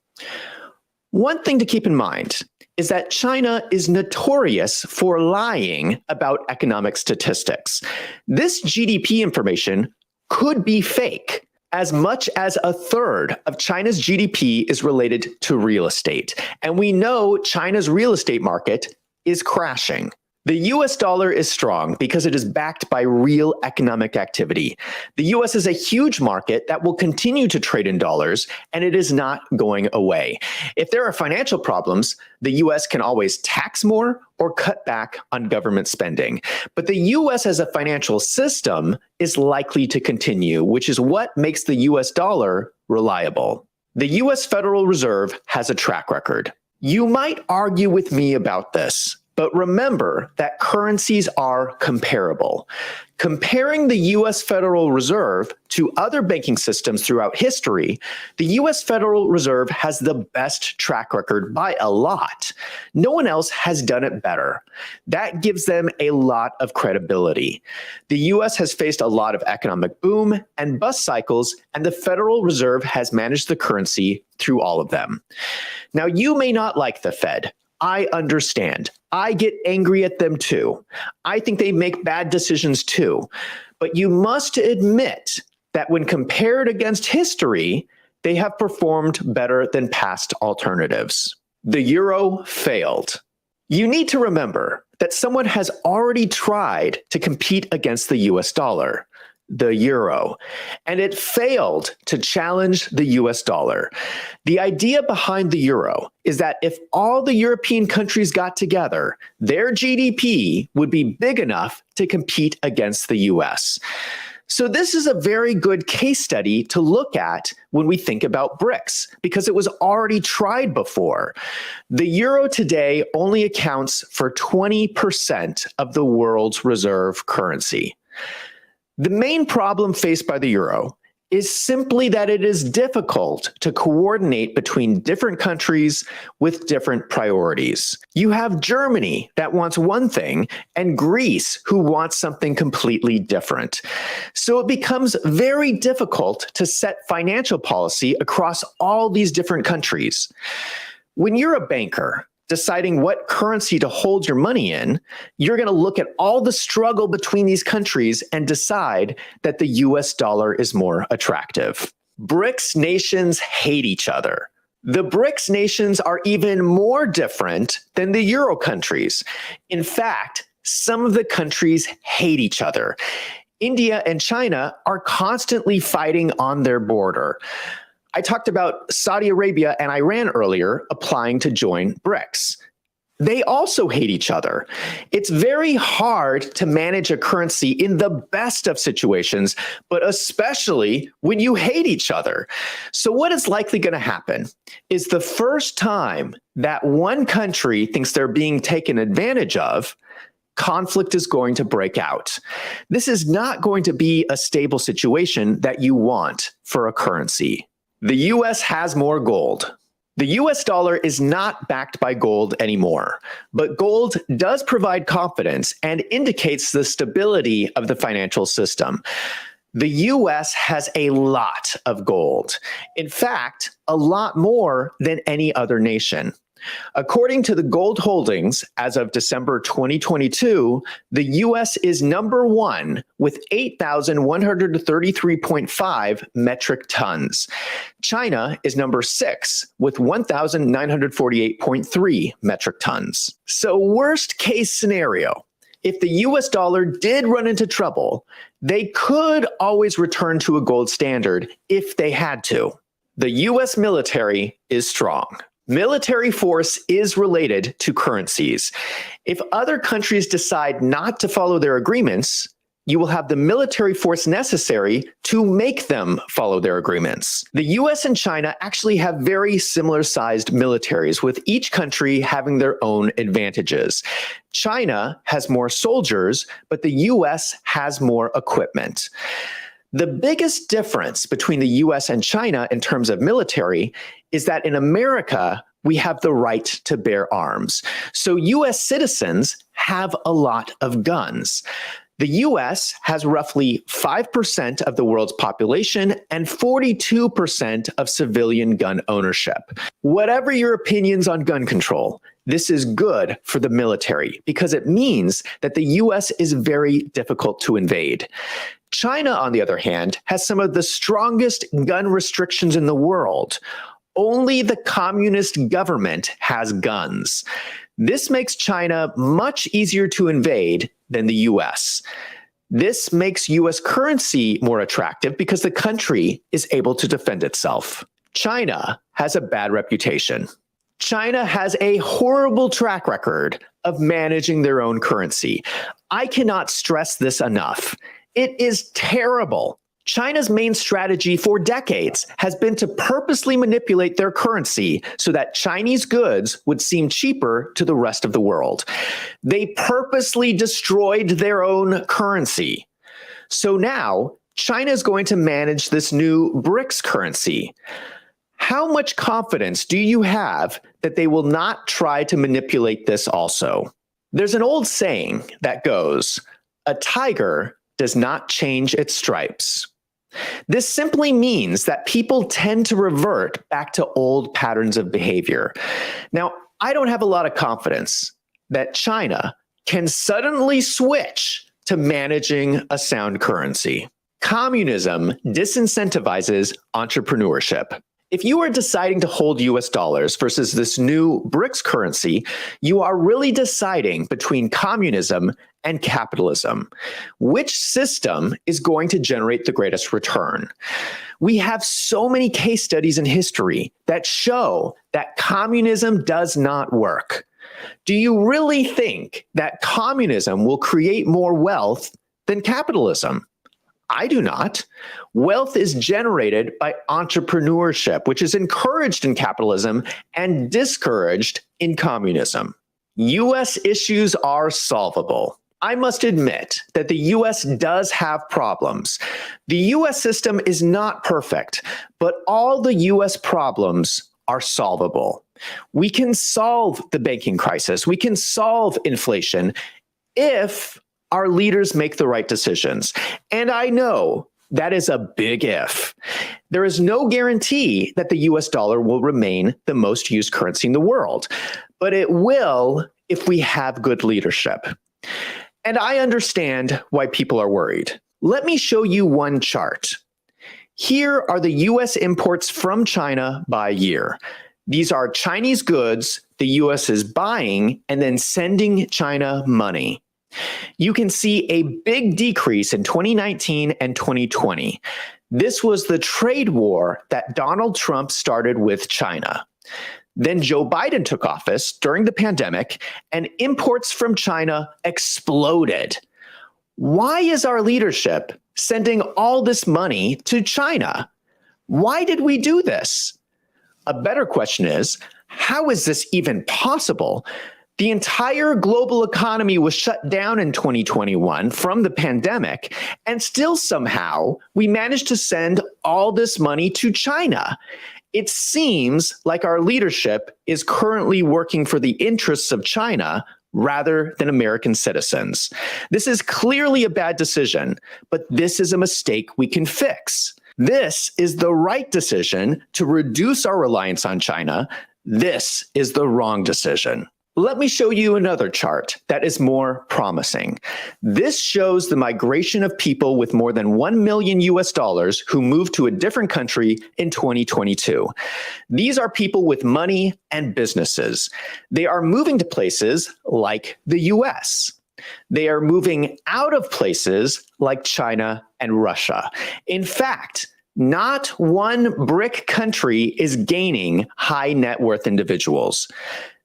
One thing to keep in mind is that China is notorious for lying about economic statistics. This GDP information could be fake. As much as a third of China's GDP is related to real estate. And we know China's real estate market is crashing. The US dollar is strong because it is backed by real economic activity. The US is a huge market that will continue to trade in dollars, and it is not going away. If there are financial problems, the US can always tax more or cut back on government spending. But the US as a financial system is likely to continue, which is what makes the US dollar reliable. The US Federal Reserve has a track record. You might argue with me about this, but remember that currencies are comparable. Comparing the US Federal Reserve to other banking systems throughout history, the US Federal Reserve has the best track record by a lot. No one else has done it better. That gives them a lot of credibility. The US has faced a lot of economic boom and bust cycles, and the Federal Reserve has managed the currency through all of them. Now, you may not like the Fed. I understand. I get angry at them too. I think they make bad decisions too. But you must admit that when compared against history, they have performed better than past alternatives. The euro failed. You need to remember that someone has already tried to compete against the US dollar, the euro, and it failed to challenge the US dollar. The idea behind the euro is that if all the European countries got together, their GDP would be big enough to compete against the US. So this is a very good case study to look at when we think about BRICS, because it was already tried before. The euro today only accounts for 20% of the world's reserve currency. The main problem faced by the euro is simply that it is difficult to coordinate between different countries with different priorities. You have Germany that wants one thing and Greece who wants something completely different. So it becomes very difficult to set financial policy across all these different countries. When you're a banker, deciding what currency to hold your money in, you're going to look at all the struggle between these countries and decide that the US dollar is more attractive. BRICS nations hate each other. The BRICS nations are even more different than the Euro countries. In fact, some of the countries hate each other. India and China are constantly fighting on their border. I talked about Saudi Arabia and Iran earlier applying to join BRICS. They also hate each other. It's very hard to manage a currency in the best of situations, but especially when you hate each other. So what is likely going to happen is the first time that one country thinks they're being taken advantage of, conflict is going to break out. This is not going to be a stable situation that you want for a currency. The US has more gold. The US dollar is not backed by gold anymore, but gold does provide confidence and indicates the stability of the financial system. The US has a lot of gold. In fact, a lot more than any other nation. According to the gold holdings as of December 2022, the US is number one with 8,133.5 metric tons. China is number 6 with 1,948.3 metric tons. So worst case scenario, if the US dollar did run into trouble, they could always return to a gold standard if they had to. The US military is strong. Military force is related to currencies. If other countries decide not to follow their agreements, you will have the military force necessary to make them follow their agreements. The US and China actually have very similar sized militaries, with each country having their own advantages. China has more soldiers, but the US has more equipment. The biggest difference between the US and China in terms of military is that in America, we have the right to bear arms. So US citizens have a lot of guns. The US has roughly 5% of the world's population and 42% of civilian gun ownership. Whatever your opinions on gun control, this is good for the military because it means that the US is very difficult to invade. China, on the other hand, has some of the strongest gun restrictions in the world. Only the communist government has guns. This makes China much easier to invade than the US. This makes US currency more attractive because the country is able to defend itself. China has a bad reputation. China has a horrible track record of managing their own currency. I cannot stress this enough. It is terrible. China's main strategy for decades has been to purposely manipulate their currency so that Chinese goods would seem cheaper to the rest of the world. They purposely destroyed their own currency. So now China is going to manage this new BRICS currency. How much confidence do you have that they will not try to manipulate this also? There's an old saying that goes, "A tiger does not change its stripes." This simply means that people tend to revert back to old patterns of behavior. Now, I don't have a lot of confidence that China can suddenly switch to managing a sound currency. Communism disincentivizes entrepreneurship. If you are deciding to hold US dollars versus this new BRICS currency, you are really deciding between communism and capitalism. Which system is going to generate the greatest return? We have so many case studies in history that show that communism does not work. Do you really think that communism will create more wealth than capitalism? I do not. Wealth is generated by entrepreneurship, which is encouraged in capitalism and discouraged in communism. US issues are solvable. I must admit that the US does have problems. The US system is not perfect, but all the US problems are solvable. We can solve the banking crisis. We can solve inflation if our leaders make the right decisions. And I know that is a big if. There is no guarantee that the US dollar will remain the most used currency in the world, but it will if we have good leadership. And I understand why people are worried. Let me show you one chart. Here are the US imports from China by year. These are Chinese goods the US is buying and then sending China money. You can see a big decrease in 2019 and 2020. This was the trade war that Donald Trump started with China. Then Joe Biden took office during the pandemic and imports from China exploded. Why is our leadership sending all this money to China? Why did we do this? A better question is, how is this even possible? The entire global economy was shut down in 2021 from the pandemic, and still somehow we managed to send all this money to China. It seems like our leadership is currently working for the interests of China rather than American citizens. This is clearly a bad decision, but this is a mistake we can fix. This is the right decision to reduce our reliance on China. This is the wrong decision. Let me show you another chart that is more promising. This shows the migration of people with more than $1 million who moved to a different country in 2022. These are people with money and businesses. They are moving to places like the US. They are moving out of places like China and Russia. In fact, not one BRIC country is gaining high net worth individuals.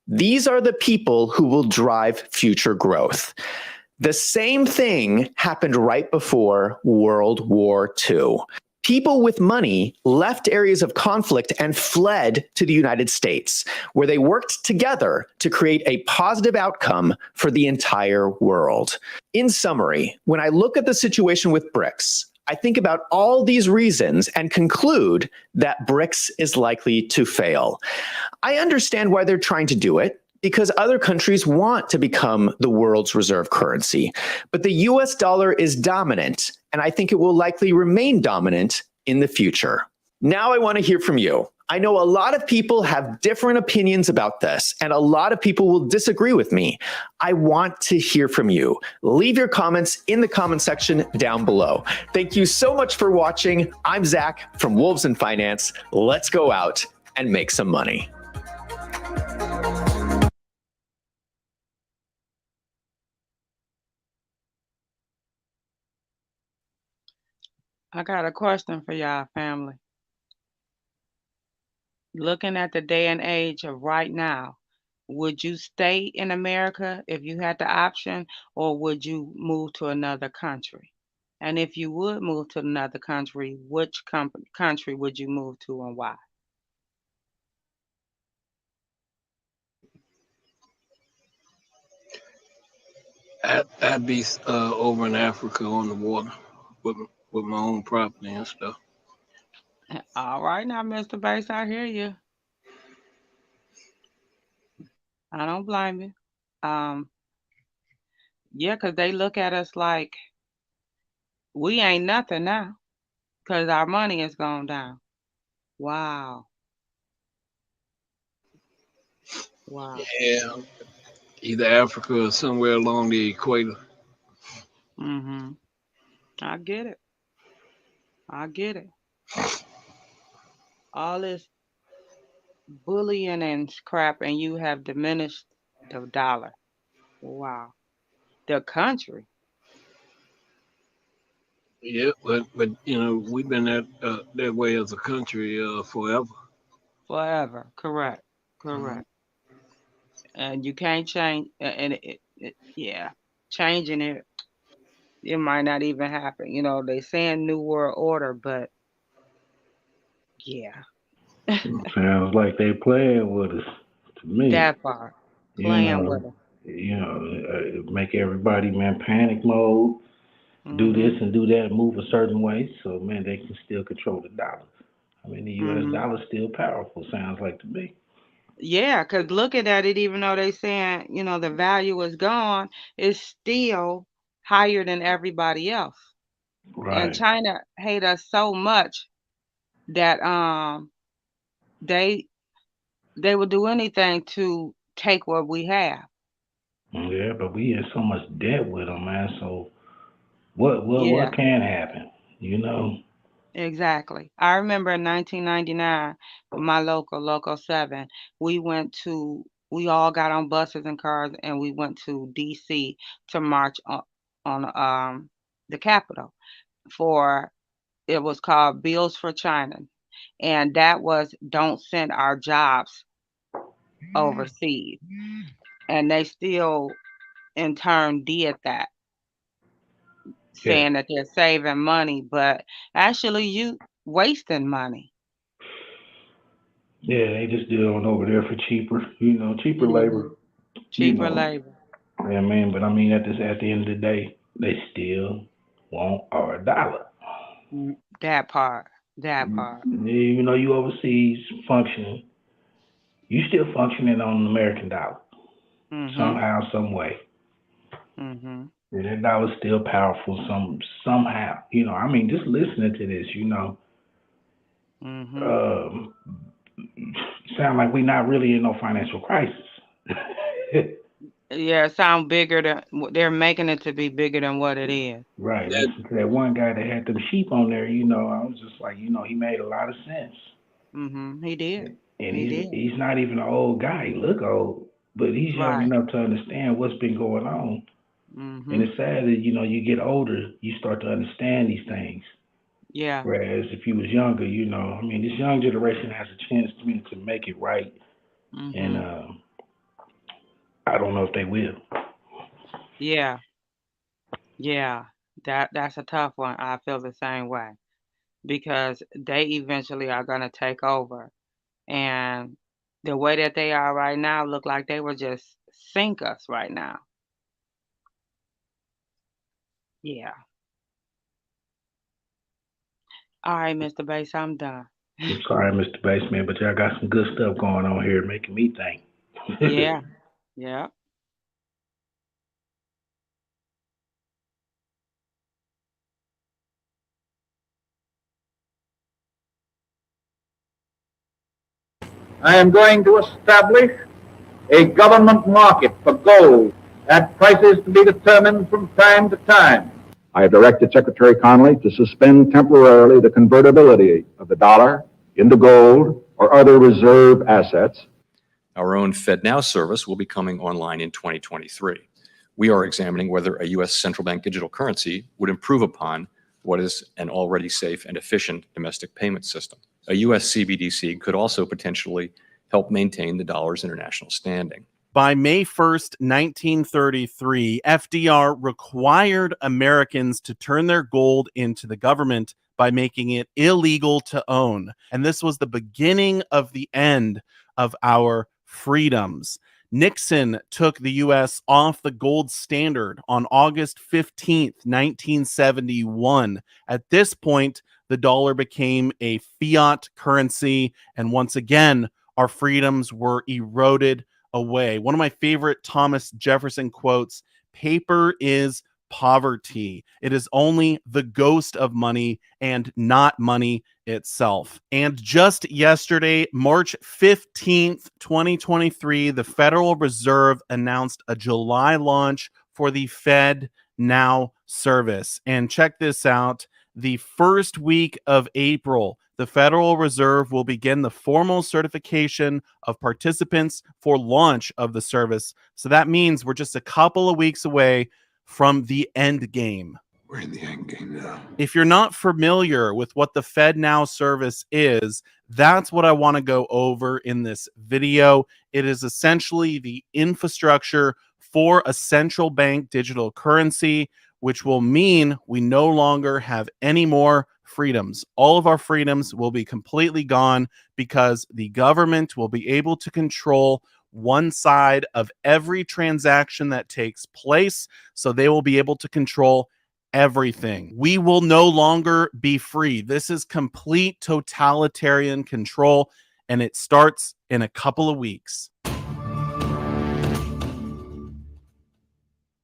These are the people who will drive future growth. The same thing happened right before World War II. People with money left areas of conflict and fled to the United States, where they worked together to create a positive outcome for the entire world. In summary, when I look at the situation with BRICS, I think about all these reasons and conclude that BRICS is likely to fail. I understand why they're trying to do it, because other countries want to become the world's reserve currency. But the US dollar is dominant, and I think it will likely remain dominant in the future. Now I want to hear from you. I know a lot of people have different opinions about this, and a lot of people will disagree with me. I want to hear from you. Leave your comments in the comment section down below. Thank you so much for watching. I'm Zach from Wolves in Finance. Let's go out and make some money. I got a question for y'all, family. Looking at the day and age of right now, would you stay in America if you had the option, or would you move to another country? And if you would move to another country, which country would you move to and why? I'd be over in Africa on the water with my own property and stuff. All right now, Mr. Bass, I hear you. I don't blame you. Yeah, 'cause they look at us like we ain't nothing now, 'cause our money has gone down. Wow. Wow. Yeah, either Africa or somewhere along the equator. Mm-hmm. I get it. I get it. All this bullying and crap, and you have diminished the dollar. Wow. The country. Yeah, but you know, we've been that way as a country forever. Forever. Correct. Correct. And you can't change, and yeah, changing it, it might not even happen. You know, they saying New World Order, but yeah. Sounds like they playing with us to me. That part. Playing with us. Make everybody, man, panic mode, do this and do that, move a certain way, so, man, they can still control the dollar. I mean, the U.S. dollar's still powerful, sounds like to me. Yeah, because looking at it, even though they saying, you know, the value is gone, it's still higher than everybody else. Right. And China hate us so much that they would do anything to take what we have. Yeah, but we in so much debt with them, man. So what can happen? You know? Exactly. I remember in 1999, with my local 7, we all got on buses and cars, and we went to DC to march on the Capitol it was called Bills for China. And that was don't send our jobs overseas. And they still in turn did that, saying that they're saving money, but actually you wasting money. Yeah, they just do it over there for cheaper, cheaper labor. Cheaper labor. Yeah, man, but I mean, at the end of the day, they still want our dollar. That part. You know, you overseas functioning, you still functioning on an American dollar. Somehow, some way. And that dollar's still powerful somehow. You know, I mean, just listening to this, sound like we're not really in no financial crisis. Yeah, it sounds bigger than they're making it to be bigger than what it is. Right. Listen to that one guy that had them sheep on there, I was just like, he made a lot of sense. He did. And he's not even an old guy. He look old, but he's young enough to understand what's been going on. And it's sad that, you know, you get older, you start to understand these things. Yeah. Whereas if you was younger, you know, I mean, this young generation has a chance to make it right. And I don't know if they will. Yeah. Yeah. That's a tough one. I feel the same way because they eventually are going to take over. And the way that they are right now look like they will just sink us right now. Yeah. All right, Mr. Bass, I'm done. I'm sorry, Mr. Baseman, but y'all got some good stuff going on here making me think. Yeah. Yeah. I am going to establish a government market for gold at prices to be determined from time to time. I have directed Secretary Connally to suspend temporarily the convertibility of the dollar into gold or other reserve assets. Our own FedNow service will be coming online in 2023. We are examining whether a U.S. central bank digital currency would improve upon what is an already safe and efficient domestic payment system. A U.S. CBDC could also potentially help maintain the dollar's international standing. By May 1st, 1933, FDR required Americans to turn their gold into the government by making it illegal to own. And this was the beginning of the end of our freedoms. Nixon took the U.S. off the gold standard on August 15th, 1971. At this point, the dollar became a fiat currency, and once again, our freedoms were eroded away. One of my favorite Thomas Jefferson quotes, "Paper is poverty. It is only the ghost of money and not money itself." And just yesterday, March 15th, 2023, the Federal Reserve announced a July launch for the FedNow service. And check this out. The first week of April, the Federal Reserve will begin the formal certification of participants for launch of the service. So that means we're just a couple of weeks away from the end game. We're in the end game now. If you're not familiar with what the FedNow service is, that's what I want to go over in this video. It is essentially the infrastructure for a central bank digital currency, which will mean we no longer have any more freedoms. All of our freedoms will be completely gone because the government will be able to control one side of every transaction that takes place. So they will be able to control everything. We will no longer be free. This is complete totalitarian control, and it starts in a couple of weeks.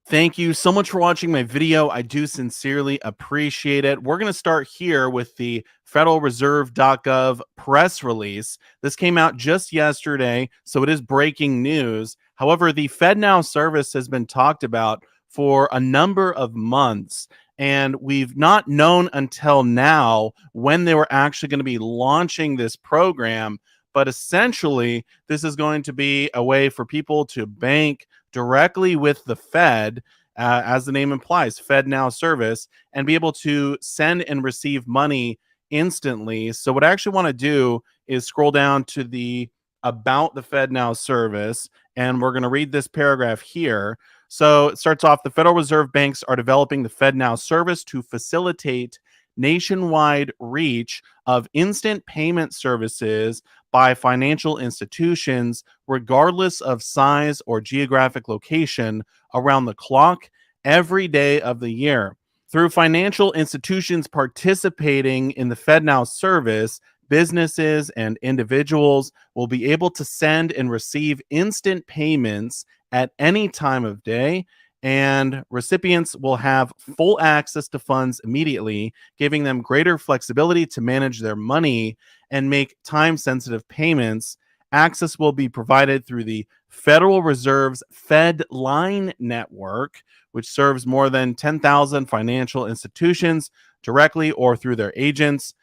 Thank you so much for watching my video. I do sincerely appreciate it. We're going to start here with the federalreserve.gov press release. This came out just yesterday, so it is breaking news. However, the FedNow service has been talked about for a number of months, and we've not known until now when they were actually going to be launching this program. But essentially, this is going to be a way for people to bank directly with the Fed, as the name implies, FedNow service, and be able to send and receive money instantly. So what I actually want to do is scroll down to the About the FedNow service, and we're going to read this paragraph here. So it starts off, the Federal Reserve banks are developing the FedNow service to facilitate nationwide reach of instant payment services by financial institutions, regardless of size or geographic location, around the clock, every day of the year. Through financial institutions participating in the FedNow service, businesses and individuals will be able to send and receive instant payments at any time of day, and recipients will have full access to funds immediately, giving them greater flexibility to manage their money and make time-sensitive payments. Access will be provided through the Federal Reserve's FedLine network, which serves more than 10,000 financial institutions directly or through their agents.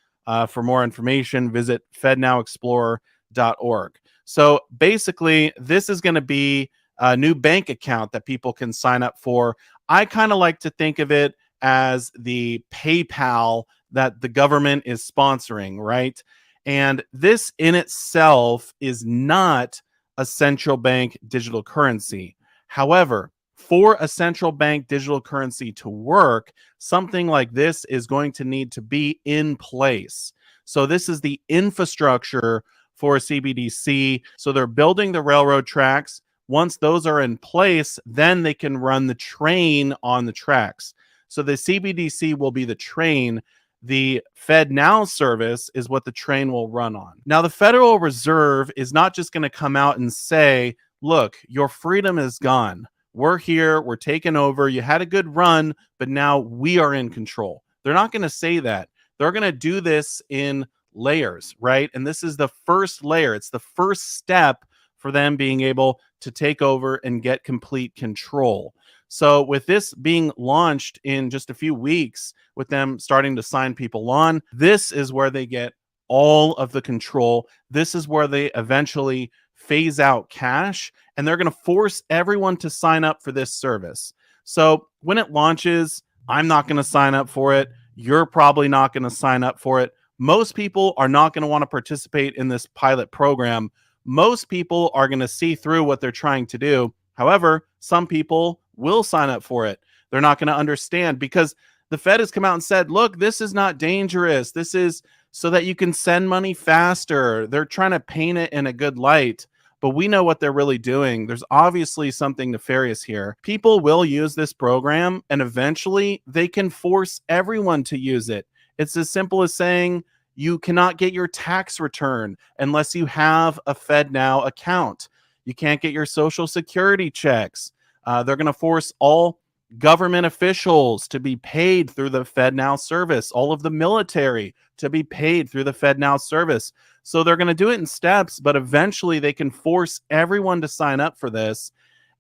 For more information, visit FedNowExplorer.org. So basically, this is going to be new bank account that people can sign up for. I kind of like to think of it as the PayPal that the government is sponsoring, right? And this in itself is not a central bank digital currency. However, for a central bank digital currency to work, something like this is going to need to be in place. So this is the infrastructure for CBDC. So they're building the railroad tracks. Once those are in place, then they can run the train on the tracks. So the CBDC will be the train. The FedNow service is what the train will run on. Now, the Federal Reserve is not just going to come out and say, look, your freedom is gone. We're here. We're taking over. You had a good run, but now we are in control. They're not going to say that. They're going to do this in layers, right? And this is the first layer. It's the first step for them being able to take over and get complete control. So with this being launched in just a few weeks, with them starting to sign people on, this is where they get all of the control. This is where they eventually phase out cash, and they're going to force everyone to sign up for this service. So when it launches, I'm not going to sign up for it. You're probably not going to sign up for it. Most people are not going to want to participate in this pilot program. Most people are going to see through what they're trying to do. However, some people will sign up for it. They're not going to understand because the Fed has come out and said, look, this is not dangerous. This is so that you can send money faster. They're trying to paint it in a good light, but we know what they're really doing. There's obviously something nefarious here. People will use this program, and eventually they can force everyone to use it. It's as simple as saying you cannot get your tax return unless you have a FedNow account. You can't get your Social Security checks. They're going to force all government officials to be paid through the FedNow service, all of the military to be paid through the FedNow service. So they're going to do it in steps, but eventually they can force everyone to sign up for this.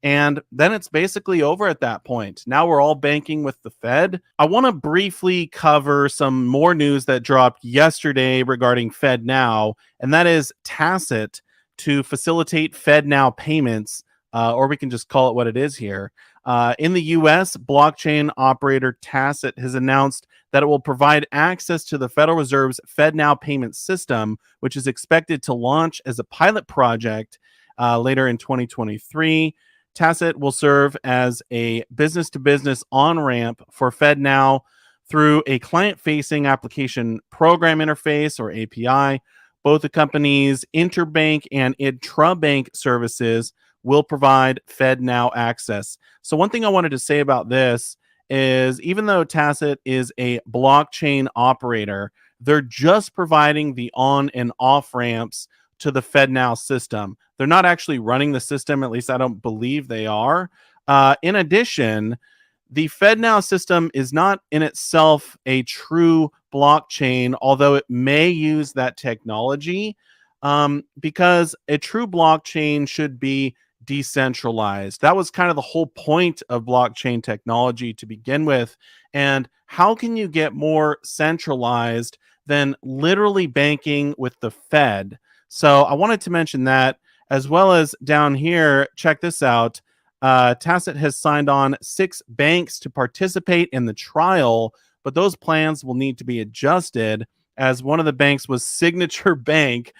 And then it's basically over at that point. Now we're all banking with the Fed. I want to briefly cover some more news that dropped yesterday regarding FedNow, and that is Tacit to facilitate FedNow payments, or we can just call it what it is here. In the U.S., blockchain operator Tacit has announced that it will provide access to the Federal Reserve's FedNow payment system, which is expected to launch as a pilot project later in 2023. Tacit will serve as a business-to-business on-ramp for FedNow through a client-facing application program interface, or API. Both the company's interbank and intrabank services will provide FedNow access. So one thing I wanted to say about this is, even though Tacit is a blockchain operator, they're just providing the on and off ramps to the FedNow system. They're not actually running the system, at least I don't believe they are. In addition, the FedNow system is not in itself a true blockchain, although it may use that technology, because a true blockchain should be decentralized. That was kind of the whole point of blockchain technology to begin with. And how can you get more centralized than literally banking with the Fed? So I wanted to mention that, as well as down here, check this out. Tacit has signed on 6 banks to participate in the trial, but those plans will need to be adjusted, as one of the banks was Signature Bank,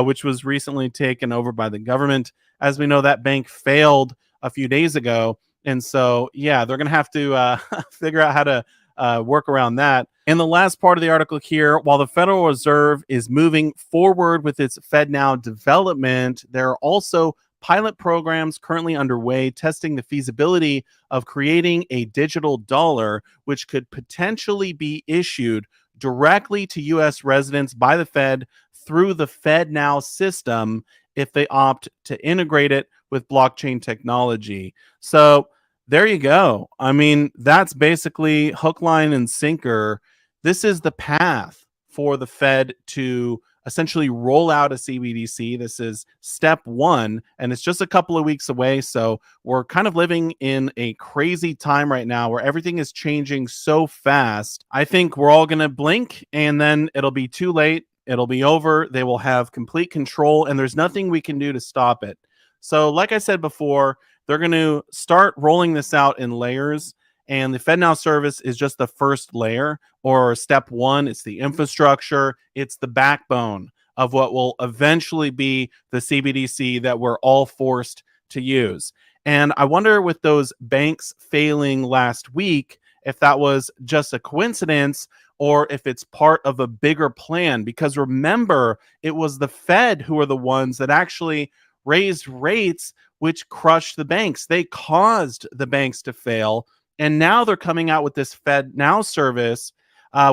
which was recently taken over by the government. As we know, that bank failed a few days ago. And so, yeah, they're going to have to figure out how to work around that. In the last part of the article here, while the Federal Reserve is moving forward with its FedNow development, there are also pilot programs currently underway testing the feasibility of creating a digital dollar, which could potentially be issued directly to U.S. residents by the Fed through the FedNow system if they opt to integrate it with blockchain technology. So there you go. I mean, that's basically hook, line, and sinker. This is the path for the Fed to essentially roll out a CBDC. This is step 1, and it's just a couple of weeks away. So we're kind of living in a crazy time right now where everything is changing so fast. I think we're all going to blink, and then it'll be too late. It'll be over. They will have complete control, and there's nothing we can do to stop it. So like I said before, They're going to start rolling this out in layers. And the FedNow service is just the first layer, or step one. It's the infrastructure. It's the backbone of what will eventually be the CBDC that we're all forced to use. And I wonder, with those banks failing last week, if that was just a coincidence or if it's part of a bigger plan. Because remember, it was the Fed who are the ones that actually raised rates, which crushed the banks. They caused the banks to fail. And now they're coming out with this FedNow service,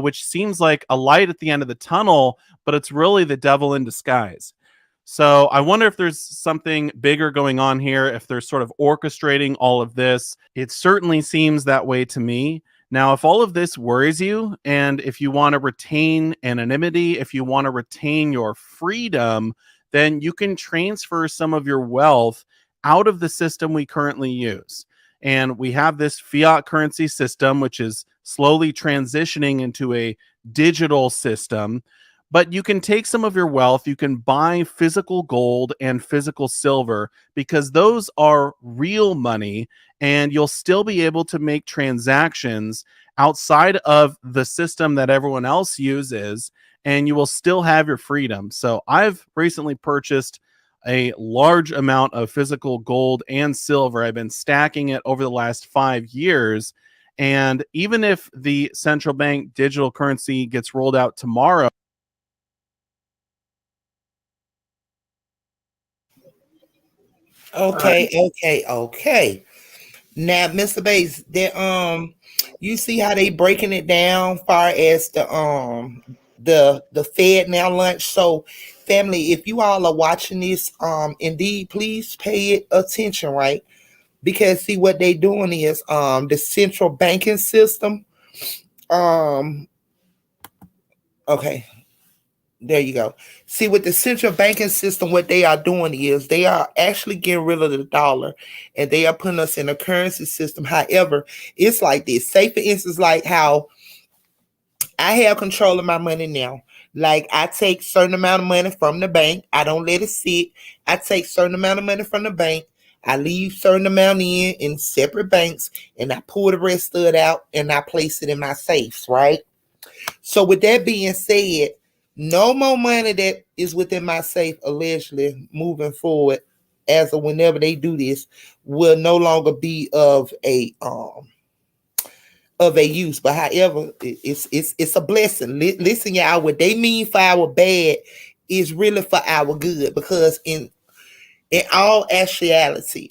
which seems like a light at the end of the tunnel, but it's really the devil in disguise. So I wonder if there's something bigger going on here, if they're sort of orchestrating all of this. It certainly seems that way to me. Now, if all of this worries you, and if you want to retain anonymity, if you want to retain your freedom, then you can transfer some of your wealth out of the system we currently use. And we have this fiat currency system, which is slowly transitioning into a digital system. But you can take some of your wealth, you can buy physical gold and physical silver, because those are real money, and you'll still be able to make transactions outside of the system that everyone else uses, and you will still have your freedom. So I've recently purchased a large amount of physical gold and silver. I've been stacking it over the last 5 years. And even if the central bank digital currency gets rolled out tomorrow, Okay. Now, Mr. Bass, you see how they breaking it down far as the FedNow lunch. So, family, if you all are watching this, indeed, please pay it attention, right? Because see what they doing is the central banking system. Okay. There you go. See, with the central banking system, what they are doing is they are actually getting rid of the dollar, and they are putting us in a currency system. However, it's like this. Say, for instance, like how I have control of my money now. Like, I take certain amount of money from the bank. I don't let it sit. I take certain amount of money from the bank. I leave certain amount in separate banks, and I pull the rest of it out, and I place it in my safes, right? So with that being said, no more money that is within my safe, allegedly, moving forward, as of whenever they do this, will no longer be of a use. But however, it's a blessing. Listen, y'all, what they mean for our bad is really for our good, because in all actuality,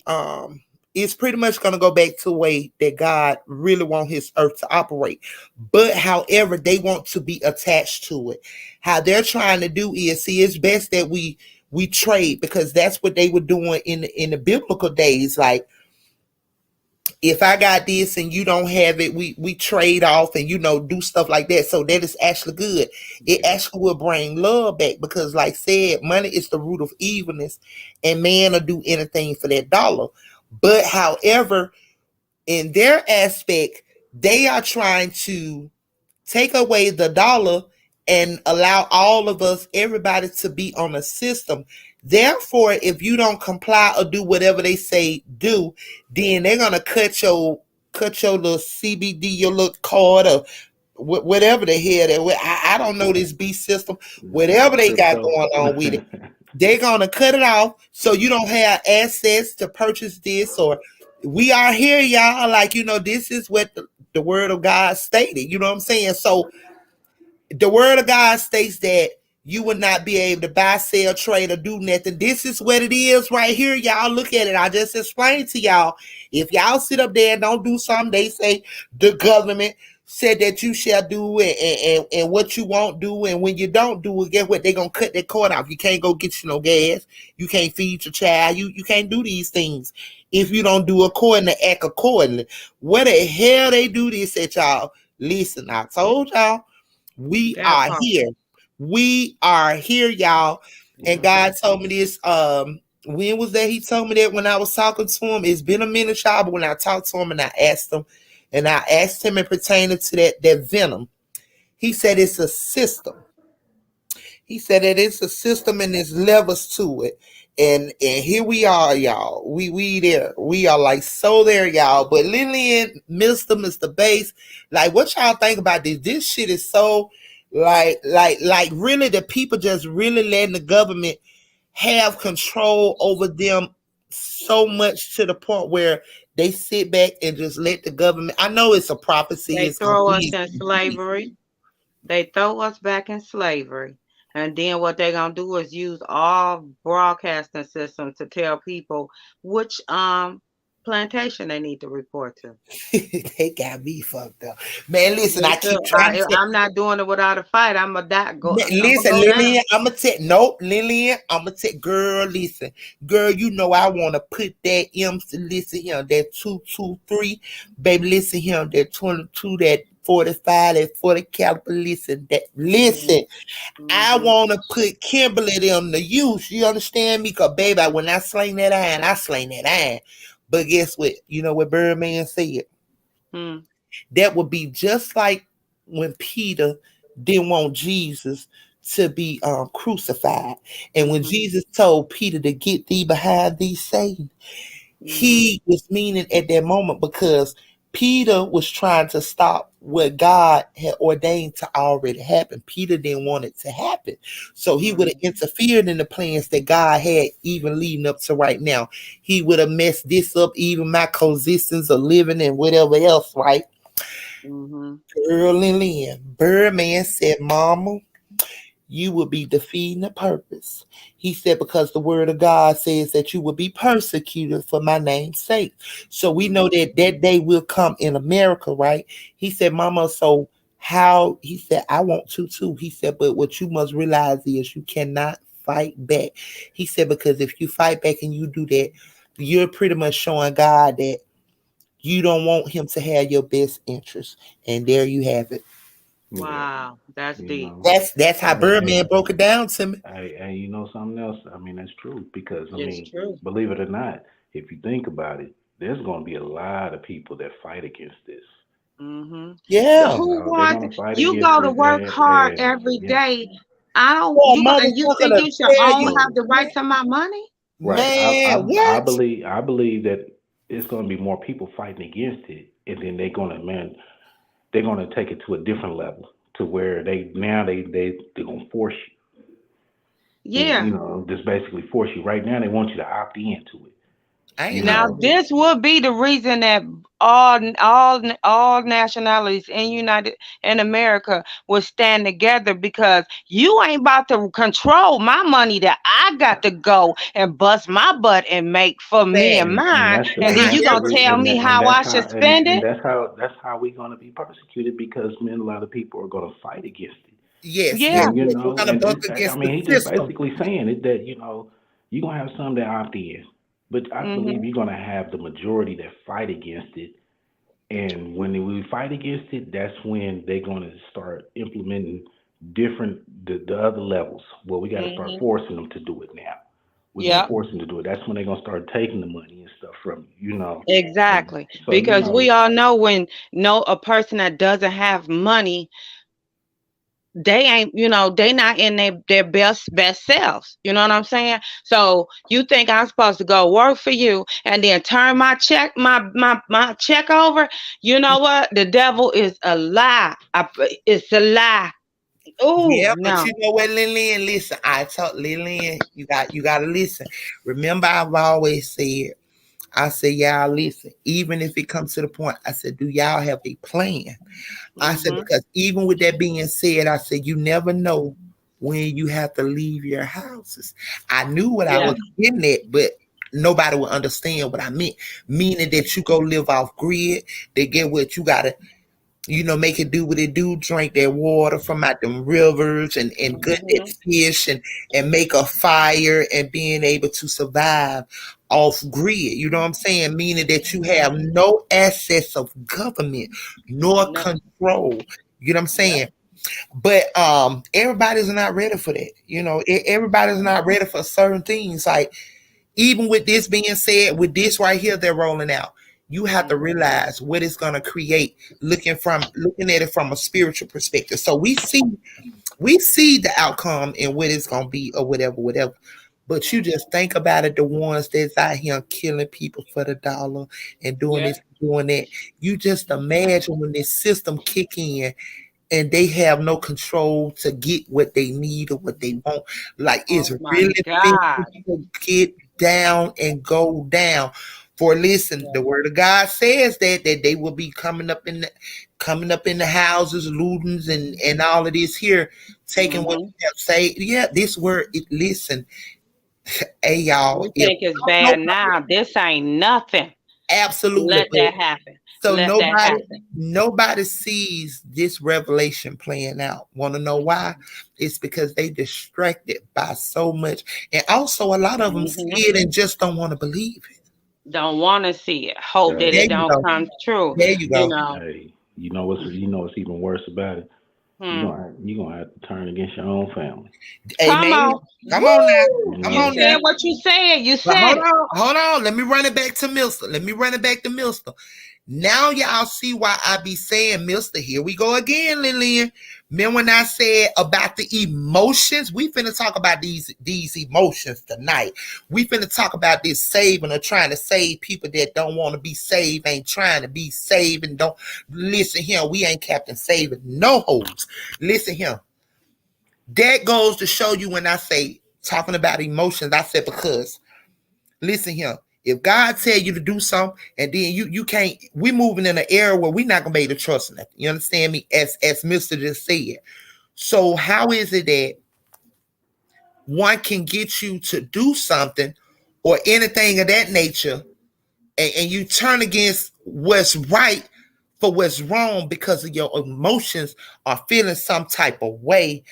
it's pretty much going to go back to the way that God really wants his earth to operate. But however, they want to be attached to it. How they're trying to do is, see, it's best that we trade, because that's what they were doing in the biblical days. Like, if I got this and you don't have it, we trade off and, do stuff like that. So that is actually good. It actually will bring love back, because like said, money is the root of evilness, and man will do anything for that dollar. But however, in their aspect, they are trying to take away the dollar and allow all of us, everybody, to be on a system. Therefore, if you don't comply or do whatever they say do, then they're gonna cut your little CBD, your little card, or whatever the hell I don't know, this B system, whatever they got going on with it. They're gonna cut it off, so you don't have access to purchase this. Or we are here, y'all. Like, this is what the word of God stated. You know what I'm saying? So the word of God states that you would not be able to buy, sell, trade, or do nothing. This is what it is right here, y'all. Look at it. I just explained to y'all. If y'all sit up there and don't do something, they say the government said that you shall do it, and what you won't do, and when you don't do it, guess what? They're gonna cut that cord off. You can't go get you no gas. You can't feed your child. You can't do these things if you don't do according to act accordingly. What the hell they do this at, y'all? Listen, I told y'all we are here. We are here, y'all. And God told me this. When was that? He told me that when I was talking to him. It's been a minute, y'all, but when I talked to him and I asked him in pertaining to that venom, he said it's a system. He said that it's a system and there's levels to it. And here we are, y'all. We there. We are like so there, y'all. But Lillian, Mr. Bass, like what y'all think about this? This shit is so like really the people just really letting the government have control over them so much to the point where they sit back and just let the government. I know it's a prophecy. They It's throw us in slavery. They throw us back in slavery. And then what they're going to do is use all broadcasting systems to tell people which plantation they need to report to. They got me fucked up. Man, listen, I keep trying to I'm not doing it without a fight. I'm going to go. Listen, Lillian, I'm going to take, nope, Lillian, I'm going to take, girl, listen. Girl, you know I want to put that listen here, that 223, baby, listen here, that 22, that 45, that 40 caliber, listen, I want to put Kimberly on the use, you understand me? Because, baby, when I sling that iron, I sling that iron. But guess what? You know what Birdman said? That would be just like when Peter didn't want Jesus to be crucified. And when Jesus told Peter to get thee behind thee, Satan, he was meaning at that moment because Peter was trying to stop what God had ordained to already happen. Peter didn't want it to happen. So he would have interfered in the plans that God had even leading up to right now. He would have messed this up, even my coexistence of living and whatever else, right? Girl Lillian, Birdman said, Mama, you will be defeating the purpose. He said, because the word of God says that you will be persecuted for my name's sake. So we know that that day will come in America, right? He said, Mama, so how? He said, I want to too. He said, but what you must realize is you cannot fight back. He said, because if you fight back and you do that, you're pretty much showing God that you don't want him to have your best interest. And there you have it. Wow, that's deep. That's how Birdman broke it down to me. And you know something else? I mean, that's true because True. believe it or not, if you think about it, there's going to be a lot of people that fight against this. Yeah, who wants you go to work hard every day? I don't. You think you should have the right to my money? Right. Man, I believe that it's going to be more people fighting against it, and then they're going to take it to a different level to where they're going to force you. Yeah. And, you know, just basically force you. Right now, they want you to opt into it. Now this would be the reason that all nationalities in America would stand together, because you ain't about to control my money that I got to go and bust my butt and make for me and mine, and then you gonna tell me how I should spend it? And that's how we're gonna be persecuted, because a lot of people are gonna fight against it. Yes. Yeah. And, you know, We're gonna bump against the he's just system. basically saying it that, you know, you're gonna have some that opt in, but I believe you're gonna have the majority that fight against it. And when we fight against it, that's when they're gonna start implementing the other levels. Well, we gotta start forcing them to do it now. We're gonna force them to do it. That's when they're gonna start taking the money and stuff from you, you know. Exactly. So, because you know, we all know when a person that doesn't have money, they ain't, they not in their best selves. You know what I'm saying? So you think I'm supposed to go work for you and then turn my check over? You know what? The devil is a lie. It's a lie. Oh, yeah, no. but you know what, Lillian? Listen, I told Lillian, you got to listen. Remember, I've always said, I said, y'all listen, even if it comes to the point, I said, do y'all have a plan? I said, because even with that being said, I said, you never know when you have to leave your houses. I knew what I was getting at, but nobody would understand what I meant. Meaning that you go live off grid, they get what you got to, make it do what it do, drink that water from out them rivers and gut that fish and make a fire and being able to survive off grid. You know what I'm saying? Meaning that you have no access of government nor control. You know what I'm saying? But everybody's not ready for that. Everybody's not ready for certain things. Like, even with this being said, with this right here they're rolling out, you have to realize what it's going to create, looking at it from a spiritual perspective. So we see the outcome and what it's going to be or whatever. But you just think about it, the ones that's out here killing people for the dollar and doing this, doing that. You just imagine when this system kick in and they have no control to get what they need or what they want. Like it's really God. to get down and go down. For listen, the word of God says that they will be coming up in the houses, lootings and all of this here, taking what you have say. Yeah, this word. Listen, hey y'all. You think it's bad now? This ain't nothing. Absolutely. Let that happen. So Let that happen. nobody sees this revelation playing out. Want to know why? It's because they distracted by so much, and also a lot of them see it and just don't want to believe it. Don't want to see it. Hope that it don't come true. There you go. You know. Hey, you know what's even worse about it? You're gonna have to turn against your own family. Hey, Come on now. You said what you said. You said hold on. Let me run it back to Milster. Now y'all see why I be saying, Milster, here we go again, Lillian. Remember when I said about the emotions? We finna talk about these emotions tonight. We finna talk about this saving or trying to save people that don't want to be saved, ain't trying to be saved, and don't listen here. We ain't Captain Saving no hoes. Listen here. That goes to show you when I say talking about emotions, I said because listen here. If God tell you to do something and then you can't, we moving in an era where we're not gonna be able to trust nothing. You understand me? As Mr. just said. So how is it that one can get you to do something or anything of that nature and you turn against what's right for what's wrong because of your emotions are feeling some type of way,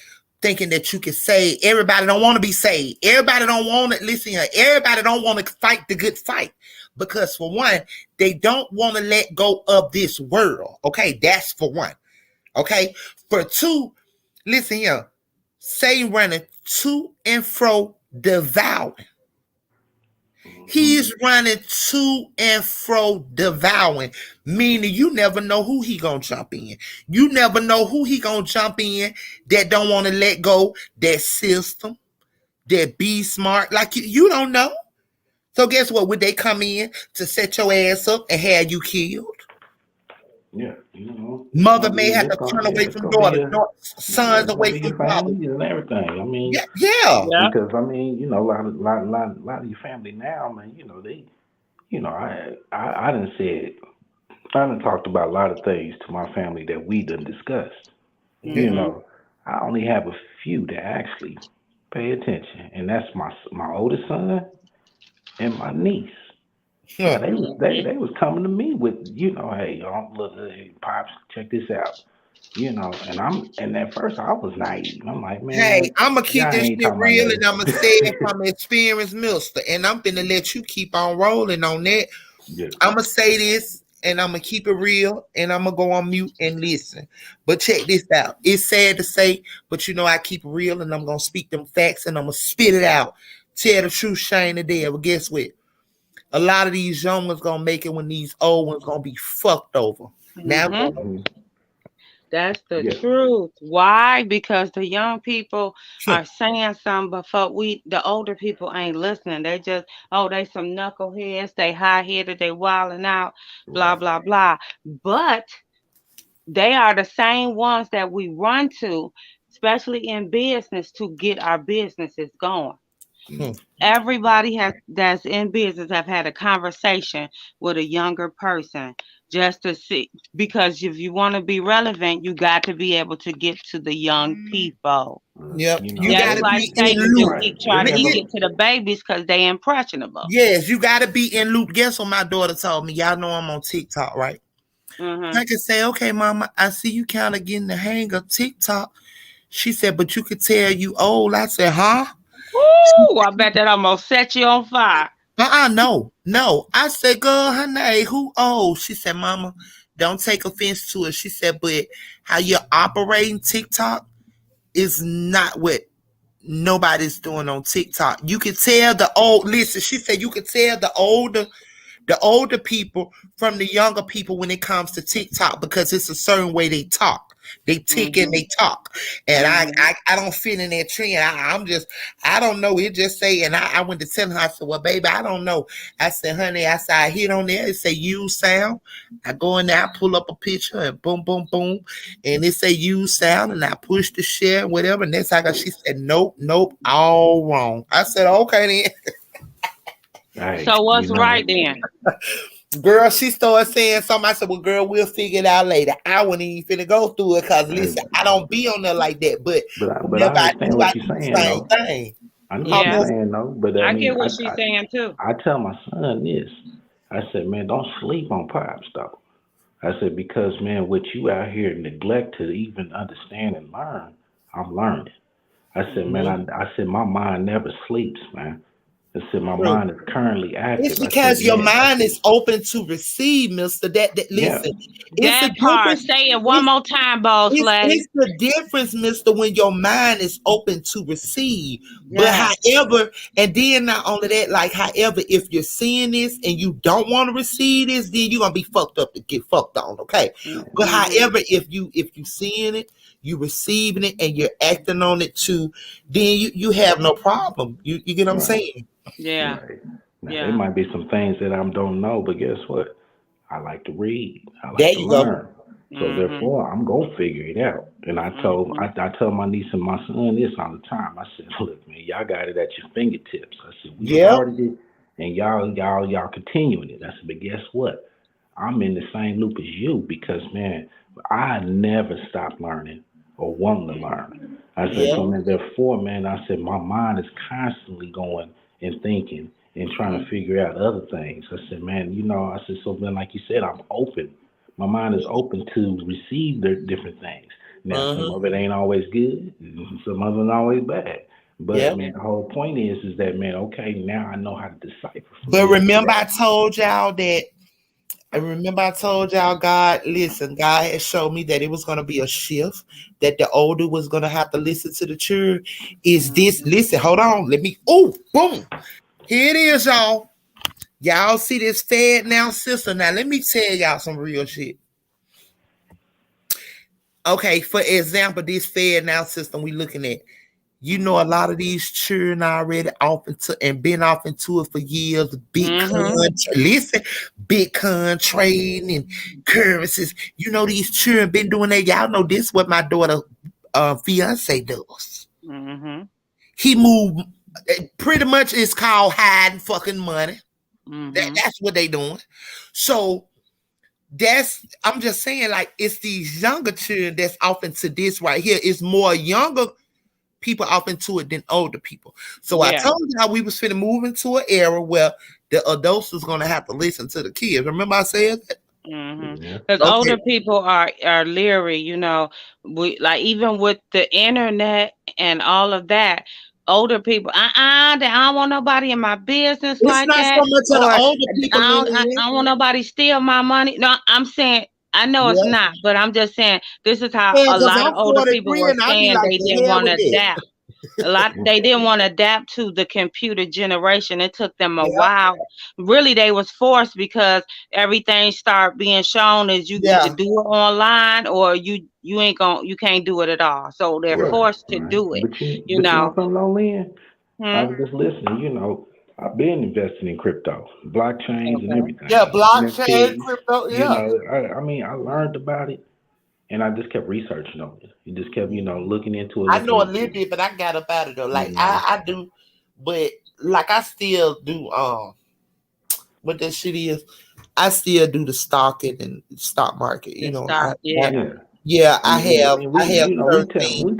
thinking that you can save. Everybody don't want to be saved. Everybody don't want to listen here. Everybody don't want to fight the good fight because for one, they don't want to let go of this world. Okay, that's for one. Okay, for two, listen here. Satan running to and fro devouring. He's running to and fro devouring, meaning you never know who he gonna jump in. You never know who he gonna jump in that don't want to let go that system, that be smart. Like you don't know. So guess what? Would they come in to set your ass up and have you killed? Yeah, you know. Mother may have to turn away from daughter, sons away from father, and everything. I mean, yeah. Because I mean, you know, a lot of your family now, man. You know, they, you know, I done said, I done talked about a lot of things to my family that we done discussed. You know, I only have a few that actually pay attention, and that's my oldest son and my niece. Yeah, they was coming to me with, you know, hey, look, hey, Pops, check this out. You know, and at first I was naive. I'm like, man, hey, I'm gonna keep this shit real and I'm gonna say it from experience, Milster, and I'm gonna let you keep on rolling on that. Yeah. I'm gonna say this and I'm gonna keep it real and I'm gonna go on mute and listen. But check this out. It's sad to say, but you know, I keep it real and I'm gonna speak them facts and I'm gonna spit it out. Tell the truth, shame the devil. Guess what? A lot of these young ones gonna make it when these old ones gonna be fucked over. Now, that's the truth. Why? Because the young people are saying something, but the older people ain't listening. They just, they some knuckleheads. They high-headed. They wilding out. Blah blah blah. But they are the same ones that we run to, especially in business, to get our businesses going. Everybody that's in business have had a conversation with a younger person just to see, because if you want to be relevant, you got to be able to get to the young people. Yep, you gotta like say you try to get to the babies because they impressionable. Yes, you got to be in loop. Guess what my daughter told me? Y'all know I'm on TikTok, right? I could say, okay, Mama, I see you kind of getting the hang of TikTok. She said, but you could tell you old. I said, huh? Ooh, I bet that almost set you on fire. No. I said, girl, honey, who old? She said, Mama, don't take offense to it. She said, but how you're operating TikTok is not what nobody's doing on TikTok. You can tell the old, listen, she said you can tell the older people from the younger people when it comes to TikTok because it's a certain way they talk. They tick and they talk. And I don't fit in that trend. I don't know. It just say, and I went to tell her, I said, well, baby, I don't know. I said, honey, I hit on there. It say use sound. I go in there, I pull up a picture and boom, boom, boom. And it say use sound. And I push the share, whatever. And that's how she said, nope, all wrong. I said, okay then. Right, so what's right then? Girl, she started saying something. I said, well, girl, we'll figure it out later. I wasn't even finna go through it because, listen, I don't be on there like that. But I understand what you're saying, though. Thing. I know what you're saying, though. But I get what she's saying, too. I tell my son this. I said, man, don't sleep on Pops, though. I said, because, man, what you out here neglect to even understand and learn, I'm learning. I said, man, I said, my mind never sleeps, man. I said, my mind is currently active. It's because your mind is open to receive, mister. Listen. That part. Say it one more time, boss lady. It's the difference, mister, when your mind is open to receive. But however, and then not only that, like, however, if you're seeing this and you don't want to receive this, then you're going to be fucked up to get fucked on, okay? But however, if you seeing it, you receiving it, and you're acting on it too, then you have no problem. You get what I'm saying? Yeah. Right. Now, there might be some things that I don't know, but guess what? I like to read. I like there to you learn. Go. So therefore, I'm gonna figure it out. And I tell my niece and my son this all the time. I said, look, man, y'all got it at your fingertips. I said, we started it, and y'all continuing it. I said, but guess what? I'm in the same loop as you because, man, I never stop learning or wanting to learn. I said, so man, therefore, man, I said my mind is constantly going and thinking and trying to figure out other things. I said, man, I said, so then, like you said, I'm open. My mind is open to receive the different things. Now, some of it ain't always good, some of it ain't always bad. But man, the whole point is that, man, okay, now I know how to decipher. But remember, I told y'all that. God had showed me that it was going to be a shift, that the older was going to have to listen to the church. Listen, hold on. Boom. Here it is, y'all. Y'all see this FedNow system. Now, let me tell y'all some real shit. Okay, for example, this FedNow system we looking at. A lot of these children already been off into it for years. Bitcoin trading and currencies. These children been doing that. Y'all know this is what my daughter fiance does. He moved. Pretty much it's called hiding fucking money. That's what they doing. So I'm just saying, like, it's these younger children that's off into this right here. It's more younger people off into it than older people. So I told you how we was finna move into an era where the adults was gonna have to listen to the kids. Remember I said that? Because older people are leery, we like, even with the internet and all of that, older people, I don't want nobody in my business like that. It's not so much of the older people. I don't want nobody steal my money. No, I'm saying, I know it's not, but I'm just saying this is how a lot of older people were saying they didn't want to adapt. They didn't want to adapt to the computer generation. It took them a while. Really, they was forced because everything started being shown as you either do it online or you can't do it at all. So they're forced to do it. But you know something, Lynn? I was just listening. I've been investing in crypto, blockchains, and everything. Yeah, blockchain, crypto. Yeah. I learned about it, and I just kept researching on it. You just kept, looking into it. I know a little bit, but I got up out of it. Like I do, but like I still do. What that shit is, I still do the stocking and stock market. I have. We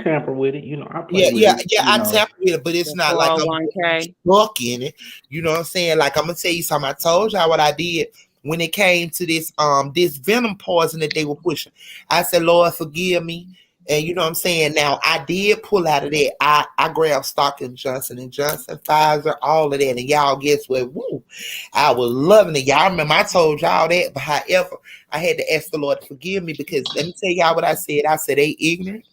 tamper with it. I play with it. I tamper with it, but it's not like I'm stuck in it. You know what I'm saying? Like, I'm gonna tell you something. I told y'all what I did when it came to this venom poison that they were pushing. I said, Lord, forgive me. And you know what I'm saying? Now, I did pull out of that. I grabbed stock in Johnson & Johnson, Pfizer, all of that. And y'all, guess what? Woo! I was loving it. Y'all remember I told y'all that. But however, I had to ask the Lord to forgive me because let me tell y'all what I said. I said, they ignorant.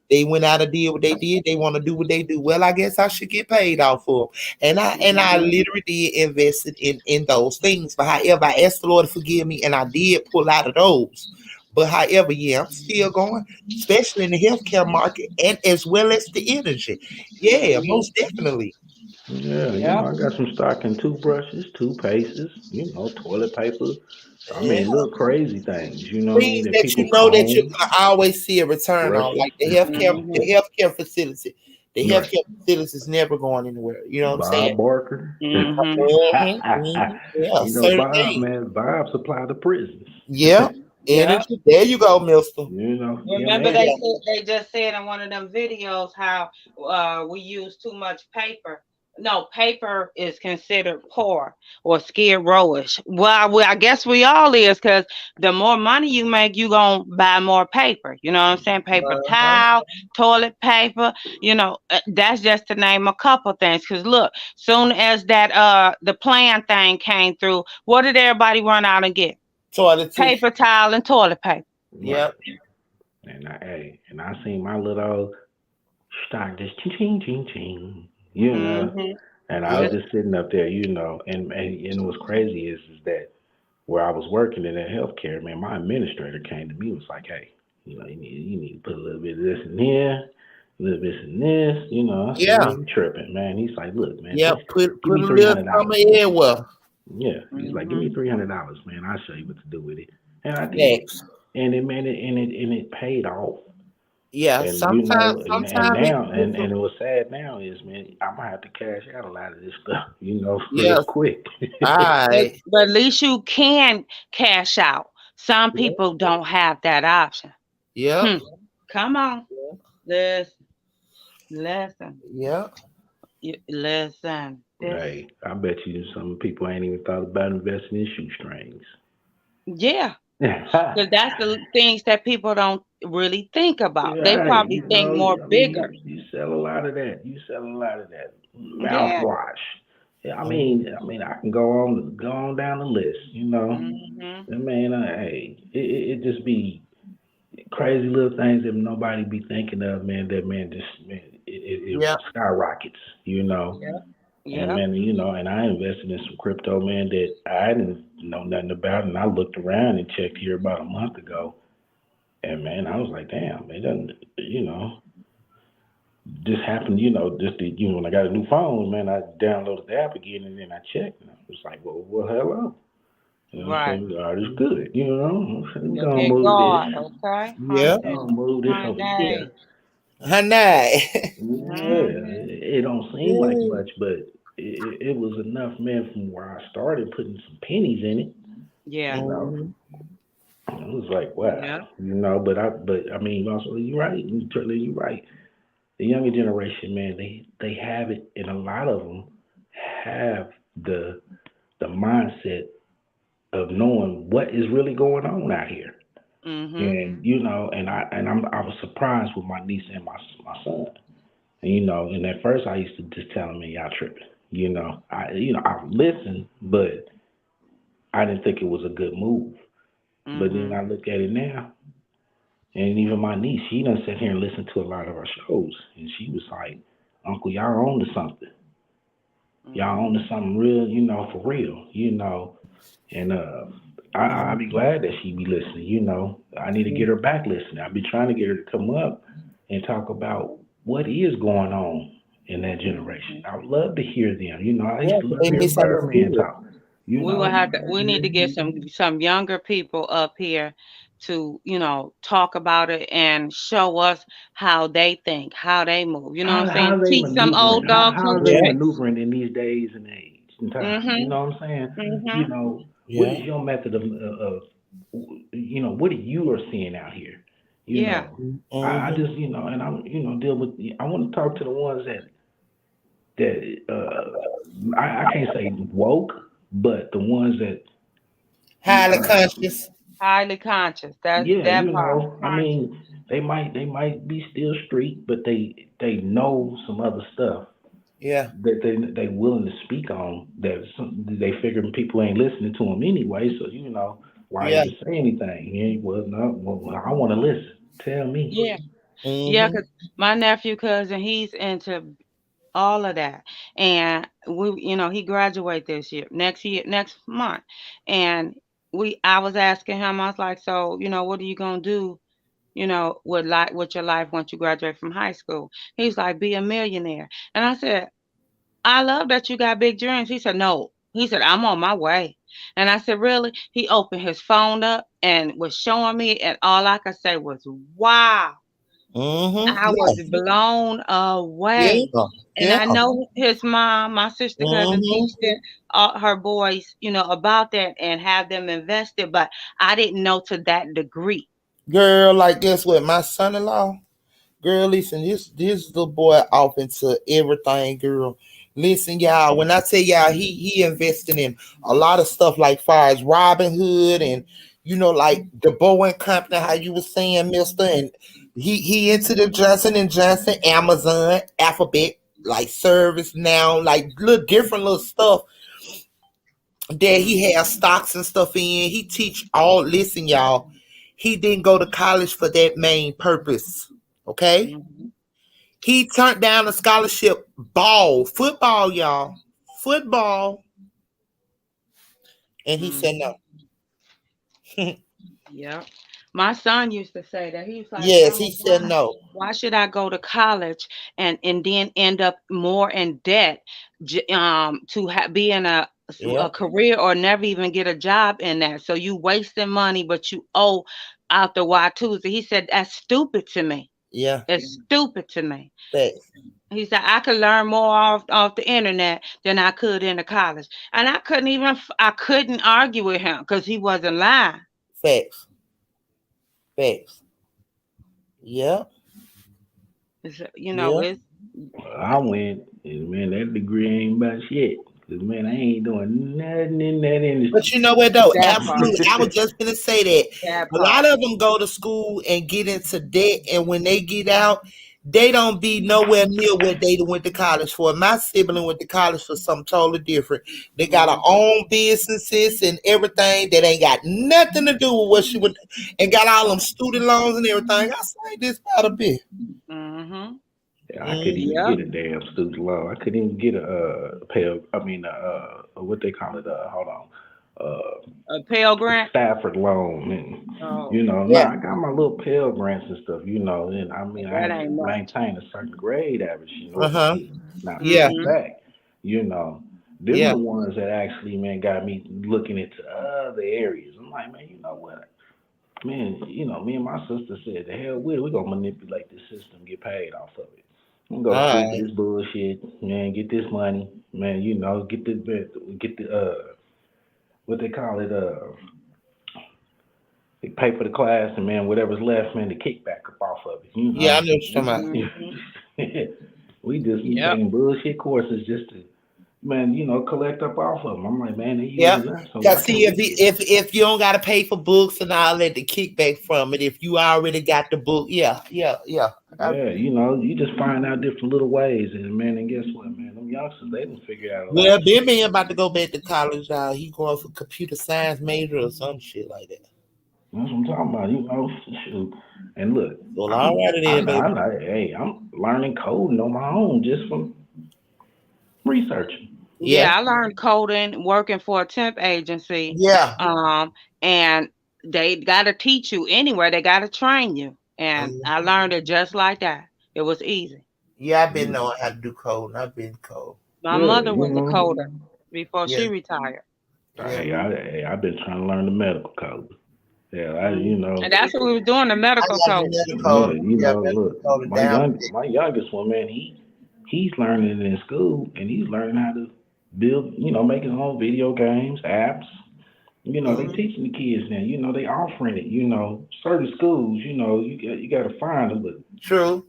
They went out and did what they did. They want to do what they do. Well, I guess I should get paid off for them. And I literally did invest in those things. But however, I asked the Lord to forgive me, and I did pull out of those. But however, yeah, I'm still going, especially in the healthcare market and as well as the energy. Yeah, most definitely. Yeah, you know, I got some stock in toothbrushes, toothpastes, you know, toilet paper. I mean, little crazy things, you know what I mean? Things That that you people know that you're cone, gonna always see a return on, brushes. like the healthcare facility. The Right. healthcare facility is never going anywhere. You know what I'm saying? Bob Barker. Yeah, You know, certain Bob, things. man, Bob supplied the prisons. Yeah, energy. There you go, Mister. You know, Remember they just said in one of them videos how we use too much paper. No, paper is considered poor or skid rowish. Well, I guess we all is, because the more money you make, you gonna buy more paper. You know what I'm saying? Paper towel, toilet paper. You know, that's just to name a couple things. Because look, soon as that the plan thing came through, what did everybody run out and get? Toilet paper towel and toilet paper. Yep. And I seen my little stock just ching ching ching, you know. And I was just sitting up there, you know, and what's crazy is that where I was working in that healthcare, man, my administrator came to me and was like, hey, you know, you need to put a little bit of this in here, a little bit in this, you know. I said, man, you tripping, man. He's like, look, man, Yeah, just give me put a little $300. something everywhere. Yeah, he's like, give me $300, man. I'll show you what to do with it. And I did. And it paid off. Yeah, And sometimes now it was sad now is, man, I'm gonna have to cash out a lot of this stuff, you know, real quick. But at least you can cash out. Some people don't have that option. Yeah. Come on. Listen. Yeah. Listen. Hey, I bet you some people ain't even thought about investing in shoestrings. Yeah. Because that's the things that people don't really think about. They Right, probably you think know, more I mean, bigger. you sell a lot of that. Yeah. Mouthwash. Yeah, I mean, I can go on down the list. You know, I mean, hey, it just be crazy little things that nobody be thinking of, man. That it skyrockets. You know. Yeah. And man, you know, and I invested in some crypto, man, that I didn't know nothing about, and I looked around and checked here about a month ago, and man, I was like, damn, it doesn't, you know, just happened, you know, when I got a new phone, man, I downloaded the app again, and then I checked, and I was like, well, hello, you know, Right. so God is good, you know, I'm gonna Look at move God, this, okay? Yeah. I'm gonna move this over here. It don't seem like much, but it was enough, man, from where I started putting some pennies in it. Yeah. You know, it was like, wow, you know, but I mean, also, you're right. You're right. The younger generation, man, they have it, and a lot of them have the mindset of knowing what is really going on out here. And you know, and I was surprised with my niece and my son. And you know, and at first I used to just tell them, man, y'all tripping. You know, I listened, but I didn't think it was a good move. But then I look at it now, and even my niece, she done sit here and listen to a lot of our shows, and she was like, Uncle, y'all on to something. Y'all on to something real, you know, for real, you know. And I'd be glad that she be listening, you know. I need to get her back listening. I've been trying to get her to come up and talk about what is going on in that generation. I would love to hear them. You know, I used to love to hear Birdman talk. We need to get some younger people up here to, you know, talk about it and show us how they think, how they move. You know what I'm saying? Teach some old dogs how some are they tricks. maneuvering in these days and age and time? You know what I'm saying? You know, what is your method of you know, what you are seeing out here? You know, I just, you know, and I'm, you know, deal with. I want to talk to the ones that I can't say woke, but the ones that highly conscious. Highly conscious. That's yeah, that you part. know, I mean, they might be still street, but they know some other stuff. Yeah. That they willing to speak on. That they figure people ain't listening to them anyway. So you know, why even say anything? Yeah, well, no, well, I want to listen. Tell me. Yeah. Yeah, because my nephew cousin, he's into all of that. And we, you know, he graduate this year, next month. And I was asking him, I was like, so, what are you gonna do, with your life once you graduate from high school? He's like, be a millionaire. And I said, I love that you got big dreams. He said, no. He said, I'm on my way. And I said, really? He opened his phone up and was showing me, and all I could say was, wow. I was blown away. And I know his mom, my sister cousin, teached her boys, about that and have them invested, but I didn't know to that degree. Girl, like guess what? My son-in-law, girl, listen, this little boy off into everything, girl. Listen, y'all, when I tell y'all he invested in a lot of stuff like far as Robin Hood and like the Boeing Company, how you were saying, mister, and he into the Johnson & Johnson, Amazon, Alphabet, like Service Now, like little different little stuff that he has stocks and stuff in. He teach all, listen, y'all, he didn't go to college for that main purpose. Okay? He turned down a scholarship, football, y'all. Football. And he said no. Yeah. My son used to say that. He was like, yes, he said no. Why should I go to college and then end up more in debt to be in a career or never even get a job in that? So you wasting money, but you owe out the Y2s. He said, that's stupid to me. Yeah. It's stupid to me. Thanks. He said, I could learn more off the internet than I could in the college. And I couldn't argue with him because he wasn't lying. Facts. Yeah. It's, I went, and man, that degree ain't about shit. Cause man, I ain't doing nothing in that industry. But you know what though? Absolutely. I was just gonna say that a lot of them go to school and get into debt, and when they get out, they don't be nowhere near what they went to college for. My sibling went to college for something totally different. They got her own businesses and everything that ain't got nothing to do with what she went, and got all them student loans and everything. I say this about a bit. Yeah, I couldn't even get a damn student loan. I couldn't even get a what they call it? A Pell Grant, Stafford loan, and I got my little Pell Grants and stuff, and I mean I maintain a certain grade average, not back, them the ones that actually, man, got me looking into other areas. I'm like, man, you know what, man, me and my sister said, the hell with it, we're gonna manipulate this system, get paid off of it. I'm gonna go through this bullshit, man, get this money, man, get the what they call it, they pay for the class, and man, whatever's left, man, the kickback up off of it. Yeah, I know what you're talking about. We just be taking bullshit courses just to, man, collect up off of them. I'm like, man, see, if you don't gotta pay for books and all that, the kickback from it, if you already got the book, yeah. You just find out different little ways, and man, and guess what, man, them youngsters, they didn't figure out. Well, Ben about to go back to college. He going for computer science major or some shit like that. That's what I'm talking about, shoot. And look, I'm learning coding on my own just from researching. Yeah, I learned coding working for a temp agency. And they got to teach you anywhere. They got to train you. And I learned it just like that. It was easy. Yeah, I've been knowing how to do coding. I've been coding. My mother was a coder before she retired. Hey, I've been trying to learn the medical code. Yeah, And that's what we were doing, the medical code. Look, my youngest one, man, he's learning it in school, and he's learning how to build, make his own video games, apps. They teaching the kids now. They offering it. Certain schools, you got to find them, but true.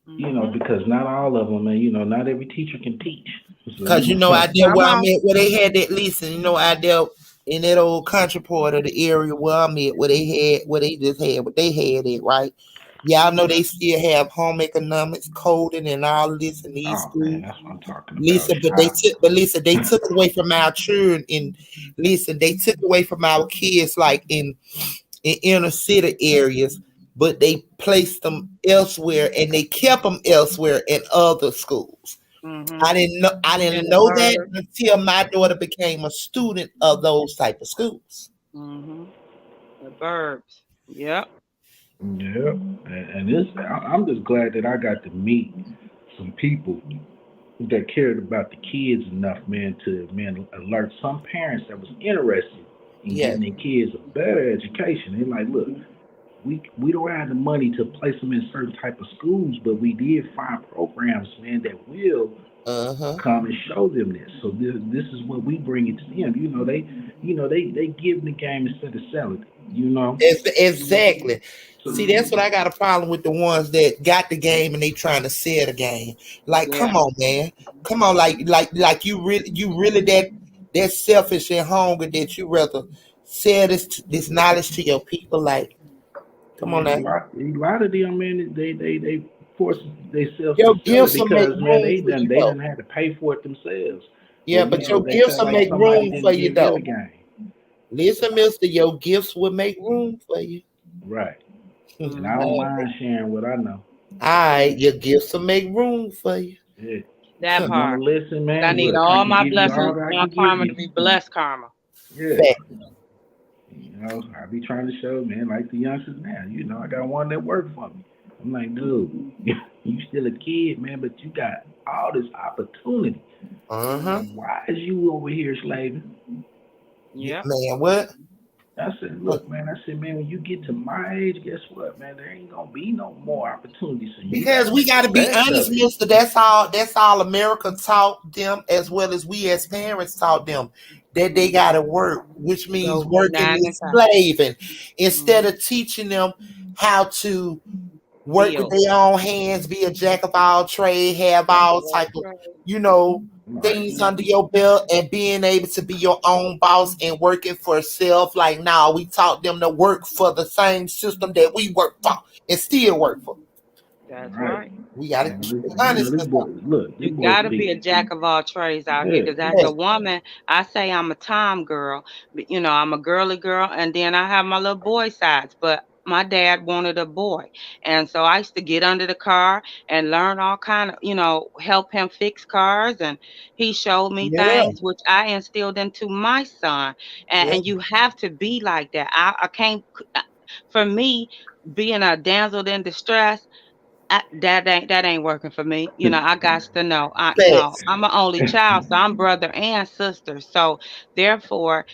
Because not all of them, man. Not every teacher can teach. Because out there where I'm at, where they had that leasing, out there in that old country part of the area where I'm at, where they had it, right? Y'all know they still have home economics, coding, and all of this in these schools. Man, that's what I'm talking about. Lisa, they took it away from our children, and listen, they took away from our kids like in inner city areas, but they placed them elsewhere, and they kept them elsewhere in other schools. I didn't know that until my daughter became a student of those type of schools. The burbs. Yep. Yeah, and this, I'm just glad that I got to meet some people that cared about the kids enough, man, to alert some parents that was interested in getting their kids a better education. They're like, look, we don't have the money to place them in certain type of schools, but we did find programs, man, that will come and show them this. So this is what we bring it to them. They give the game instead of selling it. Exactly. See, that's what I got a problem with, the ones that got the game and they trying to sell the game. Like, come on, man. Come on, like you really that selfish and hungry that you rather sell this knowledge to your people. Like, come on now. A lot of them, man, they force themselves Your to sell it gifts will make because, man, room they for you, done had to pay for it themselves. Yeah, but your gifts will make room for you, though. Listen, mister, your gifts will make room for you. Right. And I don't mind sharing what I know. All right, your gifts will make room for you. Yeah. That part. Listen, man. I need all my blessings on karma to be blessed karma. Yeah. I be trying to show, man, like the youngsters now. I got one that worked for me. I'm like, dude, you still a kid, man, but you got all this opportunity. Why is you over here slaving? Yeah. Man, what? I said, look, man, when you get to my age, guess what, man? There ain't gonna be no more opportunities. So because we got to be honest, mister. That's all America taught them, as well as we as parents taught them, that they got to work, which means working is slaving, instead of teaching them how to work with their own hands, be a jack of all trade, have all type of, things under your belt, and being able to be your own boss and working for self. Like, now we taught them to work for the same system that we work for and still work for. That's right. We got to be honest. You got to be a jack of all trades out here, because as a woman, I say I'm a time girl. I'm a girly girl, and then I have my little boy sides, but my dad wanted a boy. And so I used to get under the car and learn all kind of, help him fix cars. And he showed me things which I instilled into my son. And you have to be like that. I can't, for me, being a damsel in distress, that ain't working for me. I got to know. I'm an only child, so I'm brother and sister. So therefore,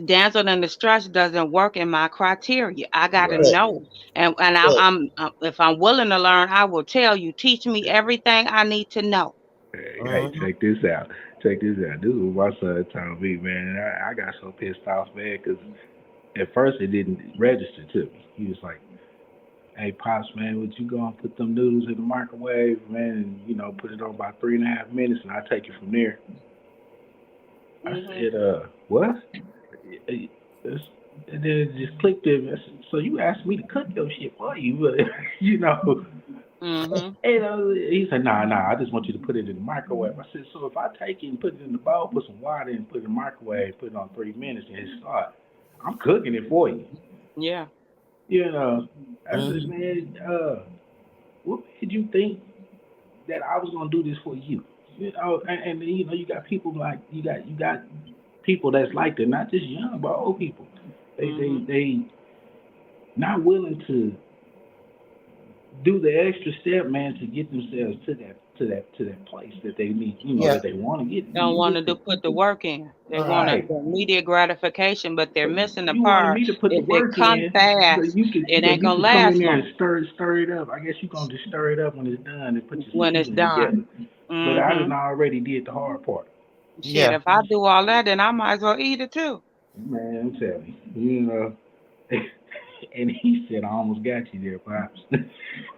damsel in distress doesn't work in my criteria. I got to know, and I'm if I'm willing to learn, I will tell you. Teach me everything I need to know. Hey, check this out. This is what my son told me, man. I got so pissed off, man, because at first it didn't register to me. He was like, hey, Pops, man, would you go and put them noodles in the microwave, man, and, put it on about 3.5 minutes, and I'll take it from there. I said, what? And then it just clicked in. I said, so you asked me to cook your shit for you, but, And he said, nah, I just want you to put it in the microwave. I said, so if I take it and put it in the bowl, put some water in, put it in the microwave, put it on 3 minutes, and it start, I'm cooking it for you. Yeah. I said, man, what made you think that I was gonna do this for you? And you got people like you got people that's like that, not just young but old people. They not willing to do the extra step, man, to get themselves to that place that they need, that they want to get. Don't want to put the work in. They want the immediate gratification, but they're missing the you part. Want me to put the If work it comes in, fast, so it ain't gonna come last in there long. and stir it up. I guess you're gonna just stir it up when it's done and put your when it's done. But I done already did the hard part. Shit, if I do all that, then I might as well eat it too. Man, I'm telling you, And he said, I almost got you there, Pops.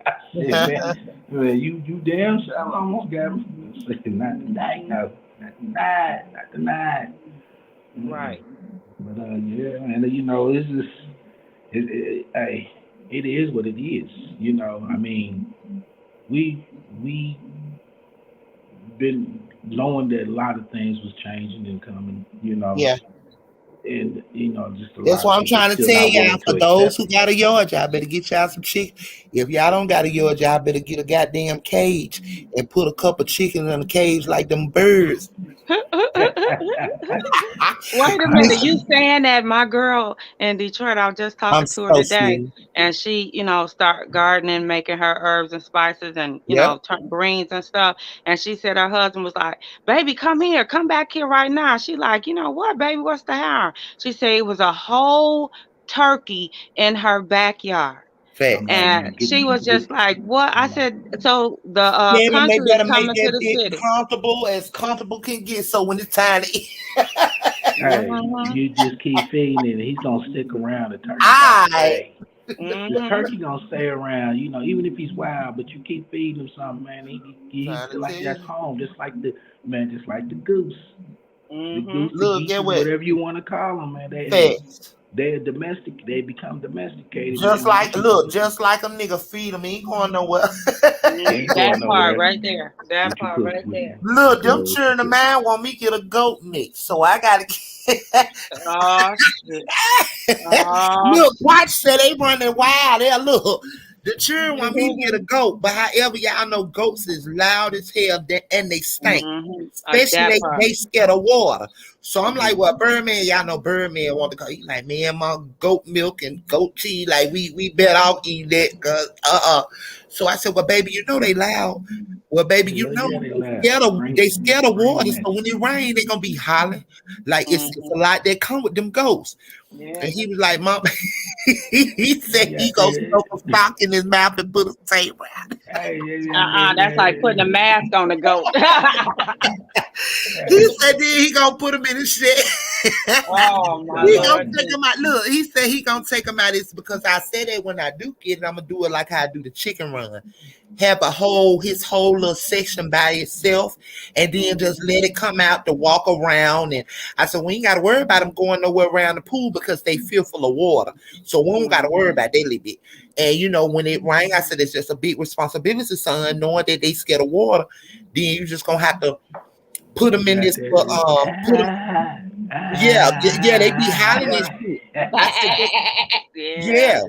I said, man, you damn sure I almost got him. I said, not tonight, no. Not tonight. Right. But, and it's just, it is what it is. I mean, we been knowing that a lot of things was changing and coming, Yeah. And you know, just a That's lot why of I'm people trying to still tell not y'all, willing for to those accept who it. got a yard, y'all better get y'all some chicken. If y'all don't got a yard, y'all better get a goddamn cage and put a couple chickens in a cage like them birds. Wait a minute, you saying that? My girl in Detroit, I was just talking I'm to her so today, serious. and she, start gardening, making her herbs and spices and, Yep. greens and stuff. And she said her husband was like, baby, come here, come back here right now. She like, you know what, baby, what's the harm? She said it was a whole turkey in her backyard. Fact. And she was just like, what? I said, so the Yeah, they country is better make coming to that the bit city. comfortable can get. So when it's time to eat, Hey, you just keep feeding it, and he's gonna stick around. The turkey gonna I. stay. The turkey gonna stay around, you know, even if he's wild. But you keep feeding him something, man. He feel like that's home, just like the goose, the goose, the Look, get geese, what? whatever you want to call them, man. Facts. They're domestic. They become domesticated. Just like a nigga feed him, he ain't going nowhere. Ain't That going part nowhere. right there. That What you part cook? right there. Look, them children of mine want me to get a goat mix, so I gotta get. Oh shit. Oh Look, watch that they running wild. There, look. The children want me to get a goat, but however, y'all know goats is loud as hell and they stink. Especially that part. they scared of water. So I'm like, well, Birdman, y'all know Birdman want to go. He like, man, my goat milk and goat cheese, like we better off eat that, cause So I said, well, baby, you know they loud. Well, baby, you know they scared of water. So when it rain, they gonna be hollering. Like it's a lot that come with them goats. Yeah. And he was like, Mom, he said he gonna smoke a stock in his mouth and put a tape around it. That's like putting a mask on the goat. He said then he gonna put him in the shed. Oh my He Lord. gonna take him out. Look, he said he gonna take him out. It's because I said that when I do get it, I'm gonna do it like how I do the chicken run. Have his whole little section by itself, and then just let it come out to walk around. And I said, we ain't gotta worry about them going nowhere around the pool because they fearful of water. So we don't gotta worry about that little bit. And you know, when it rains, I said it's just a big responsibility, son, knowing that they scared of water. Then you just gonna have to put them in this yeah, they be hollering this shit. Yeah.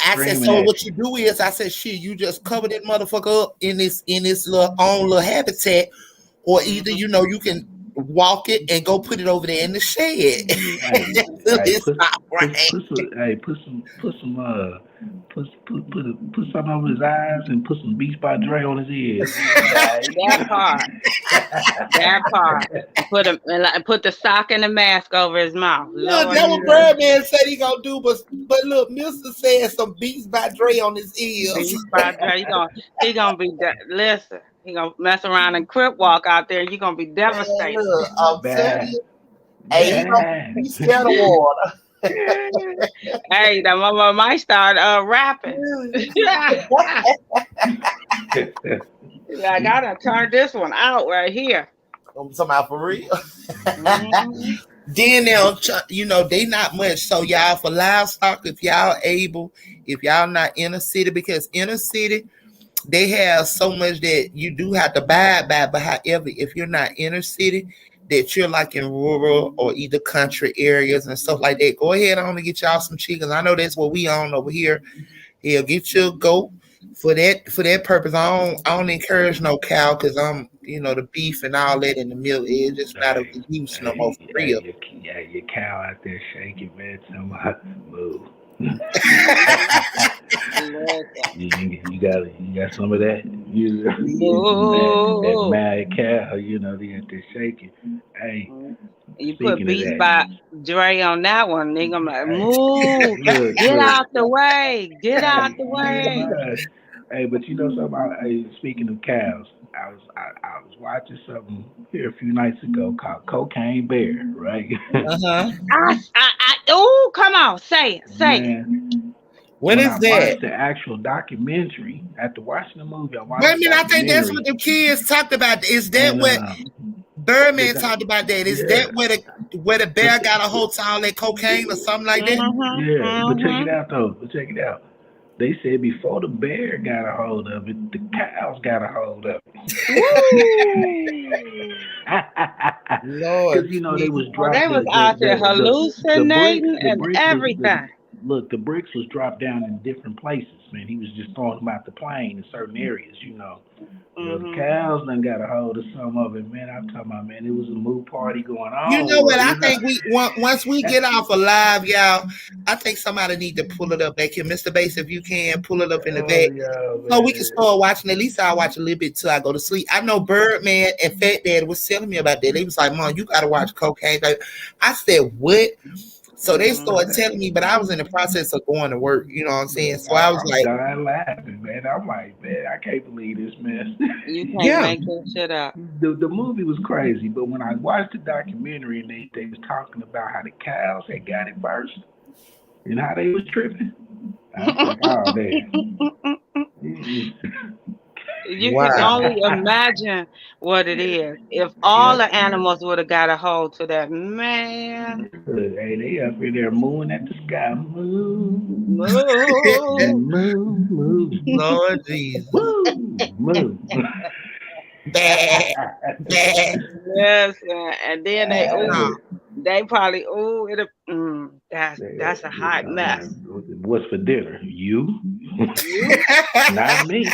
I said, so what you do is, I said, shit, you just cover that motherfucker up in this little own little habitat, or either you can walk it and go put it over there in the shed. Put something over his eyes and put some Beats by Dre on his ears. That part. Put the sock and the mask over his mouth. Look, that what Birdman said he gonna do, but look, Mr. said some Beats by Dre on his ears. Beats by Dre, he gonna be listen. He gonna mess around and crip walk out there. You gonna be devastated. Look, I'm telling you, hey, he gonna be scared of water. Hey, that mama might start rapping. I gotta turn this one out right here. I'm talking about for real. Then they not much. So y'all for livestock, if y'all not inner city, because inner city they have so much that you do have to buy. But however, if you're not inner city, that you're like in rural or either country areas and stuff like that, go ahead on and get y'all some chickens. I know that's what we own over here. Yeah, get you a goat for that purpose. I don't encourage no cow because I'm the beef and all that in the milk is just not of use no more for real. Your cow out there shaking, man. Somebody move. You got some of that? That mad cow, they out there shaking. Hey, you put Beats by Dre on that one, they gonna be like, move, get out the way, get out the way. Hey, but you know something? Speaking of cows, I was watching something here a few nights ago called Cocaine Bear, right? Oh, come on, say it. When is I that? watched the actual documentary, after watching the movie, I watched Wait a minute, I think that's what the kids talked about. Is that what Birdman talked about? That is that where the bear got a hold to all that cocaine or something like that? Yeah, but check it out though. They said before the bear got a hold of it, the cows got a hold of it. Lord, Because they was Oh, they dropped was out there the bricks. hallucinating The and bricks was everything. look. The bricks was dropped down in different places. Man, he was just throwing them out the plane in certain areas. Well, the cows done got a hold of some of it, man. I'm talking about, man, it was a mood party going on. You know what? I think once we get off alive, y'all, I think somebody need to pull it up back here. Mr. Bass, if you can, pull it up in the back. So we can start watching. At least I'll watch a little bit till I go to sleep. I know Birdman and Fat Dad was telling me about that. They was like, Mom, you got to watch Cocaine. I said, what? So they started telling me, but I was in the process of going to work. You know what I'm saying? So I was I'm like, dying laughing, man. I'm like, man, I can't believe this, man. You can't make that shit up. The movie was crazy, but when I watched the documentary and they was talking about how the cows had got it first and how they was tripping, I was like, oh, damn. You can only imagine what it is. If all the animals would have got a hold to that, man. Hey, they up in there mooing at the sky. Moo. Moo. Moo. Lord Jesus. Woo. Moo. Yes, and then they probably that's a hot mess. What's for dinner? You? Not me.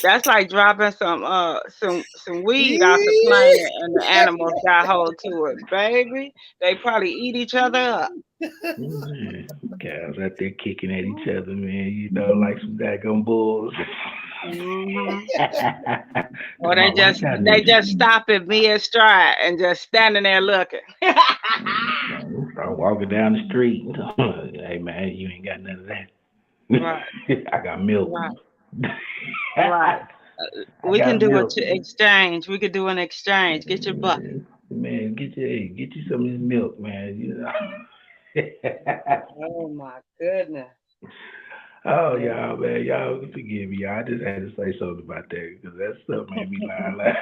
That's like dropping some weed out the plane and the animals got hold to it, baby. They probably eat each other up. Cows out there kicking at each other, man. Like some daggone bulls. Or they just stop at mid-stride and just standing there looking. Start walking down the street. Hey man, you ain't got none of that. Right. I got milk. Right. We can do an exchange. We could do an exchange. Get your bucket. Man, get you some of this milk, man. Oh my goodness. Oh, y'all, man, y'all forgive me. I just had to say something about that because that stuff made me laugh.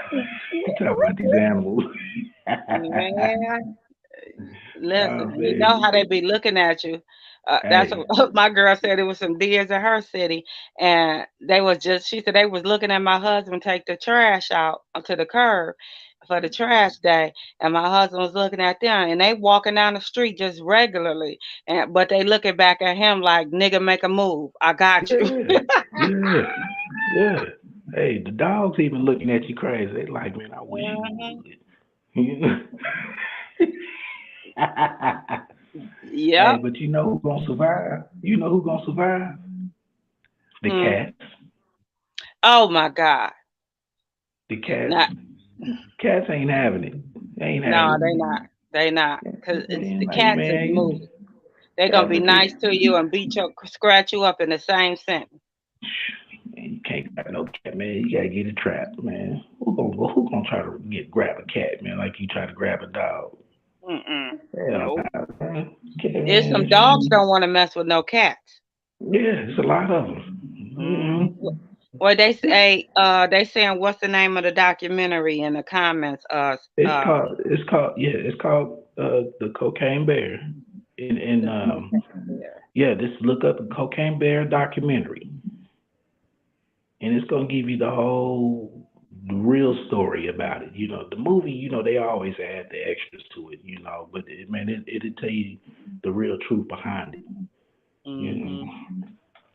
Talk about these animals. Man, listen, you know how they be looking at you. That's what my girl said. It was some deers in her city, and she said they was looking at my husband take the trash out onto the curb for the trash day, and my husband was looking at them, and they walking down the street just regularly, but they looking back at him like, nigga, make a move. I got you. Yeah. Hey, the dogs even looking at you crazy. They like, man, I wish you would. Yeah. Hey, but you know who's gonna survive? You know who's gonna survive? The cats. Oh my God. The cats. Cats ain't having it. No, they not. Because the cats is moving. They're gonna be nice to you and scratch you up in the same sentence. Man, you can't grab no cat, man. You gotta get it trapped, man. Who gonna try to grab a cat, man, like you try to grab a dog? Nope. There's some dogs don't want to mess with no cats. Yeah, there's a lot of them. Well, they say saying what's the name of the documentary in the comments? It's called the Cocaine Bear. Just look up the Cocaine Bear documentary, and it's gonna give you the real story about it. The movie, they always add the extras to it, but it'll tell you the real truth behind it.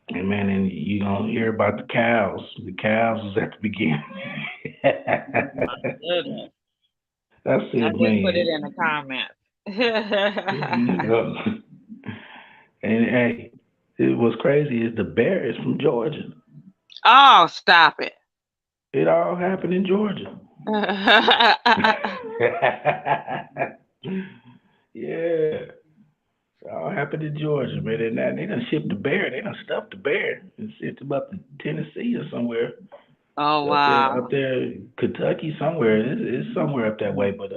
And man, and you're gonna hear about the cows. The cows was at the beginning. My goodness. That's it, I did put it in the comments. And hey, what's crazy is the bear is from Georgia. Oh, stop it. It all happened in Georgia. Yeah. It all happened in Georgia, man. And they done shipped the bear. They done stuffed the bear and sent him up to Tennessee or somewhere. Oh, wow. Up there, Kentucky, somewhere. It's somewhere up that way, but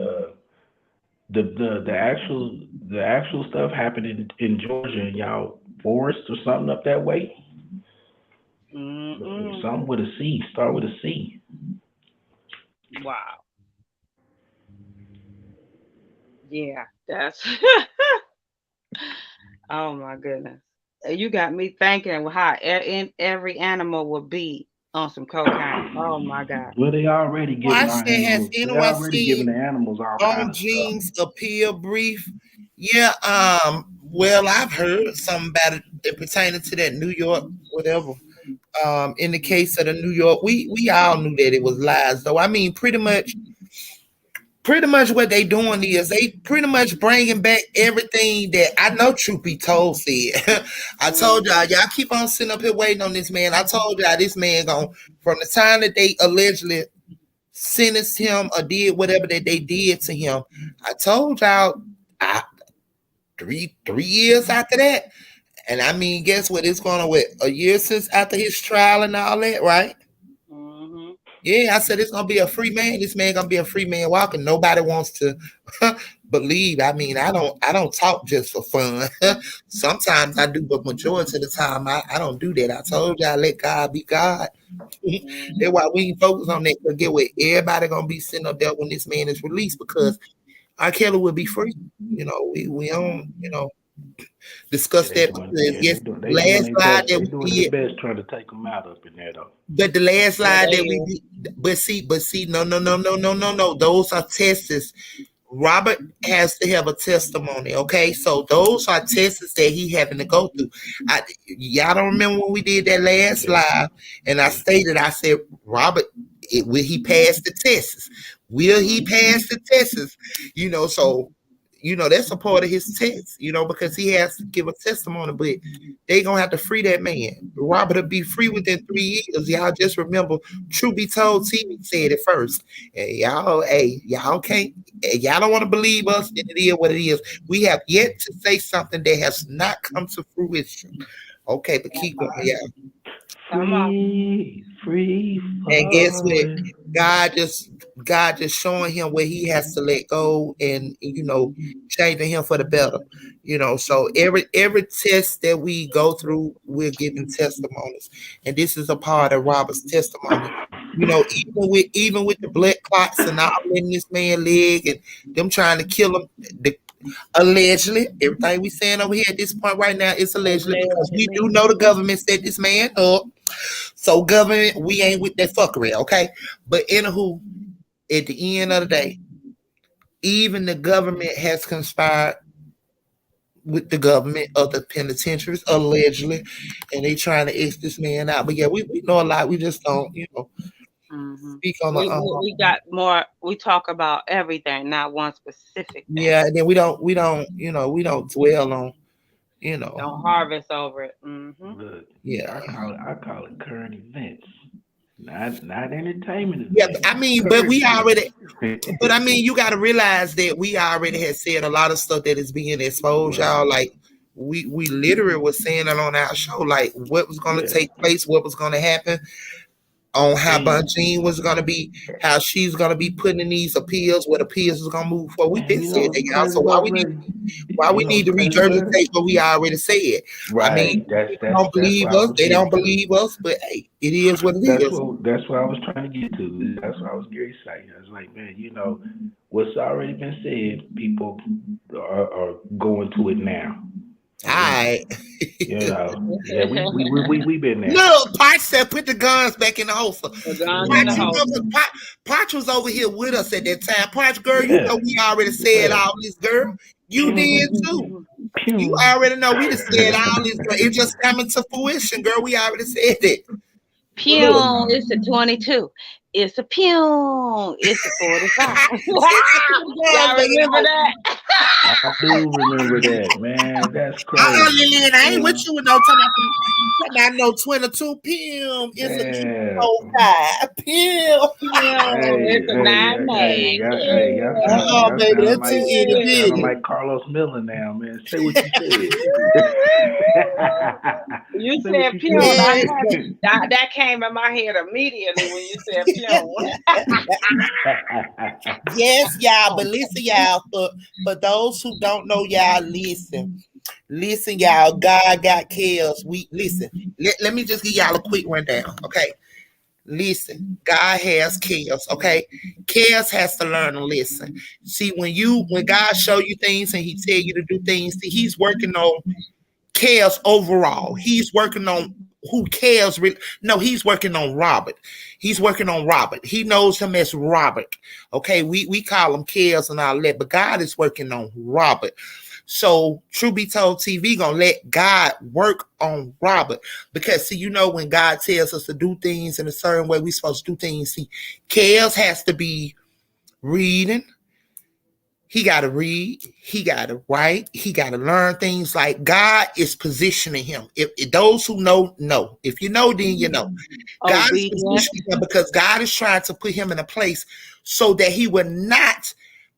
the actual stuff happened in Georgia, in y'all forest or something up that way. Something with a C. Start with a C. Wow. Yeah, that's. Oh my goodness. You got me thinking how every animal would be on some cocaine. Oh my God. Well, they already Well, I giving our said, has animals. They anyone already giving seen the animals all on kind of stuff. Gene's appeal brief? Yeah, well, I've heard something about it pertaining to that New York, whatever. In the case of the New York, we all knew that it was lies, though. I mean, pretty much what they doing is they pretty much bringing back everything that I know Truth Be Told said. I told y'all keep on sitting up here waiting on this man. I told y'all this man from the time that they allegedly sentenced him or did whatever that they did to him. I told y'all 3 years after that. And I mean, guess what? It's going on a year since after his trial and all that, right? Mm-hmm. Yeah, I said it's gonna be a free man. This man gonna be a free man walking. Nobody wants to believe. I mean, I don't talk just for fun. Sometimes I do, but majority of the time I don't do that. I told y'all let God be God. That's why we focus on that. But get what? Everybody gonna be sitting up there when this man is released because R. Kelly will be free. You know, we don't, discuss that because yes, last slide that we did. Their best trying to take them out up in there though. But the last slide that we did, but see, no. Those are tests. Robert has to have a testimony, okay? So those are tests that he having to go through. Y'all don't remember when we did that last live, and I said, Robert, will he pass the tests? Will he pass the tests? So that's a part of his test, because he has to give a testimony, but they gonna have to free that man. Robert will be free within 3 years. Y'all just remember, Truth Be Told TV said it first. And y'all don't want to believe us, and it is what it is. We have yet to say something that has not come to fruition. Okay, but keep going, y'all. Free. And guess what? God just showing him where he has to let go and changing him for the better. So every test that we go through, we're giving testimonies. And this is a part of Robert's testimony. Even with the blood clots and all in this man's leg and them trying to kill him, allegedly, everything we saying over here at this point right now is allegedly because we do know the government set this man up. So government, we ain't with that fuckery, okay? But anywho, at the end of the day, even the government has conspired with the government of the penitentiaries, allegedly, and they trying to X this man out. But yeah, we know a lot. We just don't, speak on the. We got more. We talk about everything, not one specific thing. Yeah, and then we don't dwell on. Don't harvest over it. Mm-hmm. Look, yeah, I call it current events, not entertainment events. Yeah, I mean, but we already. But I mean, you got to realize that we already had said a lot of stuff that is being exposed, y'all. Like we literally was saying it on our show, like what was going to take place, what was going to happen. On how Bunchine was going to be, how she's going to be putting in these appeals, what appeals is going to move forward. We did say that, y'all. So why we need to regurgitate what we already said? Right. I mean, they don't believe us. They don't believe us, but hey, it is what it is. That's what I was trying to get to. That's what I was getting to say. I was like, man, what's already been said, people are going to it now. All right. Yeah, we been there. Look, Potch said put the guns back in the holster. Potch was over here with us at that time. Potch, girl, we already said all this, girl. You did too. You already know we just said all this, girl. It's just coming to fruition, girl. We already said it. Pew, it's a 22. It's a pew. It's a 45. Y'all remember that? I do remember that, man. That's crazy. Lillian, I ain't with you with no time. I know 22 p.m. It's a 205 p.m. It's a 9 man. Oh, baby, that's too itty I'm like Carlos Miller now, man. Say what you said. You said pew. That came in my head immediately when you said pew. Yes, y'all, but listen, y'all, for those who don't know, y'all, listen, y'all, God got chaos. Let me just give y'all a quick rundown, okay? Listen, God has chaos, okay? Chaos has to learn to listen. See, when God show you things and he tell you to do things, see, he's working on cares overall. He's working on who cares. No, he's working on Robert. He's working on Robert. He knows him as Robert. Okay, we call him cares and all that, but God is working on Robert. So True Be Told TV gonna let God work on Robert, because see, you know, when God tells us to do things in a certain way, we supposed to do things. See, Kels has to be reading. He got to read. He got to write. He got to learn things. Like God is positioning him. If those who know. If you know, then you know. God is positioning him because God is trying to put him in a place so that he will not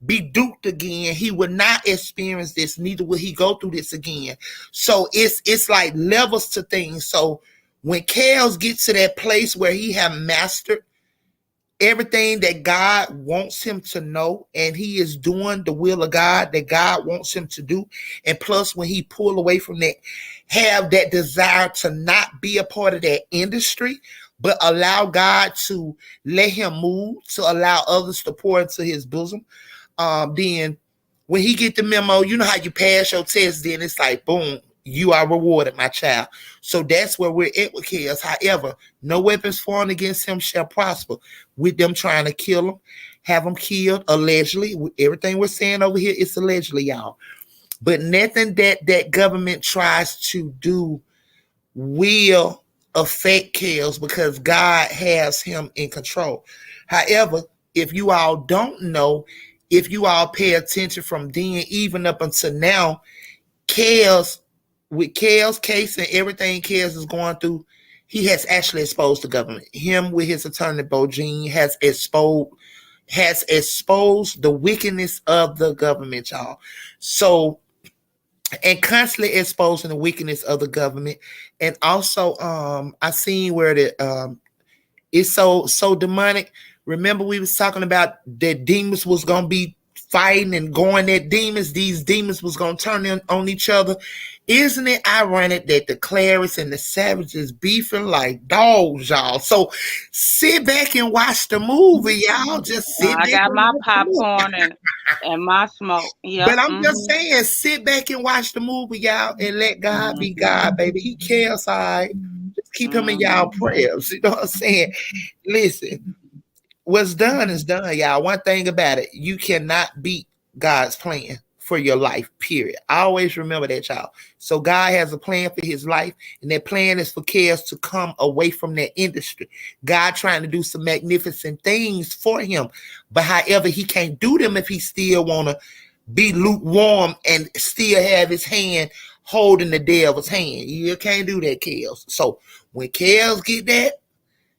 be duped again. He will not experience this. Neither will he go through this again. So it's like levels to things. So when Kels gets to that place where he have mastered everything that God wants him to know, and he is doing the will of God that God wants him to do, and plus when he pull away from that, have that desire to not be a part of that industry, but allow God to let him move, to allow others to pour into his bosom. Then when he get the memo, you know how you pass your test, then it's like, boom, you are rewarded, my child. So that's where we're at with Kels. However, no weapons formed against him shall prosper. With them trying to kill him, have him killed, allegedly. Everything we're saying over here is allegedly, y'all. But nothing that government tries to do will affect Kels, because God has him in control. However, if you all don't know, if you all pay attention from then even up until now, Kels, with Kels' case and everything Kels is going through, he has actually exposed the government. Him with his attorney Bojin has exposed the wickedness of the government, y'all. So, and constantly exposing the wickedness of the government. And also, I seen where the it's so demonic. Remember, we was talking about that demons was gonna be fighting and going at demons. These demons was gonna turn on each other. Isn't it ironic that the Clarice and the Savages beefing like dogs, y'all? So sit back and watch the movie, y'all. Just sit back. I got my popcorn and my smoke. Yep. But I'm just saying, sit back and watch the movie, y'all, and let God be God, baby. He cares, all right. Just keep him in y'all prayers. You know what I'm saying? Listen, what's done is done, y'all. One thing about it, you cannot beat God's plan for your life, period. I always remember that, y'all. So God has a plan for his life, and that plan is for Kels to come away from that industry. God trying to do some magnificent things for him, but however, he can't do them if he still want to be lukewarm and still have his hand holding the devil's hand. You can't do that, Kels. So when Kels get that,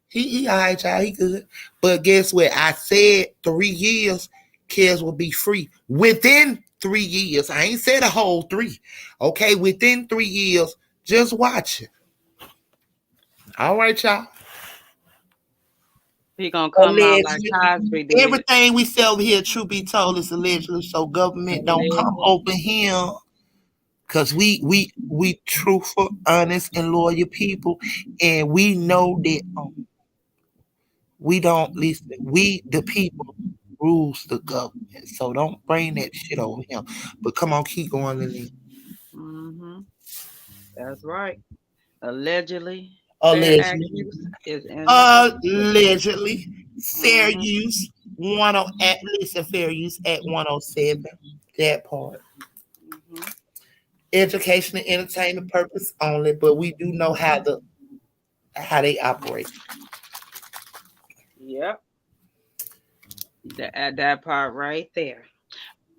he all right, y'all, he good. But guess what? I said 3 years, Kels will be free. Within 3 years. I ain't said a whole 3. Okay, within 3 years, just watch it. All right, y'all. He gonna come out like Cosby did. Everything we say over here, True Be Told, is allegedly. So government don't come open here, because we truthful, honest, and loyal people, and we know that we don't listen. We the people rules the government, so don't bring that shit over here. But come on, keep going, Lily. That's right. Allegedly. Allegedly. Fair use. Fair use at 107. That part. Education and entertainment purpose only, but we do know how they operate. Yep. That part right there.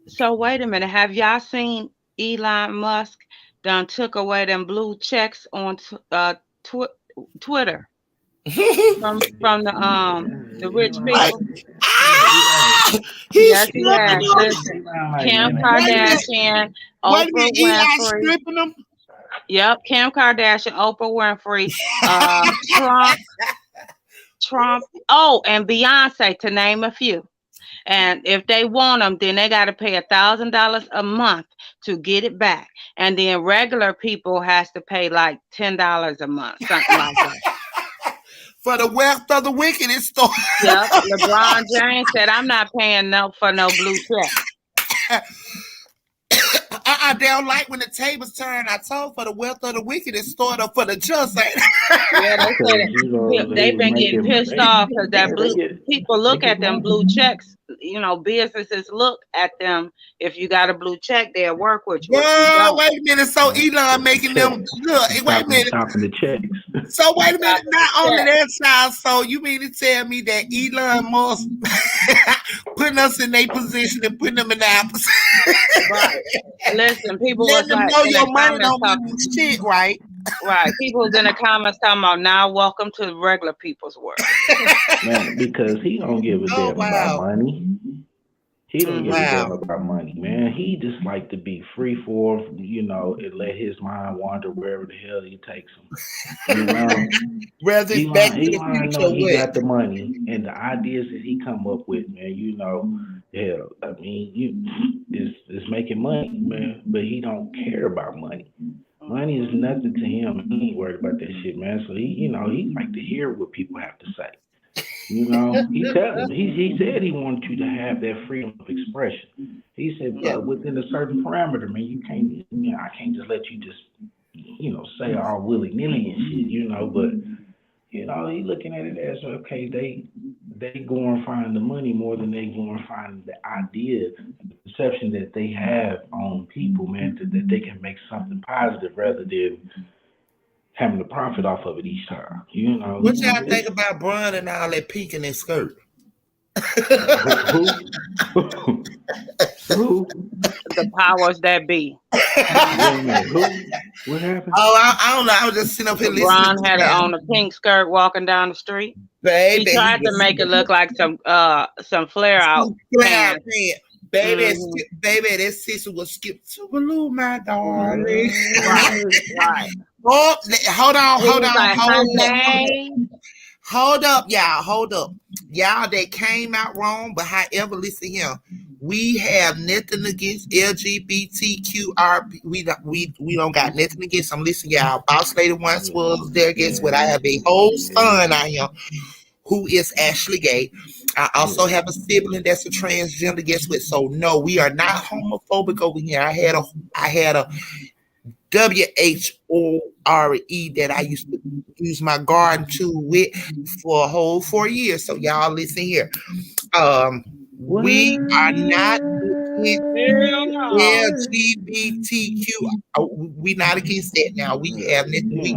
So wait a minute. Have y'all seen Elon Musk done took away them blue checks on Twitter from the rich people? Yes, he has. Listen, Kim Kardashian, Oprah Winfrey. Yep, Kim Kardashian, Oprah Winfrey, Trump. Oh, and Beyonce, to name a few. And if they want them, then they got to pay $1,000 a month to get it back. And then regular people has to pay like $10 a month, something like that. For the wealth of the wicked, it's still. Yep. LeBron James said, "I'm not paying for no blue check." Nah, they don't like when the tables turn. I told for the wealth of the wicked is stored up for the just. Yeah, they said they've been getting pissed off because people look at them blue checks. You know, businesses look at them. If you got a blue check, they'll work with you. Girl, wait a minute. So Elon making them look. Wait a minute. Stopping the checks. So wait a minute. Not only that, child. So you mean to tell me that Elon Musk putting us in their position and putting them in the opposite? Right. Listen, people Let was them like, know in your the money comments don't mean shit, right? Right. People was in the comments talking about now welcome to regular people's world. Man, because he don't give a damn about money. He don't give a damn about money, man. He just like to be free for, you know, and let his mind wander wherever the hell he takes him. You know, Whether it's back to the future, know he got the money and the ideas that he come up with, man. You know, hell, I mean, it's making money, man. But he don't care about money. Money is nothing to him. He ain't worried about that shit, man. So he like to hear what people have to say. You know, he said he wanted you to have that freedom of expression. He said, but within a certain parameter, man, I can't just let you just, you know, say all willy-nilly and shit, you know, but, you know, he looking at it as, okay, they go and find the money more than they go and find the idea, the perception that they have on people, man, that they can make something positive rather than having to profit off of it each time, you know. What y'all think about Bron and all that pink in their skirt? Who? The powers that be. What happened? Oh, I don't know. I was just sitting up here listening. Ron had on a pink skirt walking down the street. Baby, he tried to make it look like some flare out. Baby, baby, that sister was skip to blue, my darling. Right. Oh, hold up, y'all. Hold up. Y'all that came out wrong, but however, listen here. We have nothing against LGBTQR. We don't got nothing against them. Listen, y'all. Boss Lady once was there. Guess what? I have a whole son out here who is actually gay. I also have a sibling that's a transgender. Guess what? So no, we are not homophobic over here. I had a WHORE that I used to use my garden tool with for a whole 4 years. So y'all listen here. We are not LGBTQ. We not against that now. We have nothing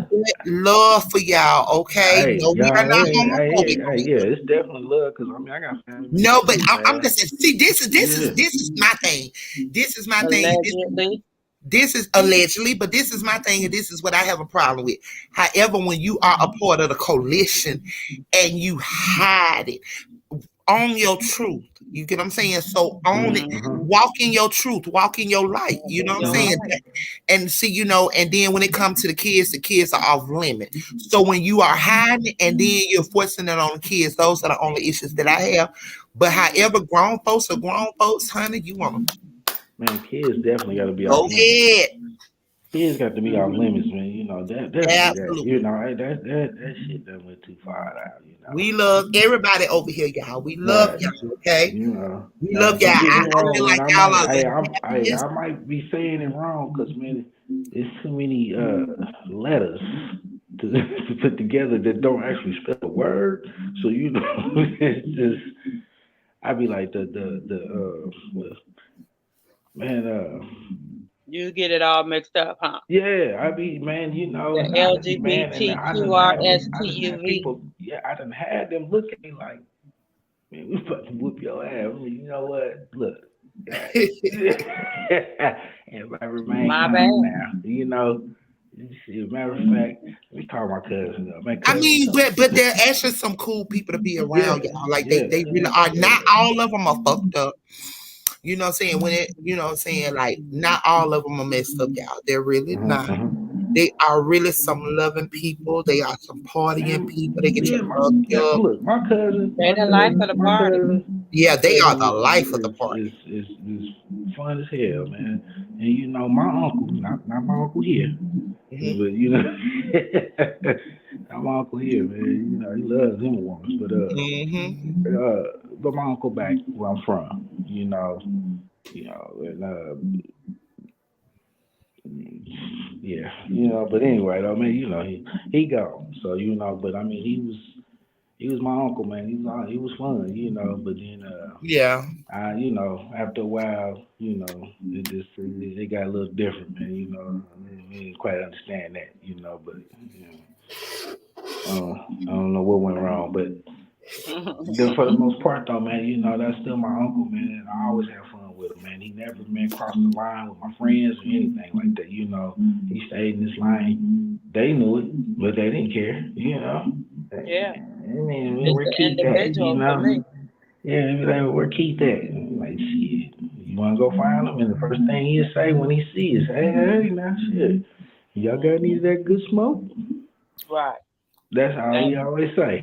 but love for y'all, okay? No, we are not homophobic. It's definitely love because I mean I got family. No, but I'm just saying, see, this is my thing. This is my thing. This is allegedly, but this is my thing, and this is what I have a problem with. However, when you are a part of the coalition and you hide it, own your truth. You get what I'm saying? So own it, walk in your truth, walk in your light. You know what I'm saying? And see, you know, and then when it comes to the kids are off limit. So when you are hiding and then you're forcing it on the kids, those are the only issues that I have. But however, grown folks are grown folks, honey, you want them. Man, kids definitely got to be off limits. Kids got to be off limits, man. You know that. You know that shit done went too far out. You know. We love everybody over here, y'all. We love y'all. Okay. You know, we love y'all. I feel like y'all are. I might be saying it wrong because man, there's too many letters to put together that don't actually spell a word. So you know, it's just. I'd be like you get it all mixed up, huh? Yeah, I mean, man, you know, the LGBTQRSTUV. Yeah, I done had them look at me like, man, we about to whoop your ass. You know what? Look, everybody remain calm now. You know, as a matter of fact, let me call my cousin up. I mean, but there are actually some cool people to be around, y'all. Like they really are. Not all of them are fucked up. You know what I'm saying? When it, you know what I'm saying? Like, not all of them are messed up, y'all. They're really not. They are really some loving people. They are some partying people. They get you fucked up. Look, my cousin. They're the life of the party. Yeah, they are the life of the party. It's fun as hell, man. And you know, my uncle, not my uncle here, but you know, not my uncle here, man. You know, he loves him once, but my uncle back where I'm from, and, yeah, but anyway, though, man, he gone. So, but I mean, he was my uncle, man. He was fun, but then, yeah, after a while, it got a little different, man, we didn't quite understand that, but, I don't know what went wrong, but then for the most part, though, man, that's still my uncle, man, and I always have fun with him, man. He never, man, crossed the line with my friends or anything like that, He stayed in this line. They knew it, but they didn't care, Yeah. I mean, It's we're the keep that, individual for me. Yeah, we're keep that. Like, shit, you want to go find him? And the first thing he'll say when he sees, hey, now, shit, y'all got any of that good smoke? Right. That's all he always say,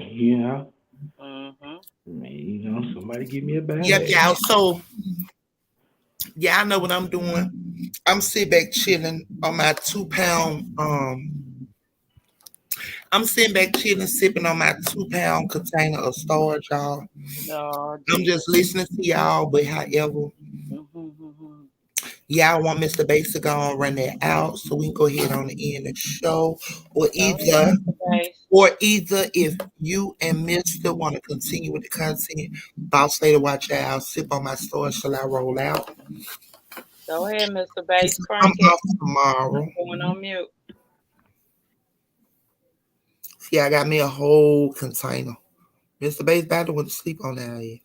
Mm-hmm. I mean, somebody give me a bag. Yep, y'all. So, yeah, I know what I'm doing. I'm sitting back chilling on my 2-pound. I'm sitting back chilling, sipping on my 2-pound container of storage, y'all. Oh, I'm just listening to y'all, but however, y'all want Mr. Bass to go on run that out, so we can go ahead on and end the show, or either if you and Mr. want to continue with the content, boss later, watch out, sip on my storage till I roll out. Go ahead, Mr. Bass. I'm off tomorrow. I'm going on mute. See, I got me a whole container. Mr. Bass about to went to sleep on that here.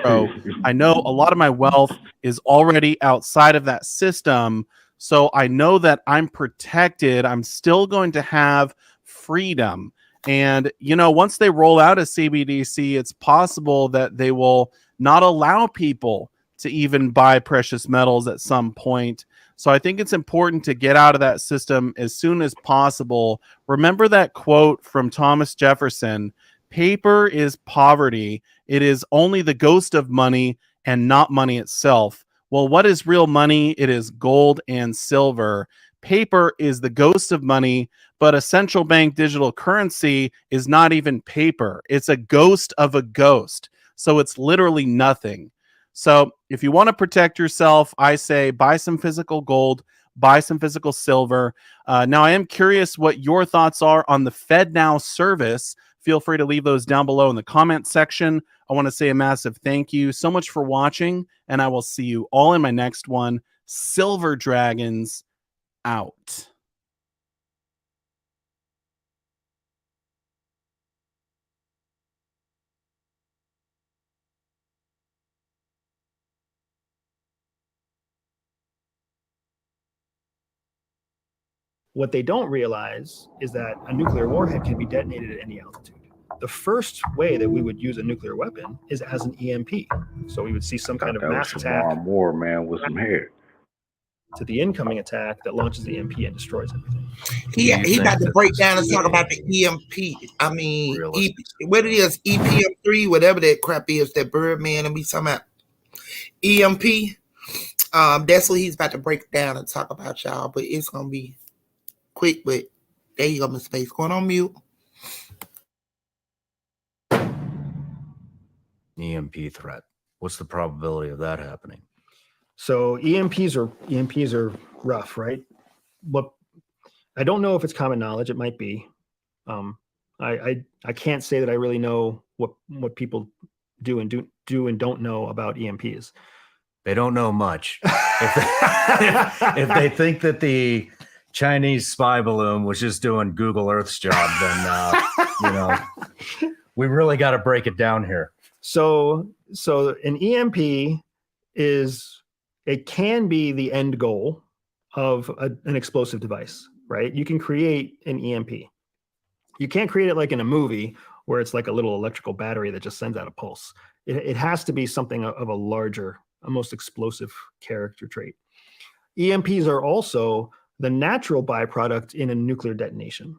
So I know a lot of my wealth is already outside of that system. So I know that I'm protected. I'm still going to have freedom. And, once they roll out a CBDC, it's possible that they will not allow people to even buy precious metals at some point. So I think it's important to get out of that system as soon as possible. Remember that quote from Thomas Jefferson: paper is poverty. It is only the ghost of money and not money itself. Well, what is real money? It is gold and silver. Paper is the ghost of money, but a central bank digital currency is not even paper. It's a ghost of a ghost. So it's literally nothing. So if you want to protect yourself, I say buy some physical gold, buy some physical silver. Now, I am curious what your thoughts are on the FedNow service. Feel free to leave those down below in the comment section. I want to say a massive thank you so much for watching, and I will see you all in my next one. Silver Dragons out. What they don't realize is that a nuclear warhead can be detonated at any altitude. The first way that we would use a nuclear weapon is as an EMP. So we would see some kind of mass attack More man with some hair to the incoming attack that launches the EMP and destroys everything. He about to break down and talk about the EMP. I mean, what it is, EPM3, whatever that crap is, that Birdman and me talking about EMP. That's what he's about to break down and talk about, y'all. But it's gonna be quick. But there you go, Mr. Bass. Going on mute. EMP threat. What's the probability of that happening? So EMPs are rough, right? What I don't know if it's common knowledge. It might be. I can't say that I really know what people do and don't know about EMPs. They don't know much. If they think that the Chinese spy balloon was just doing Google Earth's job, then we really got to break it down here. So an EMP can be the end goal of an explosive device, right? You can create an EMP. You can't create it like in a movie where it's like a little electrical battery that just sends out a pulse. It has to be something of a larger, a most explosive character trait. EMPs are also the natural byproduct in a nuclear detonation.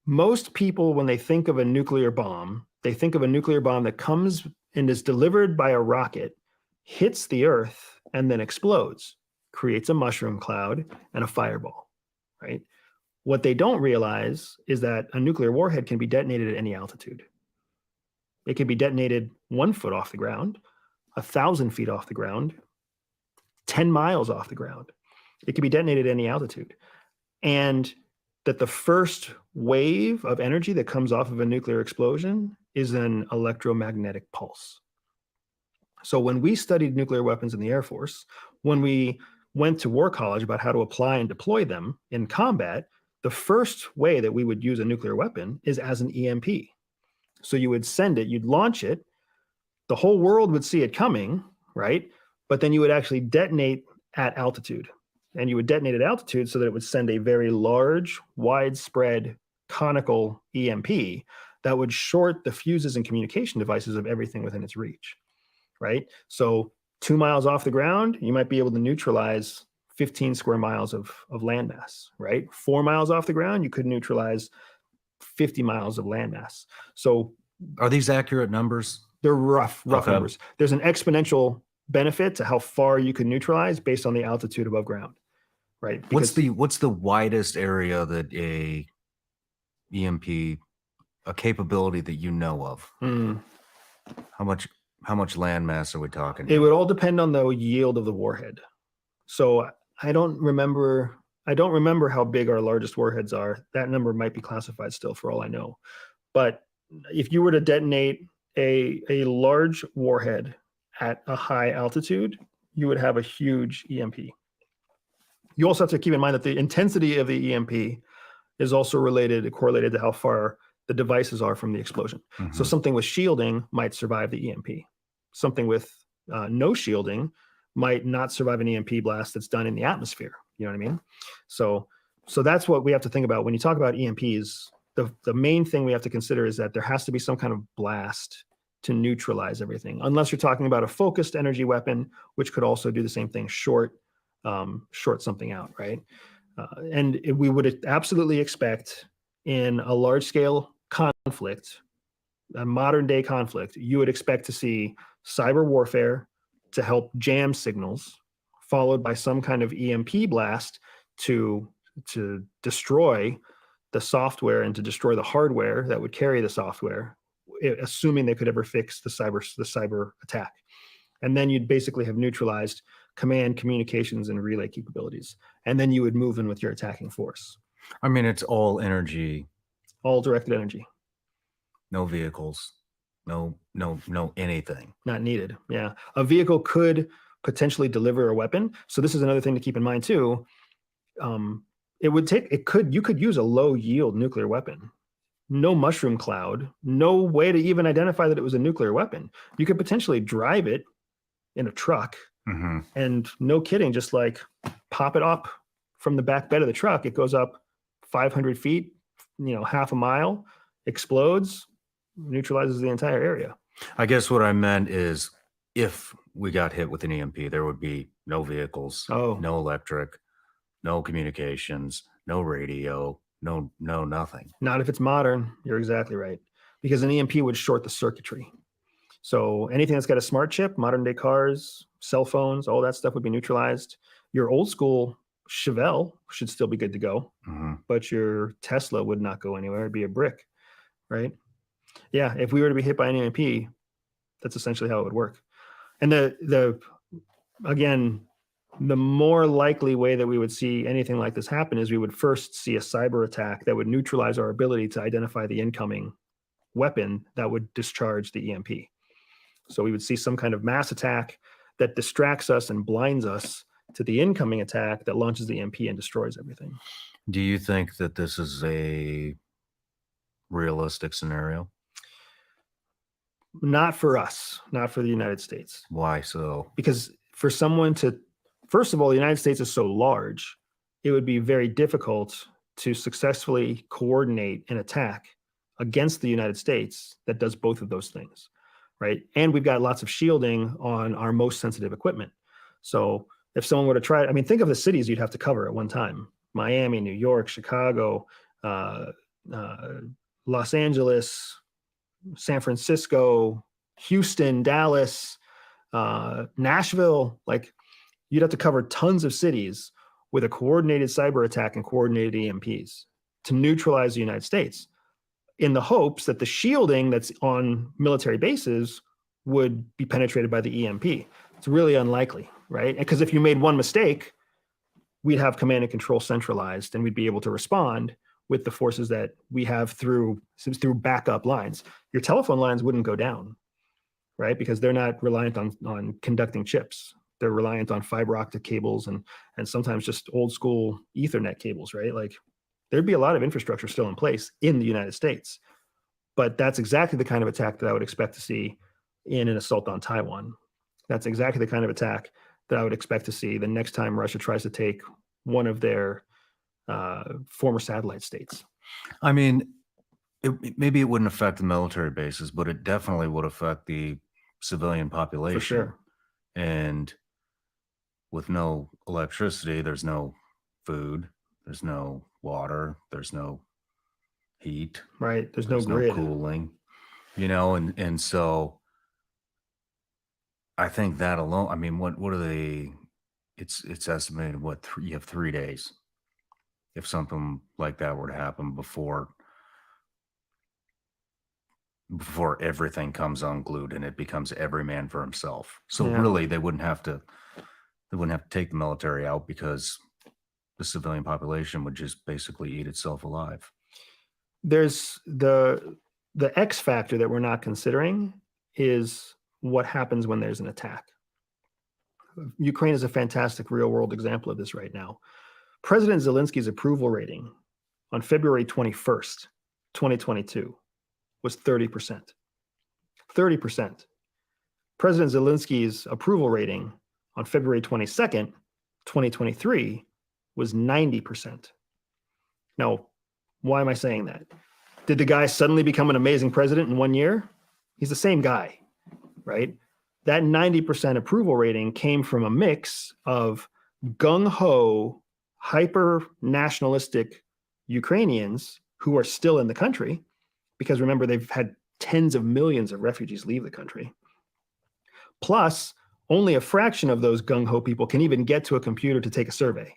Most people, when they think of a nuclear bomb, they think of a nuclear bomb that comes and is delivered by a rocket, hits the earth, and then explodes, creates a mushroom cloud and a fireball, right? What they don't realize is that a nuclear warhead can be detonated at any altitude. It could be detonated 1 foot off the ground, 1,000 feet off the ground, 10 miles off the ground. It can be detonated at any altitude. And that the first wave of energy that comes off of a nuclear explosion is an electromagnetic pulse. So when we studied nuclear weapons in the Air Force, when we went to War College about how to apply and deploy them in combat, the first way that we would use a nuclear weapon is as an EMP. So you would send it, you'd launch it, the whole world would see it coming, right? But then you would actually detonate at altitude. And you would detonate at altitude so that it would send a very large, widespread, conical EMP that would short the fuses and communication devices of everything within its reach, right? So 2 miles off the ground, you might be able to neutralize 15 square miles of landmass, right? 4 miles off the ground, you could neutralize 50 miles of landmass. So are these accurate numbers? They're rough Okay. numbers. There's an exponential benefit to how far you can neutralize based on the altitude above ground, right? What's the widest area that a EMP, a capability that you know of? How much land mass are we talking? It would all depend on the yield of the warhead. So I don't remember how big our largest warheads are. That number might be classified still for all I know. But if you were to detonate a large warhead at a high altitude, you would have a huge EMP. You also have to keep in mind that the intensity of the EMP is also correlated to how far the devices are from the explosion. So something with shielding might survive the EMP. Something with no shielding might not survive an EMP blast that's done in the atmosphere. You know what I mean? So that's what we have to think about. When you talk about EMPs, the main thing we have to consider is that there has to be some kind of blast to neutralize everything, unless you're talking about a focused energy weapon, which could also do the same thing, short something out, right? And we would absolutely expect in a large scale conflict, a modern day conflict, you would expect to see cyber warfare to help jam signals, followed by some kind of EMP blast to destroy the software and to destroy the hardware that would carry the software, assuming they could ever fix the cyber attack. And then you'd basically have neutralized command, communications, and relay capabilities. And then you would move in with your attacking force. I mean, it's all energy. All directed energy. No vehicles. No anything. Not needed. Yeah. A vehicle could potentially deliver a weapon. So this is another thing to keep in mind too. You could use a low yield nuclear weapon. No mushroom cloud, no way to even identify that it was a nuclear weapon. You could potentially drive it in a truck and no kidding, just like pop it up from the back bed of the truck. It goes up 500 feet, half a mile, explodes, neutralizes the entire area. I guess what I meant is if we got hit with an EMP, there would be no vehicles, no electric, no communications, no radio, no nothing. Not if it's modern. You're exactly right. Because an EMP would short the circuitry. So anything that's got a smart chip, modern day cars, cell phones, all that stuff would be neutralized. Your old school Chevelle should still be good to go, but your Tesla would not go anywhere. It'd be a brick, right? Yeah, if we were to be hit by an EMP, that's essentially how it would work. And again, the more likely way that we would see anything like this happen is we would first see a cyber attack that would neutralize our ability to identify the incoming weapon that would discharge the EMP. So we would see some kind of mass attack that distracts us and blinds us to the incoming attack that launches the EMP and destroys everything. Do you think that this is a realistic scenario? Not for us, not for the United States. Why so? Because for someone to, first of all, the United States is so large, it would be very difficult to successfully coordinate an attack against the United States that does both of those things, right? And we've got lots of shielding on our most sensitive equipment. So if someone were to try, think of the cities you'd have to cover at one time: Miami, New York, Chicago, Los Angeles, San Francisco, Houston, Dallas, Nashville. Like, you'd have to cover tons of cities with a coordinated cyber attack and coordinated EMPs to neutralize the United States. in the hopes that the shielding that's on military bases would be penetrated by the EMP. It's really unlikely, right? Because if you made one mistake, we'd have command and control centralized, and we'd be able to respond with the forces that we have through backup lines. Your telephone lines wouldn't go down, right? Because they're not reliant on conducting chips. They're reliant on fiber optic cables and sometimes just old school Ethernet cables, right? Like there'd be a lot of infrastructure still in place in the United States. But that's exactly the kind of attack that I would expect to see in an assault on Taiwan. That's exactly the kind of attack that I would expect to see the next time Russia tries to take one of their former satellite states. I mean, maybe it wouldn't affect the military bases, but it definitely would affect the civilian population. For sure. And with no electricity, there's no food, there's no water, there's no heat. Right. There's no grid. Cooling, and so I think that alone, I mean, what are they, it's estimated, you have 3 days if something like that were to happen before everything comes unglued and it becomes every man for himself. So really they wouldn't have to take the military out, because the civilian population would just basically eat itself alive. There's the X factor that we're not considering is what happens when there's an attack. Ukraine is a fantastic real world example of this right now. President Zelensky's approval rating on February 21st, 2022 was 30%. 30%. President Zelensky's approval rating on February 22nd, 2023 was 90%. Now, why am I saying that? Did the guy suddenly become an amazing president in 1 year? He's the same guy, right? That 90% approval rating came from a mix of gung-ho, hyper-nationalistic Ukrainians who are still in the country, because remember, they've had tens of millions of refugees leave the country. Plus, only a fraction of those gung-ho people can even get to a computer to take a survey.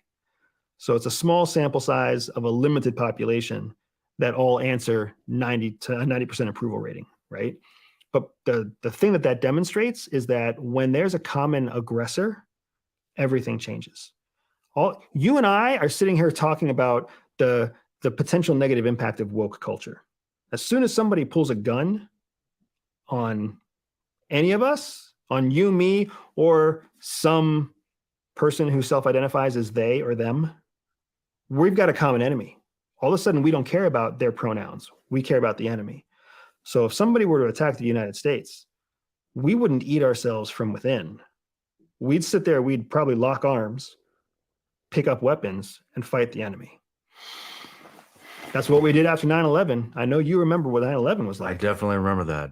So it's a small sample size of a limited population that all answer 90% approval rating, right? But the thing that demonstrates is that when there's a common aggressor, everything changes. You and I are sitting here talking about the potential negative impact of woke culture. As soon as somebody pulls a gun on any of us, on you, me, or some person who self-identifies as they or them, we've got a common enemy. All of a sudden, we don't care about their pronouns. We care about the enemy. So if somebody were to attack the United States, we wouldn't eat ourselves from within. We'd sit there, we'd probably lock arms, pick up weapons, and fight the enemy. That's what we did after 9/11. I know you remember what 9/11 was like. I definitely remember that.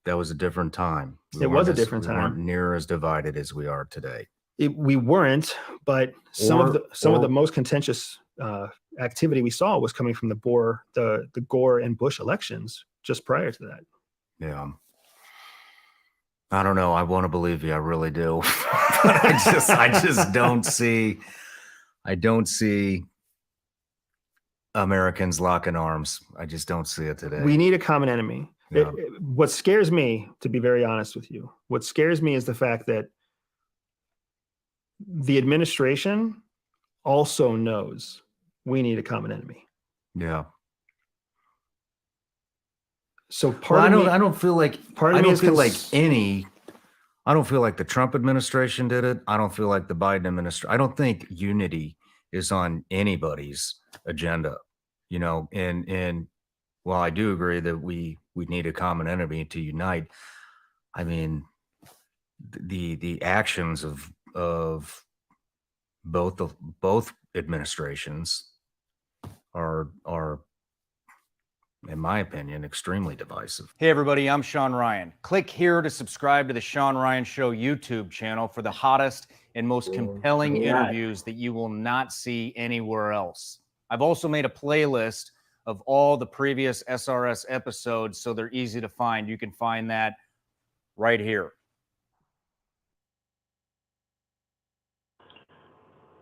That was a different time. It was a different time. We weren't near as divided as we are today. We weren't, but some of the most contentious activity we saw was coming from the Gore and Bush elections just prior to that. Yeah. I don't know. I want to believe you. I really do. But I just don't see. I don't see Americans locking arms. I just don't see it today. We need a common enemy. Yeah. What scares me, to be very honest with you, what scares me is the fact that the administration also knows we need a common enemy. Yeah. So I don't feel like the Trump administration did it. I don't feel like the Biden administration. I don't think unity is on anybody's agenda, and while I do agree that we need a common enemy to unite, I mean, the actions of both administrations are, in my opinion, extremely divisive. Hey everybody, I'm Sean Ryan. Click here to subscribe to the Sean Ryan Show YouTube channel for the hottest and most compelling interviews that you will not see anywhere else. I've also made a playlist of all the previous SRS episodes, so they're easy to find. You can find that right here.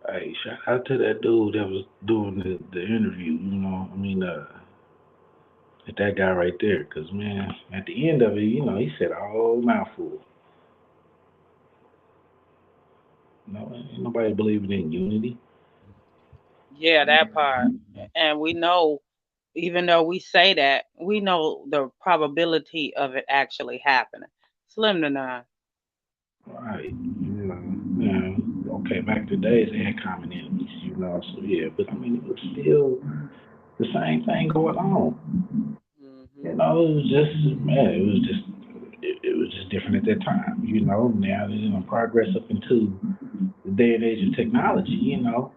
Hey, shout out to that dude that was doing the interview. at that guy right there, because, man, at the end of it, you know, he said a whole mouthful. No, ain't nobody believing in unity. Yeah, that part. And we know, even though we say that, we know the probability of it actually happening. Slim to none. Right. Yeah. Okay, back to the days they had common enemies, you know, so yeah, but I mean, it was still the same thing going on. You know, it was just, man, it was just different at that time, you know. Now there's, you know, progress up into the day and age of technology, you know.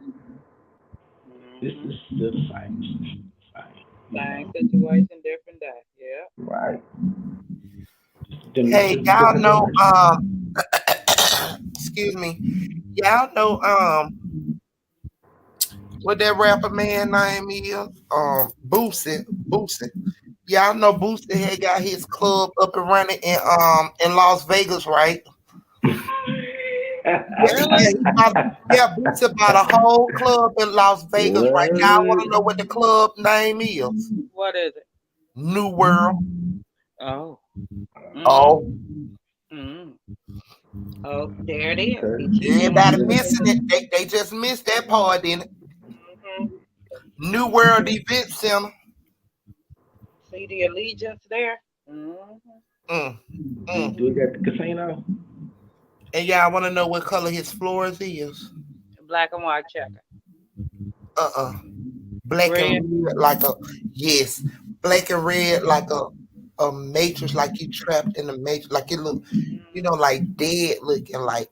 This is still the same. Same situation, different day. Yeah. Right. Hey, y'all know, excuse me, y'all know, what that rapper man name is? Boosie. Y'all know Boosie had got his club up and running in Las Vegas, right? Really? Yeah, Boosie bought a whole club in Las Vegas right now. I want to know what the club name is. What is it? New World. Oh. Oh. Oh, there it is. Everybody missing it. They just missed that part, didn't it? New World Event Center. See the allegiance there? Do we got the casino? And y'all want to know what color his floors is? Black and white checker. Black and red like a, yes. Black and red like a matrix, like you trapped in a matrix, like it look, you know, like dead looking, like,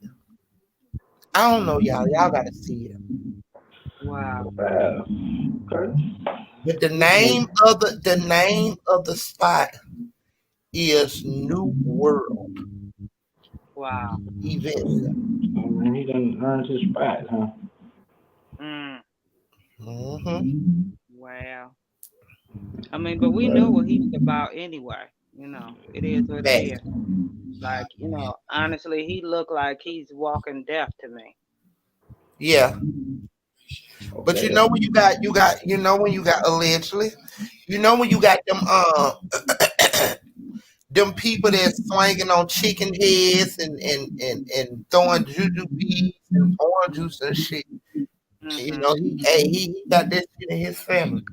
I don't know, y'all gotta see it. Wow. Okay. But the name of the spot is New World. Wow. Event. I mean, he done earned his spot, huh? Wow. I mean, but we know what he was about anyway. You know, it is what it is. Like, you know, honestly, he looked like he's walking deaf to me. Yeah. But you know when you got allegedly, you know when you got them them people that's swinging on chicken heads and throwing juju beads and orange juice and shit. You know, he got that shit in his family.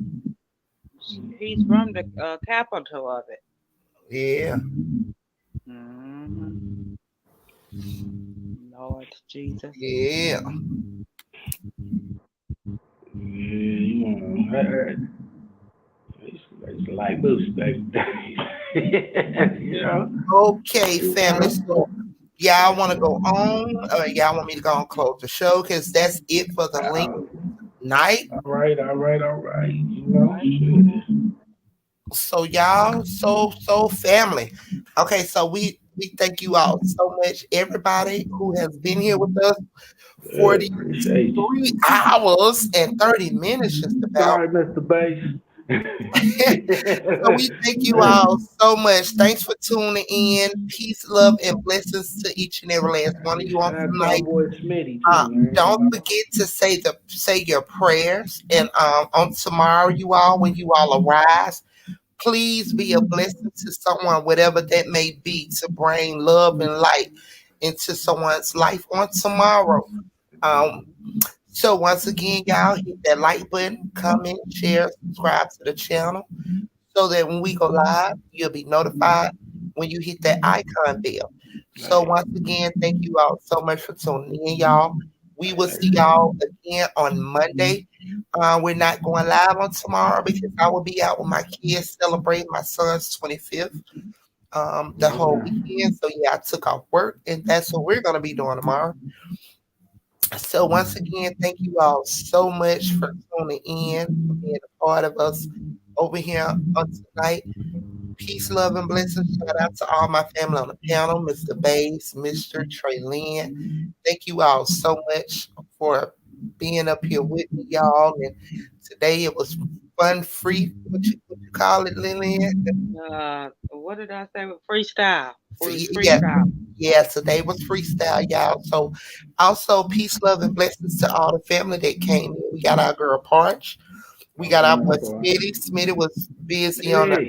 He's from the capital of it. Yeah. Lord Jesus. Yeah. It's like boost, baby. You know? Okay, family. So y'all want to go on? Y'all want me to go on close the show? Because that's it for the link night. All right. You know? So y'all, so family. Okay, so we thank you all so much, everybody who has been here with us 43 hours and 30 minutes just about. Sorry, Mr. Bass. So we thank you all so much. Thanks for tuning in. Peace, love, and blessings to each and every last one of you on tonight. Don't forget to say your prayers. And on tomorrow, you all, when you all arise, please be a blessing to someone, whatever that may be, to bring love and light into someone's life on tomorrow. So once again, y'all hit that like button, comment, share, subscribe to the channel, so that when we go live, you'll be notified when you hit that icon bell. So once again, thank you all so much for tuning in, y'all. We will see y'all again on Monday. We're not going live on tomorrow because I will be out with my kids celebrating my son's 25th the whole weekend. So yeah, I took off work, and that's what we're gonna be doing tomorrow. So once again, thank you all so much for tuning in, for being a part of us over here on tonight. Peace, love, and blessings. Shout out to all my family on the panel, Mr. Bass, Mr. Trey Lynn. Thank you all so much for being up here with me, y'all. And today it was fun-free. What you call it, Lillian? What did I say? Freestyle. Yeah, today was freestyle, y'all. So also peace, love, and blessings to all the family that came in. We got our girl Parch. We got our boy Smitty. Smitty was busy on the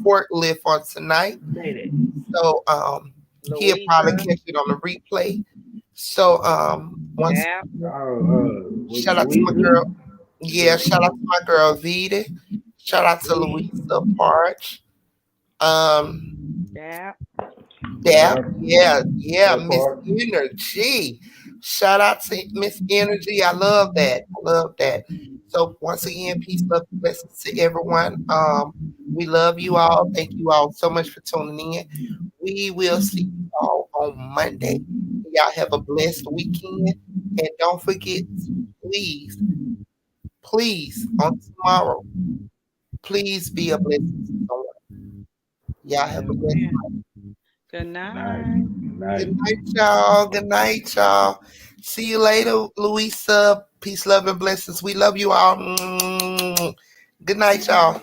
forklift on tonight. So he'll probably catch it on the replay. So once shout out to my girl. Yeah, shout out to my girl Vita. Shout out to Louisa Parch. Yeah, Miss Energy. Shout out to Miss Energy. I love that. So once again, peace, love, and blessings to everyone. We love you all. Thank you all so much for tuning in. We will see you all on Monday. Y'all have a blessed weekend. And don't forget, please, on tomorrow, please be a blessing to someone. Y'all have a blessed night. Good night. Good night, y'all. Good night, y'all. See you later, Louisa. Peace, love, and blessings. We love you all. Good night, y'all.